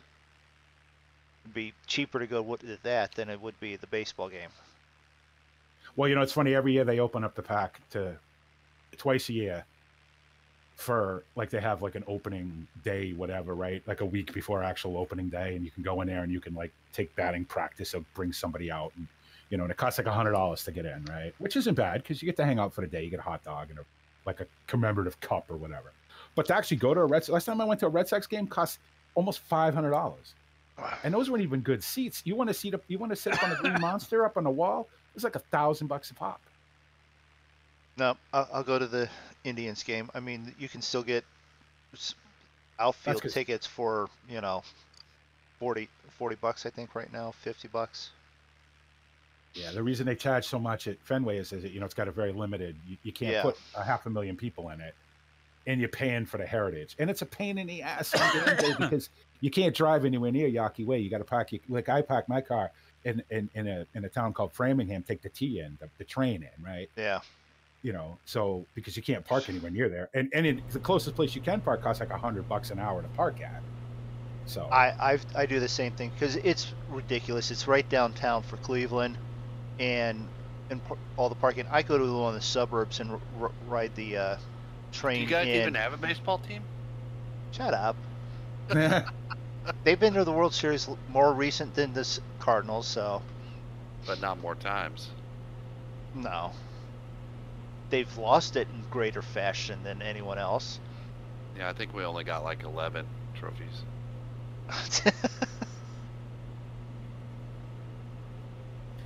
would be cheaper to go to that than it would be the baseball game. Well, it's funny. Every year they open up the park to twice a year for they have an opening day, whatever, right? Like a week before actual opening day, and you can go in there and you can take batting practice or bring somebody out, and and it costs like $100 to get in, right? Which isn't bad because you get to hang out for the day. You get a hot dog and like a commemorative cup or whatever. But to actually go to a last time I went to a Red Sox game cost almost $500. And those weren't even good seats. You want to sit up on the Green Monster up on the wall? It's like $1,000 a pop. No, I'll go to the Indians game. I mean, you can still get outfield tickets for, 40 bucks, I think, right now, $50. Yeah, the reason they charge so much at Fenway is that, it's got a very limited, you can't put 500,000 people in it, and you're paying for the heritage. And it's a pain in the ass on the end day because you can't drive anywhere near Yawkey Way. You got to park, like I park my car in a town called Framingham, take the T in, the train in, right? Yeah. So because you can't park anywhere near there. And in the closest place you can park costs like $100 an hour to park at. So I do the same thing because it's ridiculous. It's right downtown for Cleveland, and all the parking. I go to one of the suburbs and ride the train. Do you guys in. even have a baseball team? Shut up. They've been to the World Series more recent than the Cardinals, so. But not more times. No. They've lost it in greater fashion than anyone else. Yeah, I think we only got like 11 trophies.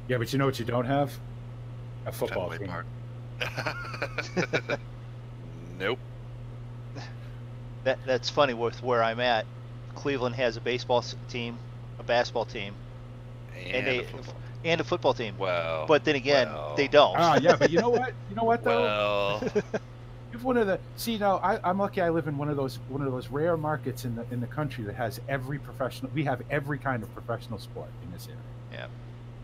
Yeah, but you know what you don't have? A football Fenway team. Park. Nope. That's funny with where I'm at. Cleveland has a baseball team, a basketball team, and a football team. Well, but then again, they don't. Oh yeah, but you know what? You know what though? Well, You've one of the I'm lucky. I live in one of those rare markets in the country that has every professional. We have every kind of professional sport in this area. Yeah,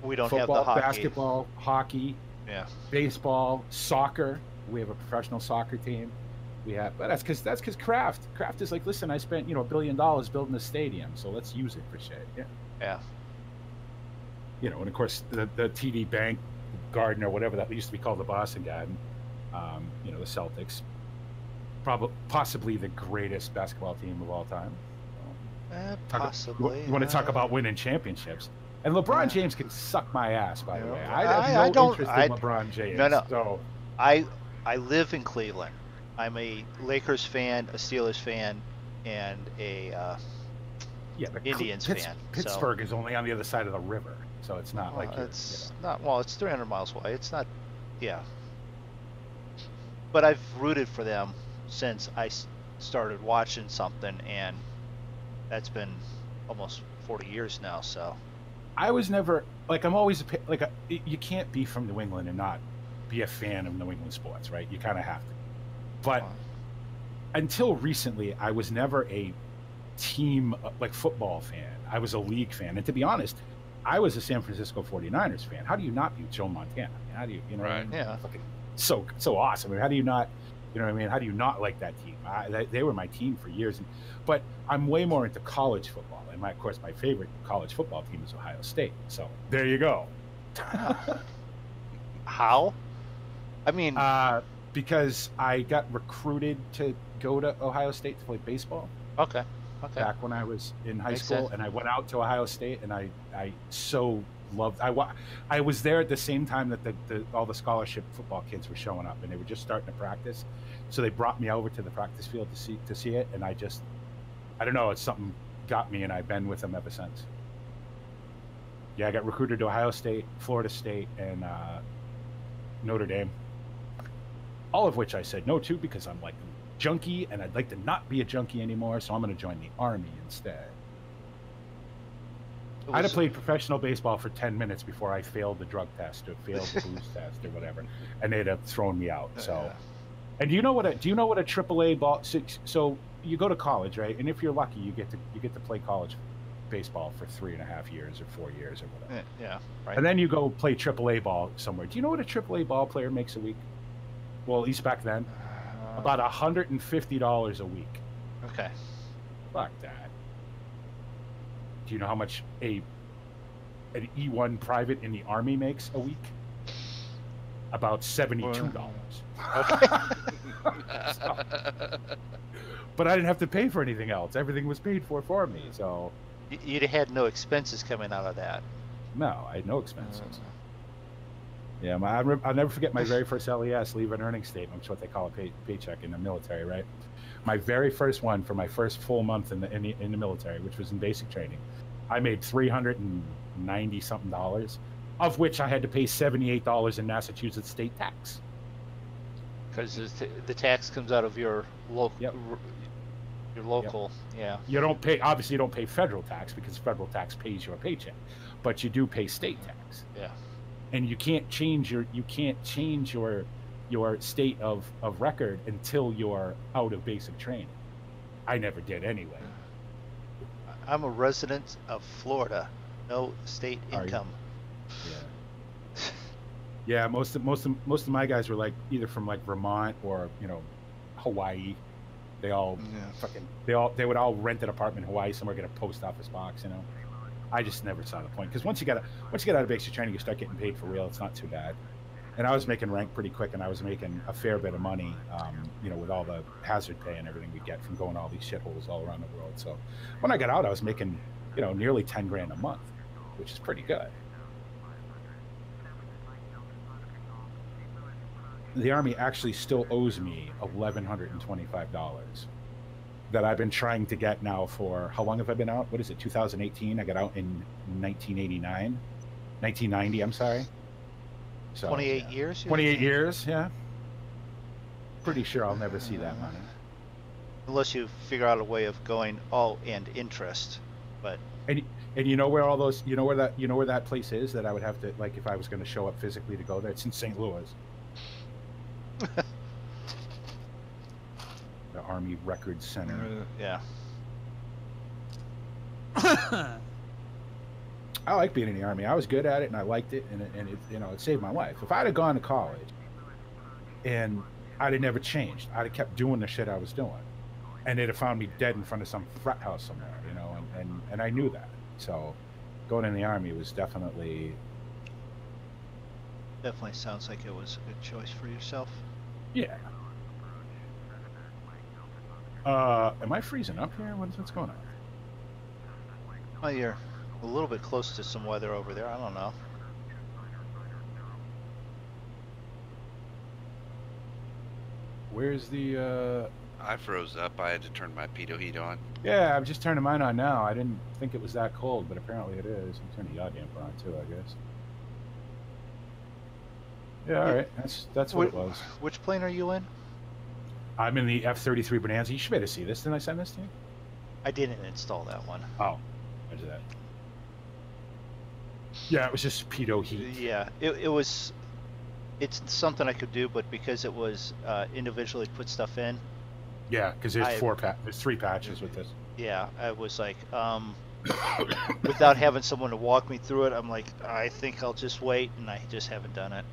we don't Football, have the hockey. basketball, hockey, baseball, soccer. We have a professional soccer team. We have, but that's because Kraft is like, listen, I spent $1 billion building a stadium, so let's use it for shit. Yeah. And of course the TD Bank Garden or whatever that used to be called, the Boston Garden. The Celtics, possibly the greatest basketball team of all time. Possibly. You want to talk about winning championships? And LeBron James can suck my ass, by the way. I have no interest in LeBron James. No. So I live in Cleveland. I'm a Lakers fan, a Steelers fan, and a Indians fan. Pittsburgh is only on the other side of the river, so it's not like it's not. Well, it's 300 miles away. It's not. Yeah. But I've rooted for them since I started watching something, and that's been almost 40 years now. So I was never like, I'm always you can't be from New England and not be a fan of New England sports, right? You kind of have to. But until recently, I was never a team like football fan. I was a league fan, and to be honest, I was a San Francisco 49ers fan. How do you not be Joe Montana? I mean, how do you, right? Yeah. Fucking so awesome. I mean, how do you not, how do you not like that team? They were my team for years. But I'm way more into college football. And of course, my favorite college football team is Ohio State. So there you go. How? I mean, because I got recruited to go to Ohio State to play baseball. Okay. Back when I was in high Makes school, sense. and I went out to Ohio State, and I so loved. I was there at the same time that all the scholarship football kids were showing up, and they were just starting to practice. So they brought me over to the practice field to see it, and I don't know, it's something got me, and I've been with them ever since. Yeah, I got recruited to Ohio State, Florida State, and Notre Dame. All of which I said no to because I'm like a junkie, and I'd like to not be a junkie anymore, so I'm going to join the Army instead. I'd have played professional baseball for 10 minutes before I failed the drug test or failed the booze test or whatever, and they'd have thrown me out. So, and do you know what a AAA ball? So you go to college, right? And if you're lucky, you get to play college baseball for 3.5 years or 4 years or whatever. Yeah, right. And then you go play AAA ball somewhere. Do you know what a AAA ball player makes a week? Well, at least back then, about $150 a week. Okay. Fuck that. Do you know how much an E1 private in the Army makes a week? About $72. But I didn't have to pay for anything else. Everything was paid for me. So You'd have had no expenses coming out of that. no, I had no expenses. Yeah, I'll never forget my very first LES, leave an earnings statement, which is what they call a paycheck in the military, right? My very first one for my first full month in the military, which was in basic training, I made $390 something, of which I had to pay $78 in Massachusetts state tax. Because the tax comes out of your local. Yep. Your local, yeah. You don't pay, obviously, you don't pay federal tax because federal tax pays your paycheck, but you do pay state tax. Yeah. And you can't change your state of record until you're out of basic training. I never did anyway. I'm a resident of Florida, no state income. Yeah. Yeah, most of my guys were like either from like Vermont or Hawaii. They all they would all rent an apartment in Hawaii somewhere, get a post office box. I just never saw the point, because once you get out of basic training, you start getting paid for real. It's not too bad. And I was making rank pretty quick, and I was making a fair bit of money, with all the hazard pay and everything we get from going to all these shitholes all around the world. So when I got out, I was making, nearly 10 grand a month, which is pretty good. The Army actually still owes me $1,125 that I've been trying to get now for, how long have I been out? What is it, 2018? I got out in 1990, I'm sorry. So, 28 years? 28 years, yeah. Pretty sure I'll never see that money. Unless you figure out a way of going and interest, but. And you know where all those, where that place is that I would have to, like, if I was going to show up physically to go there? It's in St. Louis. The Army Records Center. Yeah. I like being in the Army. I was good at it, and I liked it, and it saved my life. If I'd have gone to college and I'd have never changed, I'd have kept doing the shit I was doing, and they'd have found me dead in front of some frat house somewhere, and I knew that. So going in the Army was definitely sounds like it was a good choice for yourself. Yeah. Am I freezing up here? What's going on? Oh, you're a little bit close to some weather over there. I don't know. Where's the I froze up. I had to turn my pitot heat on. Yeah, I'm just turning mine on now. I didn't think it was that cold, but apparently it is. I'm turning the yaw damper on too, I guess. Yeah, all right. That's what it was. Which plane are you in? I'm in the F-33 Bonanza. You should be able to see this. Didn't I send this to you? I didn't install that one. Oh, there's that. Yeah, it was just pitot heat. Yeah, it was. It's something I could do, but because it was individually put stuff in. Yeah, because there's there's 3 patches with this. Yeah, I was like, without having someone to walk me through it, I'm like, I think I'll just wait, and I just haven't done it.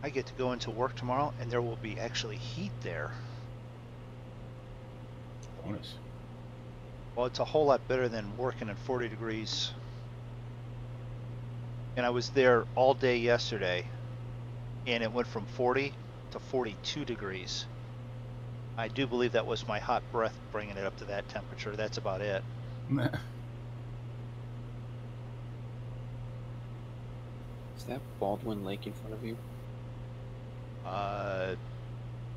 I get to go into work tomorrow, and there will be actually heat there. Bonus. Well, it's a whole lot better than working at 40 degrees. And I was there all day yesterday, and it went from 40 to 42 degrees. I do believe that was my hot breath bringing it up to that temperature. That's about it. Is that Baldwin Lake in front of you? I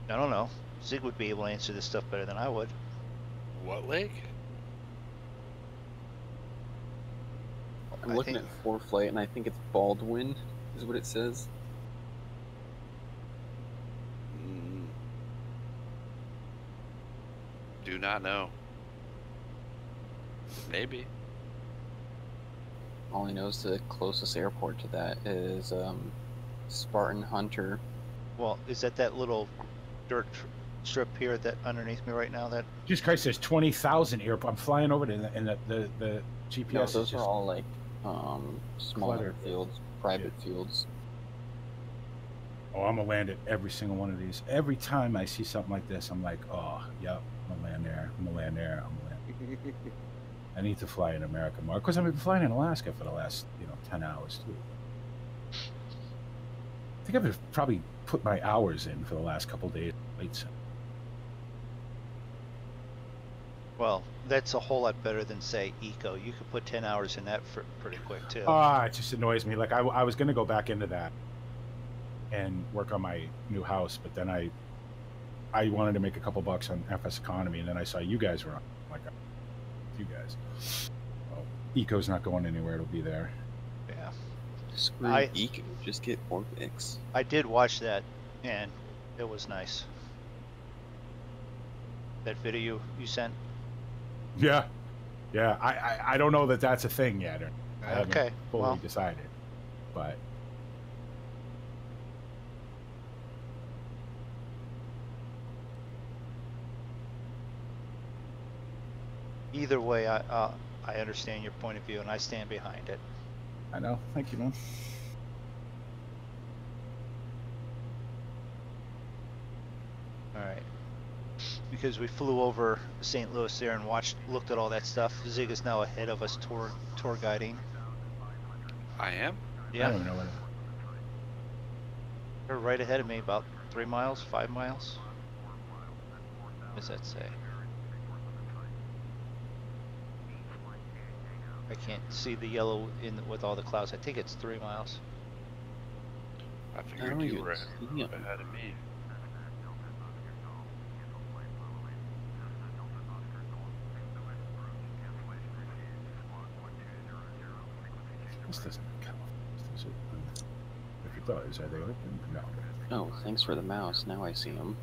don't know. Zig would be able to answer this stuff better than I would. What lake? I'm looking at ForeFlight, and I think it's Baldwin, is what it says. Do not know. Maybe. All I know is the closest airport to that is Spartan Hunter. Well, is that little dirt strip here that underneath me right now? That Jesus Christ, there's 20,000 airports. I'm flying over it, and the GPS. No, those are all like smaller cluttered fields, private fields. Oh, I'm gonna land at every single one of these. Every time I see something like this, I'm like, oh, yep, I'm gonna land there. I'm gonna land there. I'm gonna land. I need to fly in America more because I've been flying in Alaska for the last 10 hours too. I think I've probably put my hours in for the last couple of days. Well, that's a whole lot better than, say, Eco. You could put 10 hours in that for pretty quick, too. It just annoys me. Like, I was going to go back into that and work on my new house, but then I wanted to make a couple bucks on FS Economy, and then I saw you guys were on. I'm like, you guys. Well, Eco's not going anywhere. It'll be there. Yeah. Screw Eco. Just get Orbix. I did watch that, and it was nice. That video you sent? Yeah. I don't know that that's a thing yet. I haven't fully decided, but either way, I understand your point of view, and I stand behind it. I know. Thank you, man. All right. Because we flew over St. Louis there and looked at all that stuff. Zig is now ahead of us tour guiding. I am? Yeah. I don't even know what They're right ahead of me, about 3 miles, 5 miles. What does that say? I can't see the yellow with all the clouds. I think it's 3 miles. I figured you were ahead of me. This doesn't count. If it does, are they open? No. Oh, thanks for the mouse. Now I see them.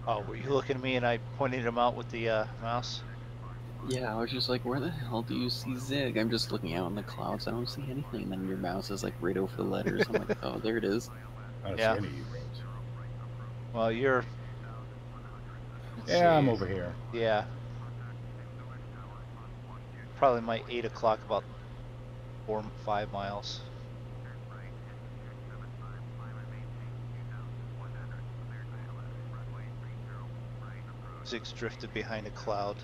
Oh, were you looking at me and I pointed them out with the mouse? Yeah, I was just like, where the hell do you see Zig? I'm just looking out in the clouds. I don't see anything. And then your mouse is like right over the letters. I'm like, oh, there it is. I don't see any roads. Well, you're... Yeah, I'm over here. Yeah. Probably my 8 o'clock, about 4 or 5 miles. Zig's drifted behind a cloud.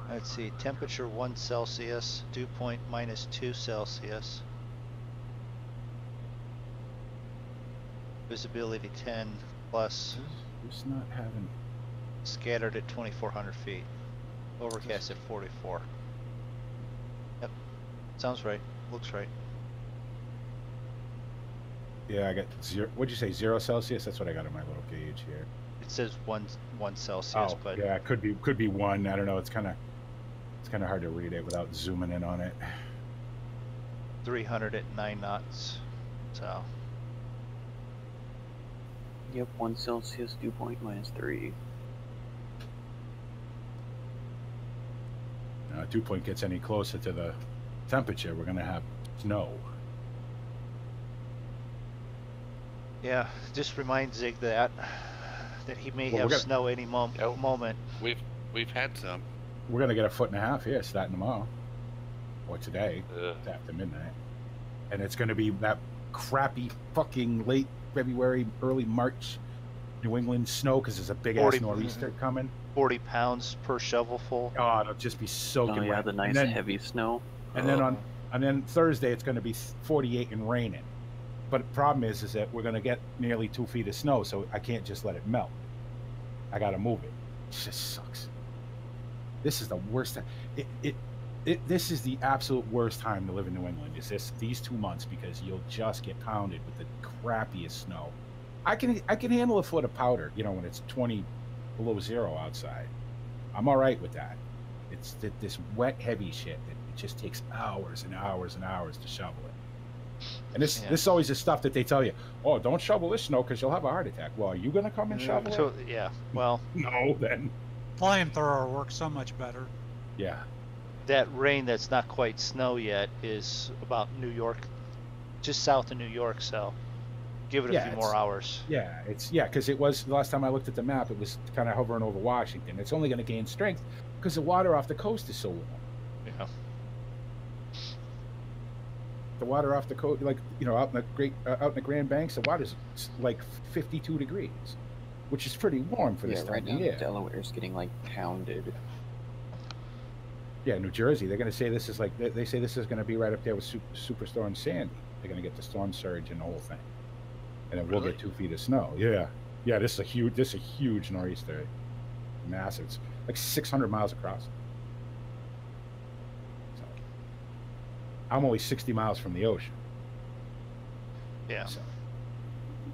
Let's see, temperature 1 Celsius, dew point -2 Celsius. Visibility 10 plus. It's not having... Scattered at 2,400 feet. Overcast at 44. Yep. Sounds right. Looks right. Yeah, I got 0. What'd you say? 0 Celsius? That's what I got on my little gauge here. It says 1 Celsius, but yeah, it could be 1. I don't know. It's kind of hard to read it without zooming in on it. 300 at 9 knots. So. Yep, 1 Celsius, dew point -3. Dew point gets any closer to the temperature, we're gonna have snow. Yeah, just remind Zig that he may have snow any moment. We've had some. We're gonna get 1.5 feet here starting tomorrow, or today, after midnight, and it's gonna be that crappy fucking late February, early March New England snow because there's a big ass nor'easter coming. 40 pounds per shovelful. Oh, it'll just be soaking wet. Oh yeah, the nice heavy snow. And then Thursday it's going to be 48 and raining. But the problem is that we're going to get nearly 2 feet of snow, so I can't just let it melt. I got to move it. It just sucks. This is the worst time. This is the absolute worst time to live in New England. Is these 2 months because you'll just get pounded with the crappiest snow. I can handle a foot of powder, when it's 20 below 0 outside. I'm all right with that. It's this wet, heavy shit that it just takes hours and hours and hours to shovel it. And this is always the stuff that they tell you, oh, don't shovel this snow because you'll have a heart attack. Well, are you going to come and shovel it? Yeah, well. No, then. Flamethrower works so much better. Yeah. That rain that's not quite snow yet is about New York, just south of New York, so give it a few more hours. Yeah, because it was, the last time I looked at the map, it was kind of hovering over Washington. It's only going to gain strength because the water off the coast is so warm. Yeah. the water off the coast, like out in the out in the Grand Banks, the water's like 52 degrees, which is pretty warm for this Yeah, right time now of year. Delaware's getting like pounded. Yeah, New Jersey, they're going to say this is like they say this is going to be right up there with Superstorm Sandy. They're going to get the storm surge and the whole thing, and then we'll get 2 feet of snow. Yeah, yeah, this is a huge nor'easter, massive. It's like 600 miles across. So, I'm only 60 miles from the ocean. Yeah. So,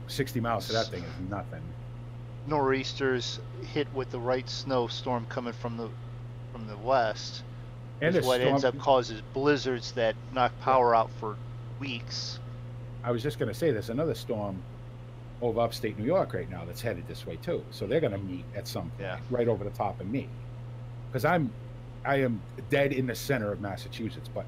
60 miles to that thing is nothing. Nor'easters hit with the right snowstorm coming from the west. And is what ends storm, up causes blizzards that knock power out for weeks. I was just going to say there's another storm over upstate New York right now that's headed this way too. So they're going to meet at some point right over the top of me, because I am dead in the center of Massachusetts, but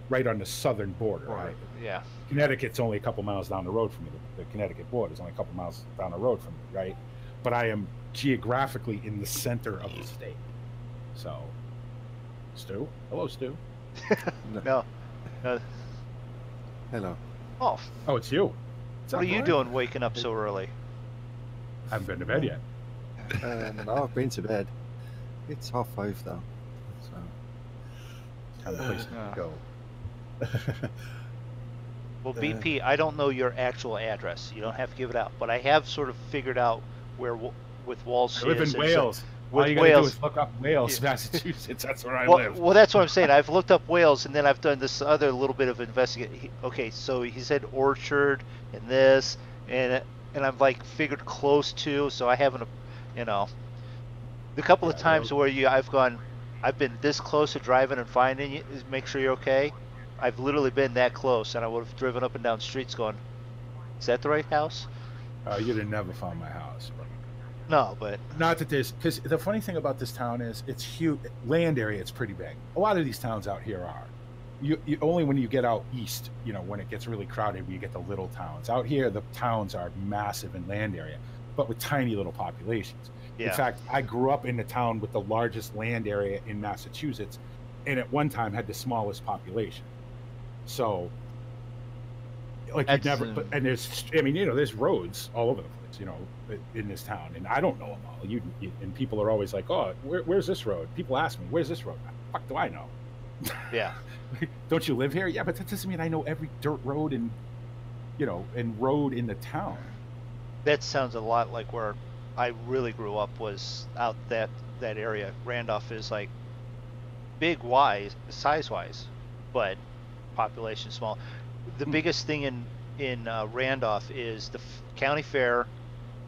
right on the southern border. Right. Yeah. Connecticut's only a couple miles down the road from me. The Connecticut border is only a couple miles down the road from me, right? But I am geographically in the center of the state. So, Stu, hello, Stu. No. Hello. Oh, it's you. What are you doing waking up so early? I haven't been to bed yet. No, I've been to bed. It's 5:30 though. So. Kind of place to go. Well, BP, I don't know your actual address. You don't have to give it out, but I have sort of figured out where with Walsh I live is. in Wales. All you gotta do is look up Wales, Massachusetts. That's where I live. Well, that's what I'm saying. I've looked up Wales, and then I've done this other little bit of investigation. Okay, so he said Orchard and this, and I've like figured close to. So I haven't, the couple of times where I've been this close to driving and finding you, make sure you're okay. I've literally been that close, and I would have driven up and down streets going, "Is that the right house?" You'd have never found my house. But... No, but not that there's, because the funny thing about this town is it's huge land area. It's pretty big. A lot of these towns out here are. You only when you get out east, when it gets really crowded, you get the little towns. Out here, the towns are massive in land area, but with tiny little populations. Yeah. In fact, I grew up in the town with the largest land area in Massachusetts, and at one time had the smallest population. So, like, you'd never. And there's roads all over the place, in this town, and I don't know them all. And people are always like, "Oh, where's this road?" People ask me, "Where's this road?" Fuck, do I know? Yeah. Don't you live here? Yeah, but that doesn't mean I know every dirt road and road in the town. That sounds a lot like where I really grew up, was out that area. Randolph is like big size wise, but population small. The biggest thing in Randolph is the county fair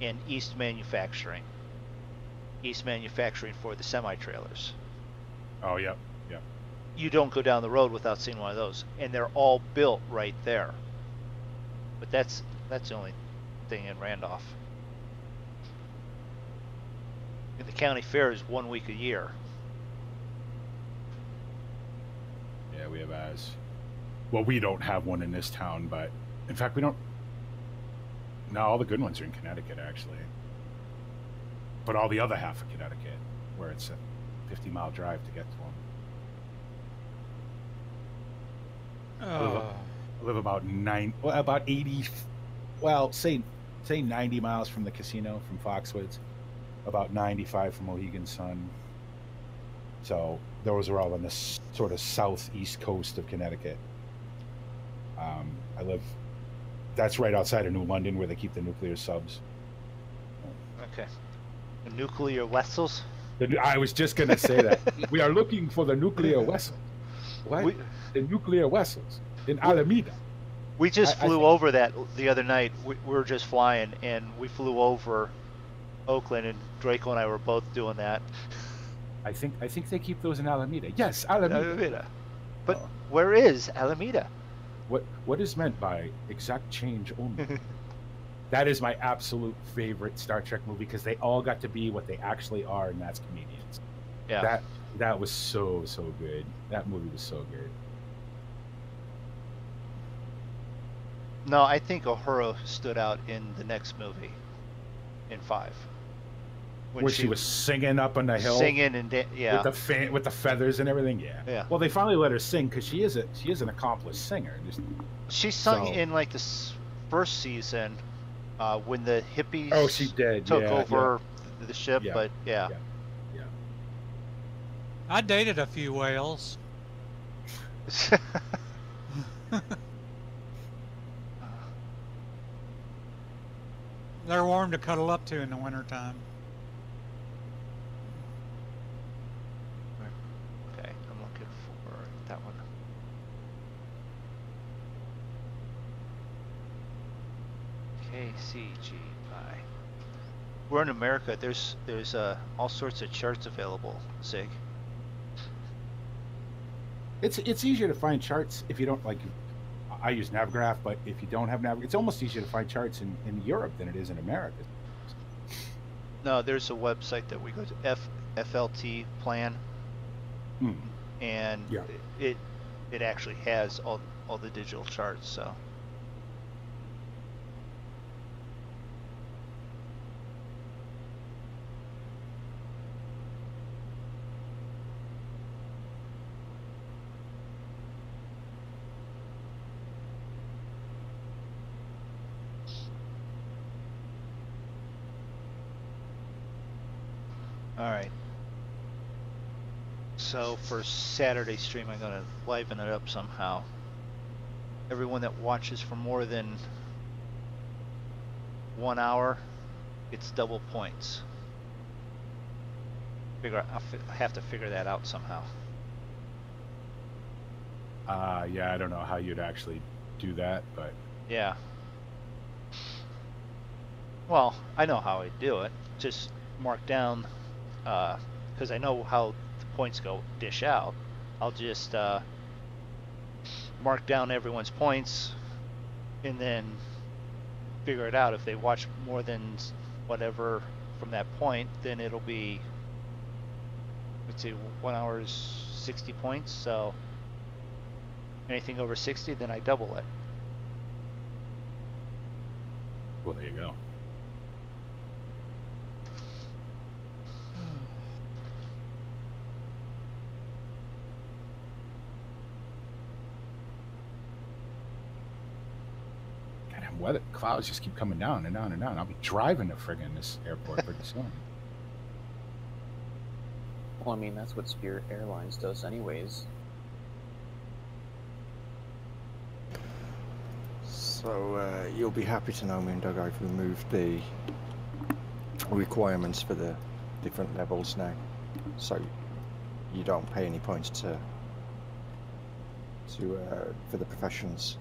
and East Manufacturing. East Manufacturing for the semi-trailers. Oh, yeah. You don't go down the road without seeing one of those, and they're all built right there. But that's the only thing in Randolph. And the county fair is 1 week a year. Yeah, we have ours. Well, we don't have one in this town, but in fact, we don't. No, all the good ones are in Connecticut, actually. But all the other half of Connecticut, where it's a 50-mile drive to get to them. I live about 80. Well, say 90 miles from the casino, from Foxwoods. About 95 from Mohegan Sun. So those are all on the sort of southeast coast of Connecticut. I live. That's right outside of New London, where they keep the nuclear subs. Okay. The nuclear vessels? I was just going to say that. We are looking for the nuclear vessel. What? The nuclear vessels in Alameda. We just flew over that the other night. We were just flying, and we flew over Oakland, and Draco and I were both doing that. I think they keep those in Alameda. Yes, Alameda. But where is Alameda? What is meant by exact change only? That is my absolute favorite Star Trek movie, because they all got to be what they actually are, and that's comedians. Yeah. That was so good. That movie was so good. No, I think Uhura stood out in the next movie, in 5. where she was singing up on the hill, singing and yeah, with the feathers and everything. Yeah. Yeah. Well, they finally let her sing because she is an accomplished singer. She sung So- in like the first season when the hippies Oh, she did. took yeah, over the ship, Yeah. but yeah. I dated a few whales. They're warm to cuddle up to in the wintertime. Okay, I'm looking for that one. KCGI. We're in America. There's all sorts of charts available, Sig. It's easier to find charts if you don't like. I use Navgraph, but if you don't have Navgraph, it's almost easier to find charts in Europe than it is in America. No, there's a website that we go to, FLT plan, and Yeah. it actually has all the digital charts. So. All right. So for Saturday stream, I'm gonna liven it up somehow. Everyone that watches for more than 1 hour gets double points. I have to figure that out somehow. Yeah, I don't know how you'd actually do that, but Yeah. Well, I know how I do it. Just mark down, because I know how the points go dish out. I'll just mark down everyone's points and then figure it out. If they watch more than whatever from that point, then it'll be, let's see, 1 hour is 60 points. So anything over 60, then I double it. well, there you go. Goddamn weather clouds just keep coming down and down and down. I'll be driving to friggin' this airport pretty soon. Well, I mean, that's what Spirit Airlines does anyways. So you'll be happy to know, MoonDog, I've removed the requirements for the different levels now, so you don't pay any points for the professions.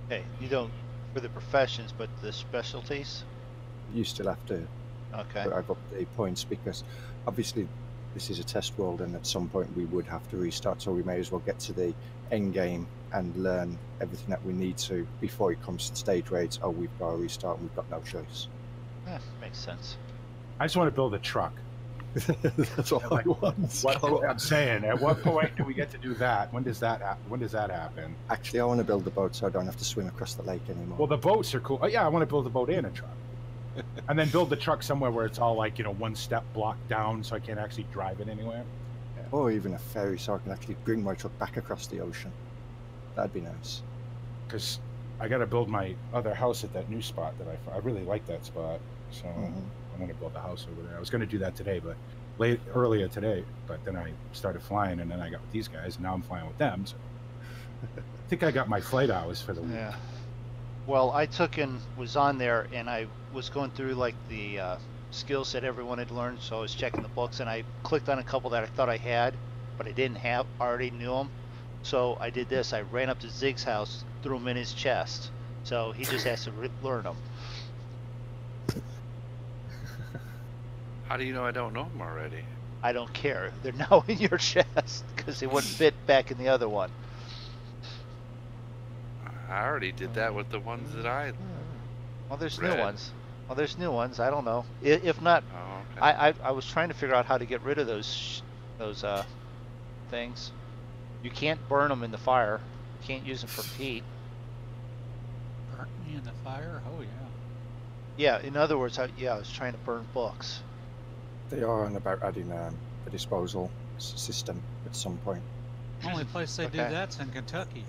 Hey, you don't for the professions, but the specialties? You still have to. Okay. But I've upped the points because obviously this is a test world, and at some point we would have to restart, so we may as well get to the end game and learn everything that we need to before it comes to stage raids. Oh, we've got to restart and we've got no choice. Makes sense. I just want to build a truck. That's all I want. I'm saying, at what point do we get to do that? When does that happen? Actually, I want to build a boat so I don't have to swim across the lake anymore. Well, the boats are cool. Oh, yeah, I want to build a boat and a truck. And then build the truck somewhere where it's all like, one step block down so I can't actually drive it anywhere. Or even a ferry so I can actually bring my truck back across the ocean. That'd be nice. Because I got to build my other house at that new spot that I really like that spot. So I'm going to build a house over there. I was going to do that today, but earlier today. But then I started flying, and then I got with these guys, and now I'm flying with them. So I think I got my flight hours for the week. Yeah. Well, I took and was on there, and I was going through like the skills that everyone had learned. So I was checking the books, and I clicked on a couple that I thought I had, but I didn't have. Already knew them. So I did this. I ran up to Zig's house, threw them in his chest. So he just has to learn them. How do you know I don't know them already? I don't care. They're now in your chest because they wouldn't fit back in the other one. I already did that with the ones that I. Well, there's read. new ones. Well, there's new ones. I don't know. If not, Oh, okay. I was trying to figure out how to get rid of those things. You can't burn them in the fire. You can't use them for heat. Burnt me in the fire? Oh, yeah. Yeah, in other words, I was trying to burn books. They are on about adding a disposal system at some point. Only place they do Okay. that's in Kentucky.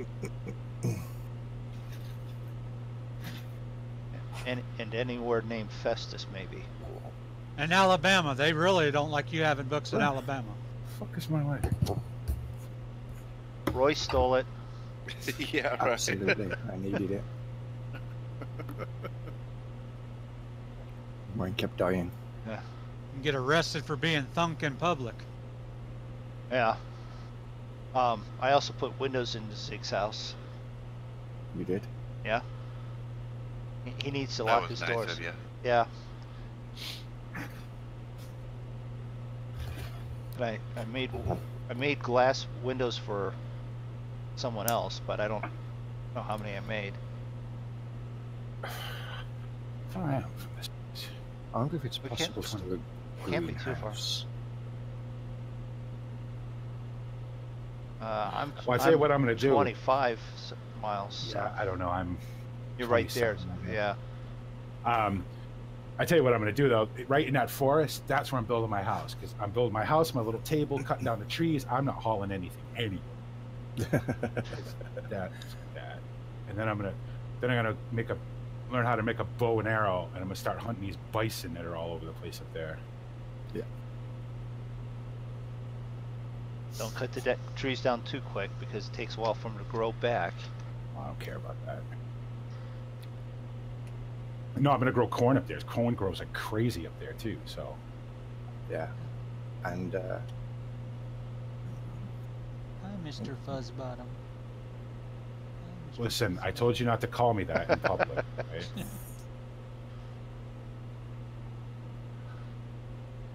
And anywhere named Festus, maybe. In Alabama, they really don't like you having books in What? Alabama. Fuck is my life? Roy stole it. Yeah, right. Absolutely, I needed it. Mine kept dying. You can get arrested for being thunk in public. Yeah. I also put windows into Zig's house. You did? Yeah. He needs to That lock was his nice doors. of you. Yeah. And I made glass windows for someone else, but I don't know how many I made. Far I am from this. I wonder if it's We can't- possible to do a can't be too far. greenhouse. Well, I tell you what I'm going to do. 25 miles. Yeah, I don't know. You're right there. 27, Yeah. I tell you what I'm going to do though. Right in that forest, that's where I'm building my house because I'm building my house, my little table, cutting down the trees. I'm not hauling anything anywhere. that, and then I'm gonna learn how to make a bow and arrow, and I'm gonna start hunting these bison that are all over the place up there. Yeah. Don't cut the trees down too quick because it takes a while for them to grow back. I don't care about that. No, I'm gonna grow corn up there. Corn grows like crazy up there too. So. Yeah. And Hi, Mr. Fuzzbottom. Listen, I told you not to call me that in public. Right?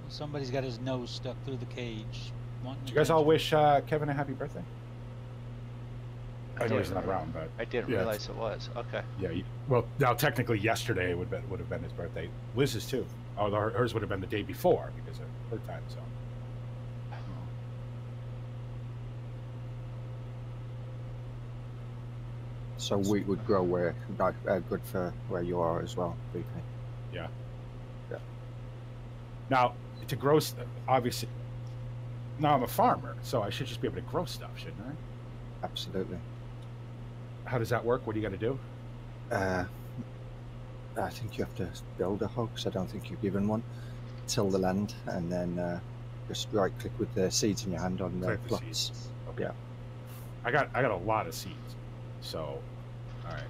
Somebody's got his nose stuck through the cage. Did you guys all wish Kevin a happy birthday? I know he's did. not around, but I didn't yeah, realize it was. Okay. yeah. Well, now technically yesterday would have been his birthday. Liz's too. Although hers would have been the day before because of her time zone. so wheat would grow where good for where you are as well, VP. Yeah. Yeah. Now to grow, obviously. Now I'm a farmer, so I should just be able to grow stuff, shouldn't I? Absolutely. How does that work? What do you got to do? I think you have to build a house. I don't think you're given one. Till the land, and then just right click with the seeds in your hand on the Click the plots. seeds. Yeah. I got a lot of seeds, so all right.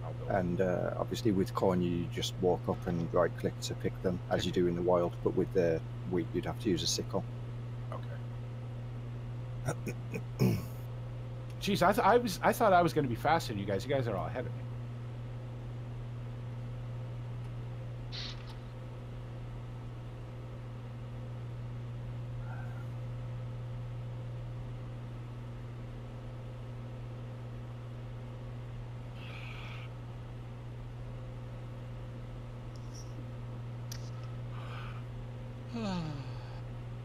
I'll build. And obviously with corn you just walk up and right click to pick them as you do in the wild, but with the wheat you'd have to use a sickle. Okay. Jeez, I thought I was going to be faster than you guys. You guys are all ahead of me.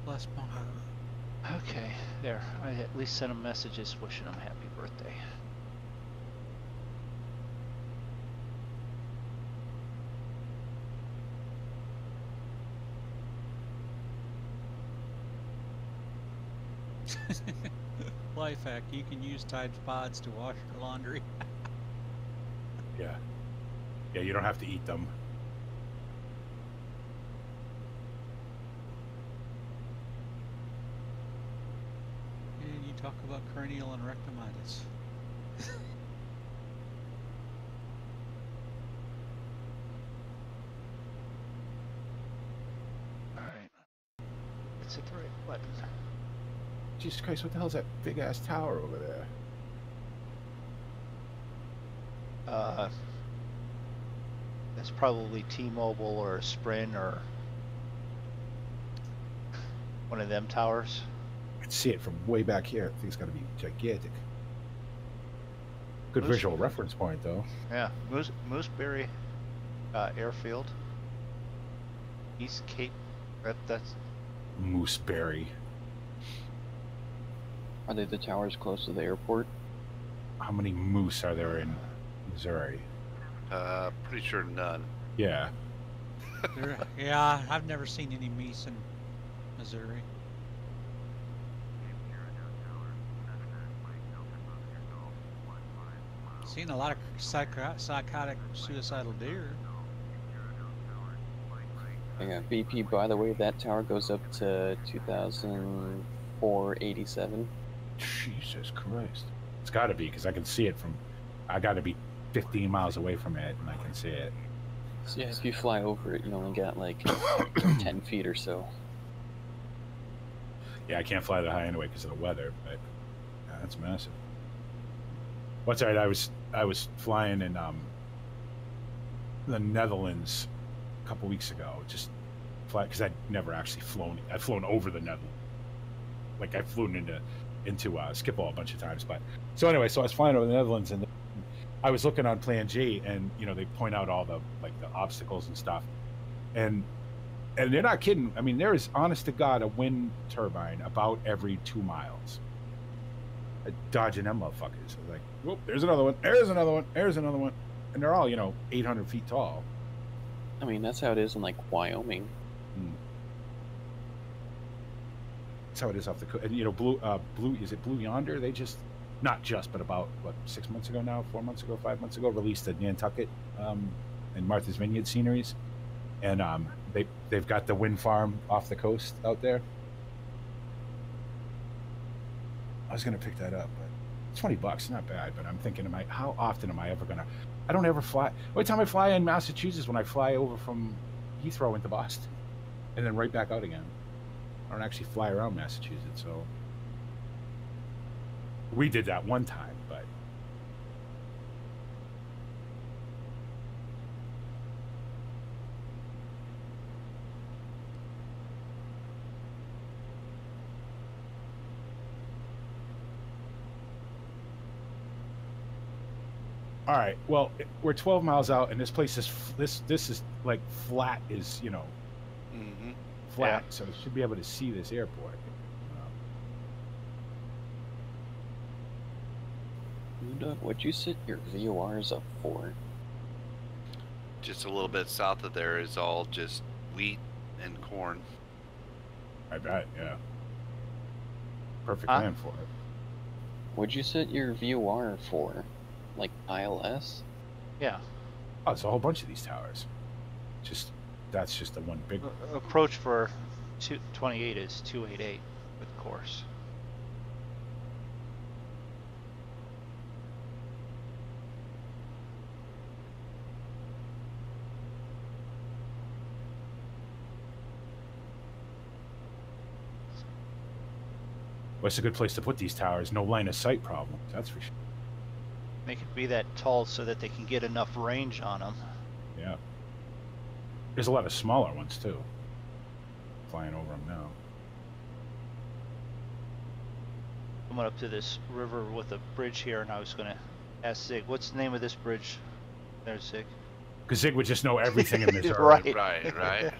Bless my heart. Okay. There. I at least sent him messages wishing him happy birthday. Life hack, you can use Tide Pods to wash your laundry. Yeah. Yeah, you don't have to eat them. And you talk about cranial and rectumitis. Alright. Let's hit the right button. Jesus Christ, what the hell is that big ass tower over there? That's probably T-Mobile or Sprint or one of them towers. I can see it from way back here. I think it's got to be gigantic. Good Moose- visual reference point, though. Yeah, Mooseberry Airfield. East Cape. That's Mooseberry. Are they the towers close to the airport? How many moose are there in Missouri? Pretty sure none. Yeah. Yeah, I've never seen any meese in Missouri. Seen a lot of psychotic suicidal deer. Yeah, BP, by the way, that tower goes up to 2,487. Jesus Christ. It's got to be, because I can see it from... I got to be 15 miles away from it, and I can see it. So yeah, if you fly over it, you only got like 10 feet or so. Yeah, I can't fly that high anyway because of the weather, but yeah, that's massive. What's right? I was flying in the Netherlands a couple weeks ago. Just fly because I'd never actually flown. I'd flown over the Netherlands. Like I've flown into Schiphol a bunch of times, but so anyway, so I was flying over the Netherlands and I was looking on Plan G, and you know they point out all the obstacles and stuff, and they're not kidding. I mean, there is, honest to God, a wind turbine about every 2 miles. Dodging them motherfuckers. Like, whoop, there's another one. There's another one. There's another one. And they're all, 800 feet tall. I mean, that's how it is in like Wyoming. That's how it is off the coast. And Blue is it Blue Yonder? They just, not just, but about 6 months ago now, 4 months ago, 5 months ago, released the Nantucket and Martha's Vineyard sceneries, and they've got the wind farm off the coast out there. I was gonna pick that up, but $20, not bad. But I'm thinking, how often am I ever gonna? I don't ever fly. Every time I fly in Massachusetts, when I fly over from Heathrow into Boston, and then right back out again. I don't actually fly around Massachusetts, so we did that one time, but all right. Well, we're 12 miles out, and this place is this is like flat is flat, so you should be able to see this airport. MoonDog, what'd you set your VORs up for? Just a little bit south of there is all just wheat and corn. I bet, yeah. Perfect land for it. What'd you set your VOR for? Like ILS? Yeah. Oh, it's a whole bunch of these towers. That's just the one big one. Approach for 28 is 288 with course. Well, it's a good place to put these towers. No line of sight problems, that's for sure. Make it be that tall so that they can get enough range on them. Yeah. There's a lot of smaller ones too. Flying over them now. I went up to this river with a bridge here, and I was going to ask Zig, what's the name of this bridge? There's Zig. Because Zig would just know everything in Missouri. Right.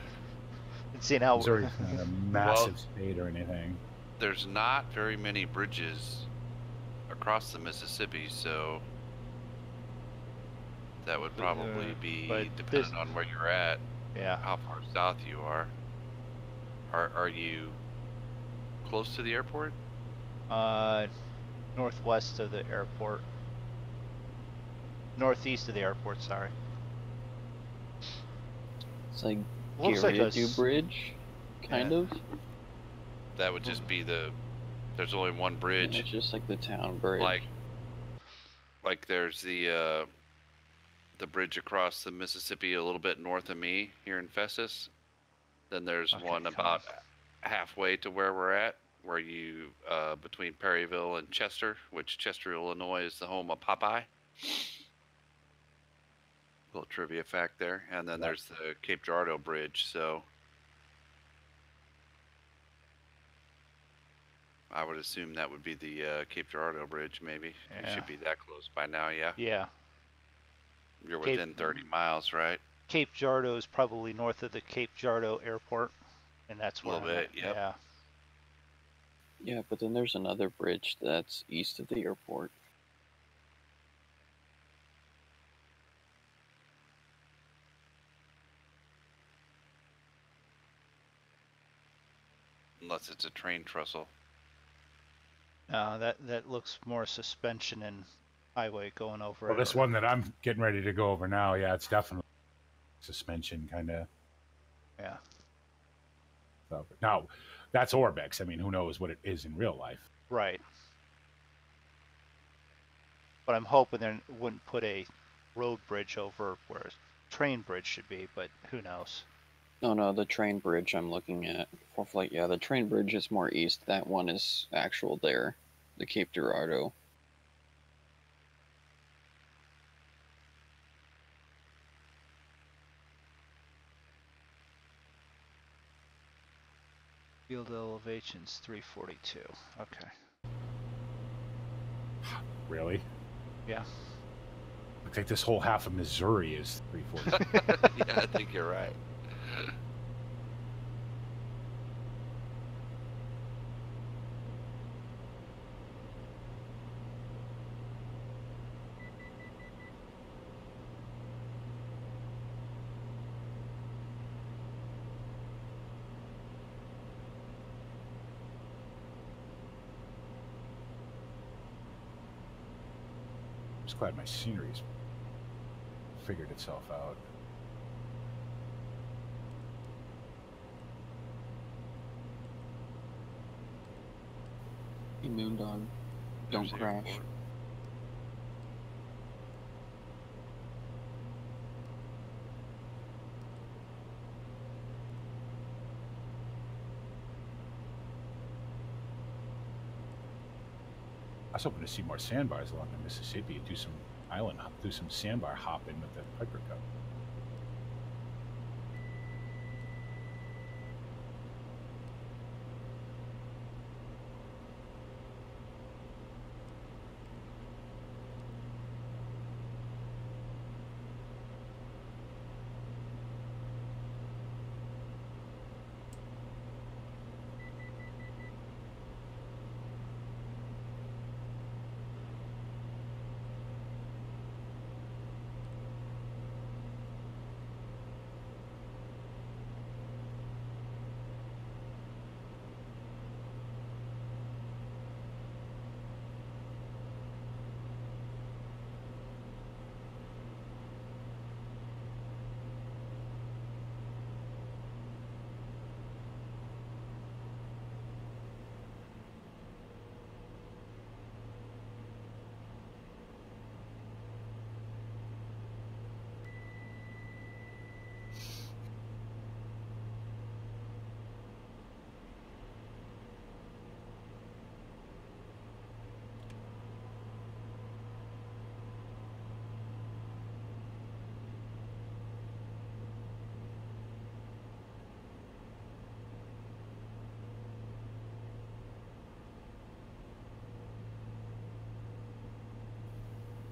And seeing how Missouri's not a massive state or anything. There's not very many bridges across the Mississippi, so that would probably be depending on where you're at. Yeah. How far south you are. Are you close to the airport? Northwest of the airport. Northeast of the airport, sorry. It's like Looks like Garriott Bridge, kind of. That would just be there's only one bridge. It's just like the town bridge. Like there's the bridge across the Mississippi a little bit north of me here in Festus. Then there's one about halfway to where we're at, where you between Perryville and Chester, which Chester, Illinois is the home of Popeye. Little trivia fact there. And then there's the Cape Girardeau Bridge, so I would assume that would be the Cape Girardeau Bridge, maybe. Yeah. You should be that close by now, yeah? Yeah. You're within 30 miles, right? Cape Girardeau is probably north of the Cape Girardeau Airport, and that's where a little bit, yep. Yeah. Yeah, but then there's another bridge that's east of the airport. unless it's a train trestle. That looks more suspension and highway going over Well, it. this or- one that I'm getting ready to go over now, yeah, it's definitely suspension kind of. Yeah. So, now, that's Orbex. I mean, who knows what it is in real life? Right. But I'm hoping they wouldn't put a road bridge over where a train bridge should be, but who knows? Oh no, the train bridge I'm looking at for flight. Yeah, the train bridge is more east. That one is actual there, the Cape Girardeau. Field elevation's 342. Okay. Really? Yeah. Looks like this whole half of Missouri is 340. Yeah, I think you're right. I'm just glad my scenery's figured itself out. Hey, Moondog, don't There's the crash. airport. I was hoping to see more sandbars along the Mississippi and do some do some sandbar hopping with the Piper Cup.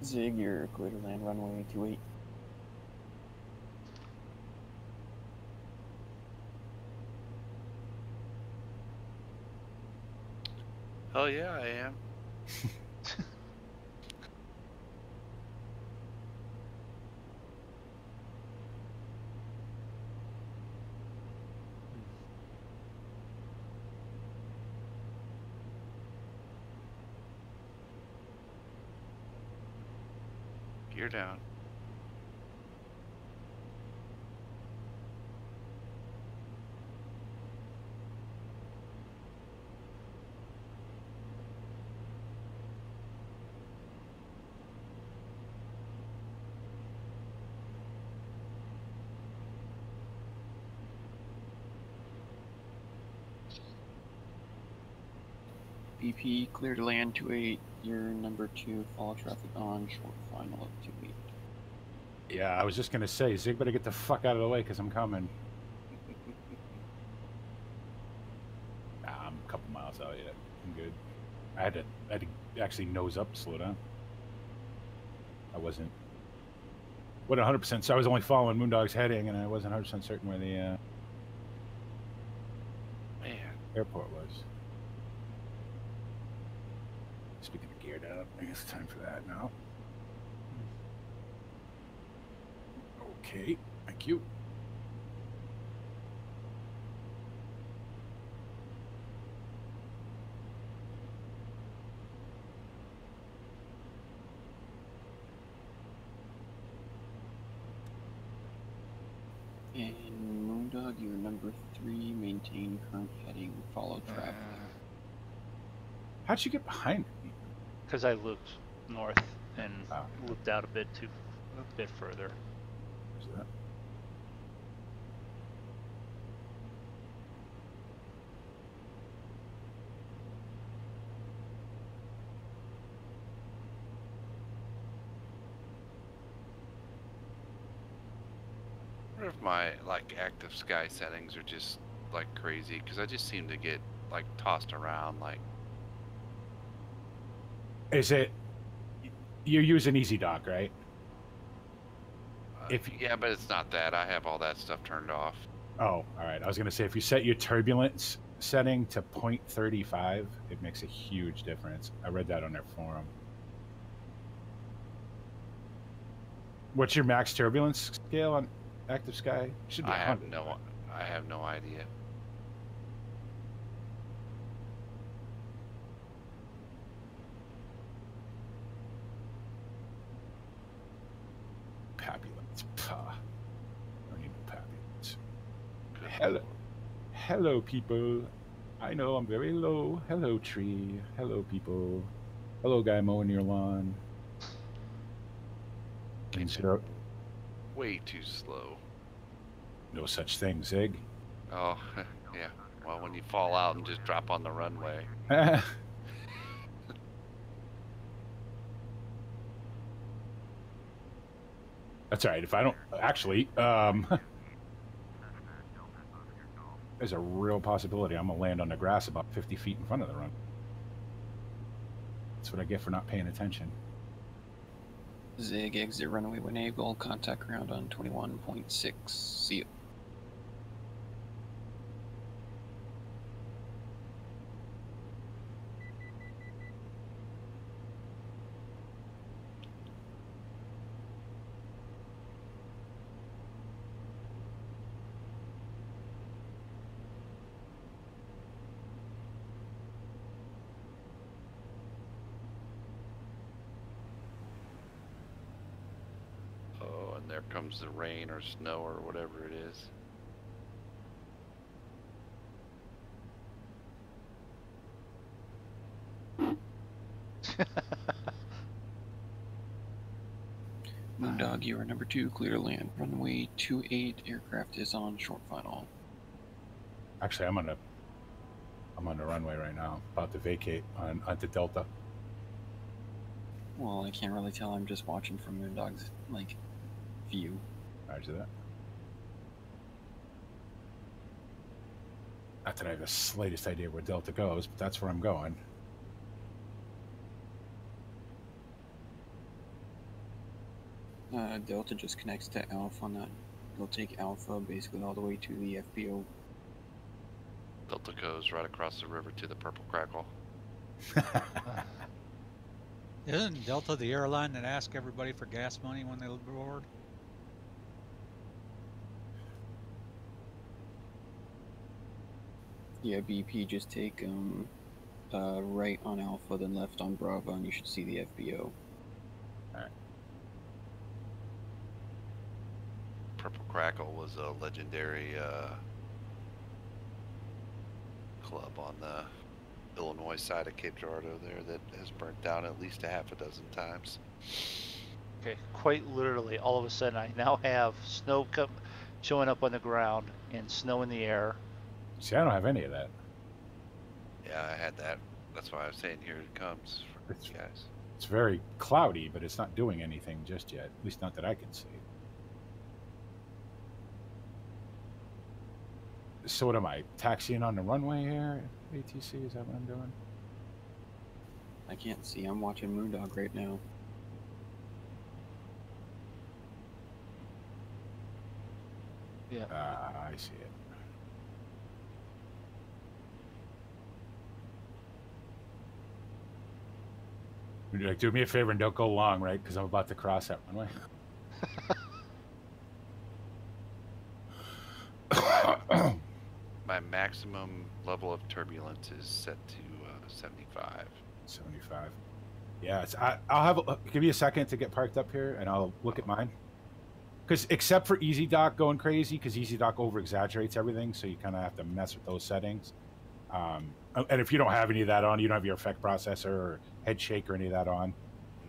Zig, you're clear to land runway 28. Oh yeah, I am. Gear down. BP, clear to land 28. You're number 2, follow traffic on, short final of 28. Yeah, I was just gonna say, Zig better get the fuck out of the way because I'm coming. Nah, I'm a couple miles out yet. I'm good. I had to actually nose up, slow down. I wasn't 100%. So I was only following Moondog's heading, and I wasn't 100% certain where the Man, airport was. Speaking of geared up, I guess it's time for that now. Okay, thank you. And MoonDog, you're number 3. Maintain current heading. Follow traffic. How'd you get behind me? Because I looped north and Oh. looped out a bit further. Where's that? I wonder if my like active sky settings are just like crazy because I just seem to get like tossed around. Like, Is it? You're using Easy Dock, right? yeah, but it's not that. I have all that stuff turned off. Oh, all right. I was gonna say if you set your turbulence setting to 0.35, it makes a huge difference. I read that on their forum. What's your max turbulence scale on active sky? It should be I have 100. I have no idea. Papulence. Pah. Don't need no papulence. Good Hello. Lord. Hello, people. I know I'm very low. Hello, tree. Hello, people. Hello, guy mowing your lawn. Came And in so, way too slow. no such thing, Zig. Oh, yeah. Well, when you fall out and just drop on the runway. That's all right. If I don't actually, there's a real possibility I'm gonna land on the grass about 50 feet in front of the run. That's what I get for not paying attention. Zig, exit runway when able. Contact ground on 21.6. See you. Oh, and there comes the rain or snow or whatever it is. MoonDog, you are number 2. Clear to land. Runway 28. Aircraft is on short final. Actually, I'm on the runway right now, about to vacate onto Delta. Well, I can't really tell. I'm just watching from MoonDog's like view. Roger that. Not that I have the slightest idea where Delta goes, but that's where I'm going. Delta just connects to Alpha on that. It'll take Alpha basically all the way to the FBO. Delta goes right across the river to the Purple Crackle. Isn't Delta the airline that asks everybody for gas money when they board? Yeah, BP just take right on Alpha, then left on Bravo, and you should see the FBO. Purple Crackle was a legendary club on the Illinois side of Cape Girardeau there that has burnt down at least a half a dozen times. Okay, quite literally, all of a sudden I now have snow showing up on the ground and snow in the air. See, I don't have any of that. Yeah, I had that. That's why I was saying here it comes for you guys. It's very cloudy, but it's not doing anything just yet. At least not that I can see. So what am I, taxiing on the runway here? ATC, is that what I'm doing? I can't see. I'm watching MoonDog right now. Yeah. I see it. Would you like do me a favor and don't go long, right? Because I'm about to cross that runway. My maximum level of turbulence is set to 75. 75. Yeah, I'll have give you a second to get parked up here, and I'll look at mine. because except for Easy Dock going crazy, because Easy Dock over exaggerates everything, so you kind of have to mess with those settings. And if you don't have any of that on, you don't have your effect processor or head shake or any of that on.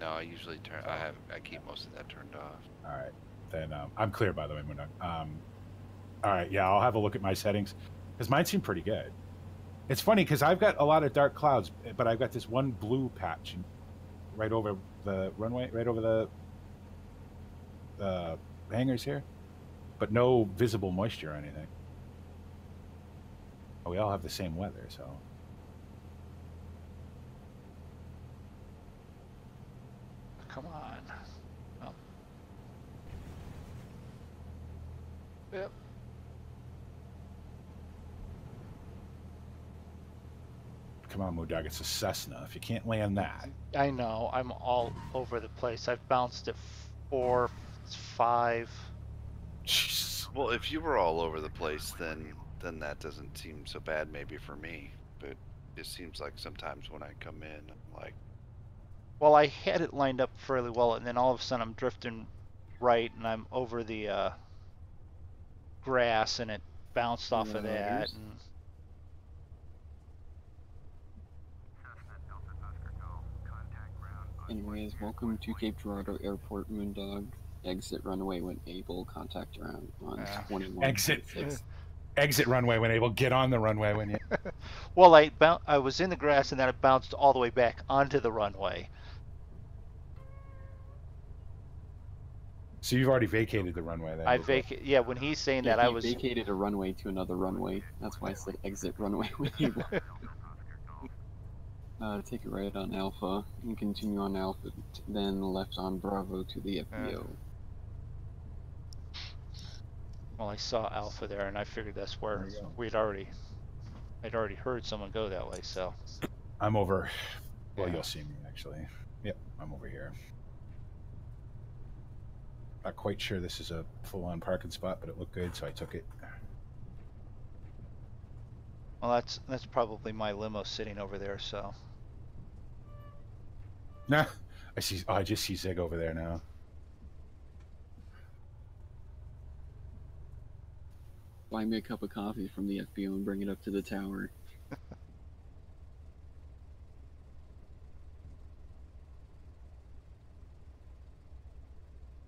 No, I usually turn. I keep most of that turned off. All right, then I'm clear, by the way, MoonDog. All right, yeah, I'll have a look at my settings because mine seem pretty good. It's funny because I've got a lot of dark clouds, but I've got this one blue patch right over the runway, right over the hangars here, but no visible moisture or anything. We all have the same weather, so. Come on. Oh. Yep. Come on, MoonDog, it's a Cessna. If you can't land that. I know. I'm all over the place. I've bounced at 4, 5. Jesus. Well, if you were all over the place, then that doesn't seem so bad maybe for me. But it seems like sometimes when I come in, I'm like, Well, I had it lined up fairly well, and then all of a sudden I'm drifting right, and I'm over the grass, and it bounced off of that. And... Anyways, welcome to Cape Girardeau Airport, MoonDog. Exit runway when able. Contact around on 21. Exit runway when able. Get on the runway when you. Well, I was in the grass, and then I bounced all the way back onto the runway. So you've already vacated the runway then? I vacated. Yeah, when he's saying that, I was vacated a runway to another runway. That's why I said exit runway when able. Take it right on Alpha and continue on Alpha, then left on Bravo to the FBO. Well, I saw Alpha there, and I figured that's where I'd already heard someone go that way. So I'm over. Well, you'll see me actually. Yep, I'm over here. Not quite sure this is a full-on parking spot, but it looked good, so I took it. Well, that's probably my limo sitting over there. So. Nah, I see. Oh, I just see Zig over there now. Buy me a cup of coffee from the FBO and bring it up to the tower.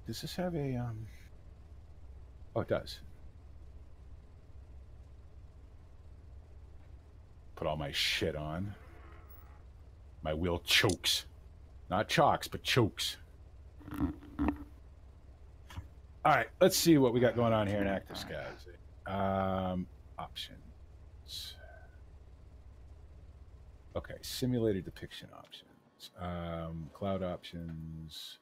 Does this have a Oh, it does. Put all my shit on. My wheel chokes. Not chocks, but chokes. All right, let's see what we got going on here in Active Skies. Options. Okay, simulated depiction options. Cloud options.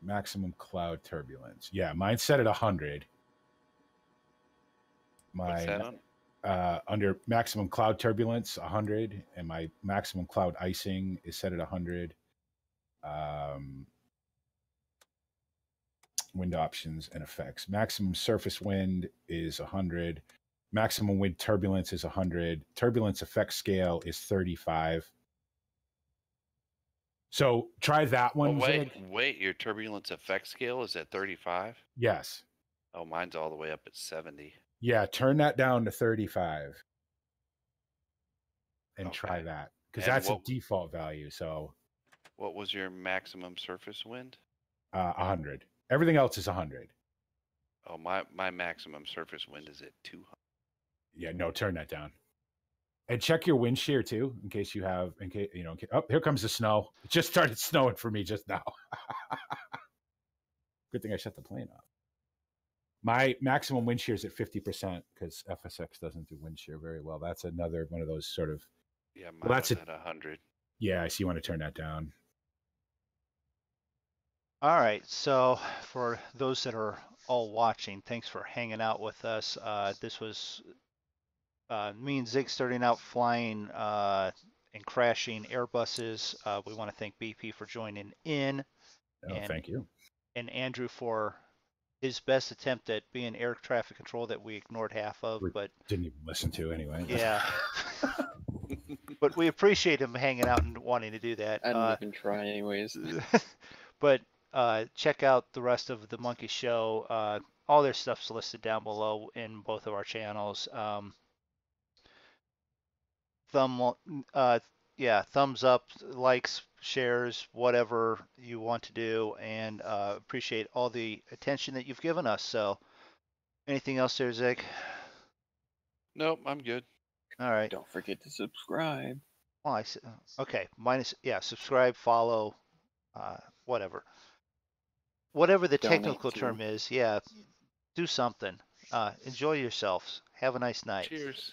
Maximum cloud turbulence. Yeah, mine's set at 100. what's that on? Under maximum cloud turbulence, 100, and my maximum cloud icing is set at 100. Wind options and effects. Maximum surface wind is 100. Maximum wind turbulence is 100. Turbulence effect scale is 35. So try that one. Oh, wait, your turbulence effect scale is at 35? Yes. Oh, mine's all the way up at 70. Yeah, turn that down to 35 and try that, because that's a default value. So what was your maximum surface wind? 100. Everything else is 100. Oh, my maximum surface wind is at 200. Yeah, no, turn that down. And check your wind shear too, in case you have, oh, here comes the snow. It just started snowing for me just now. Good thing I shut the plane off. My maximum wind shear is at 50% because FSX doesn't do wind shear very well. That's another one of those sort of. Yeah, mine was at 100. Yeah, I see you want to turn that down. All right, so for those that are all watching, thanks for hanging out with us. This was me and Zig starting out flying and crashing Airbuses. We want to thank BP for joining in. Thank you. And Andrew for his best attempt at being air traffic control that we ignored half of, but didn't even listen to anyway. Yeah. But we appreciate him hanging out and wanting to do that. I didn't even try anyways. But check out the rest of the Monkey Show. All their stuff's listed down below in both of our channels. Thumbs up, likes, shares, whatever you want to do, and appreciate all the attention that you've given us. So, anything else there, Zig? Nope, I'm good. All right. Don't forget to subscribe. Well, okay. Subscribe, follow, whatever. Whatever the Donate technical too. term is, do something. Enjoy yourselves. Have a nice night. Cheers.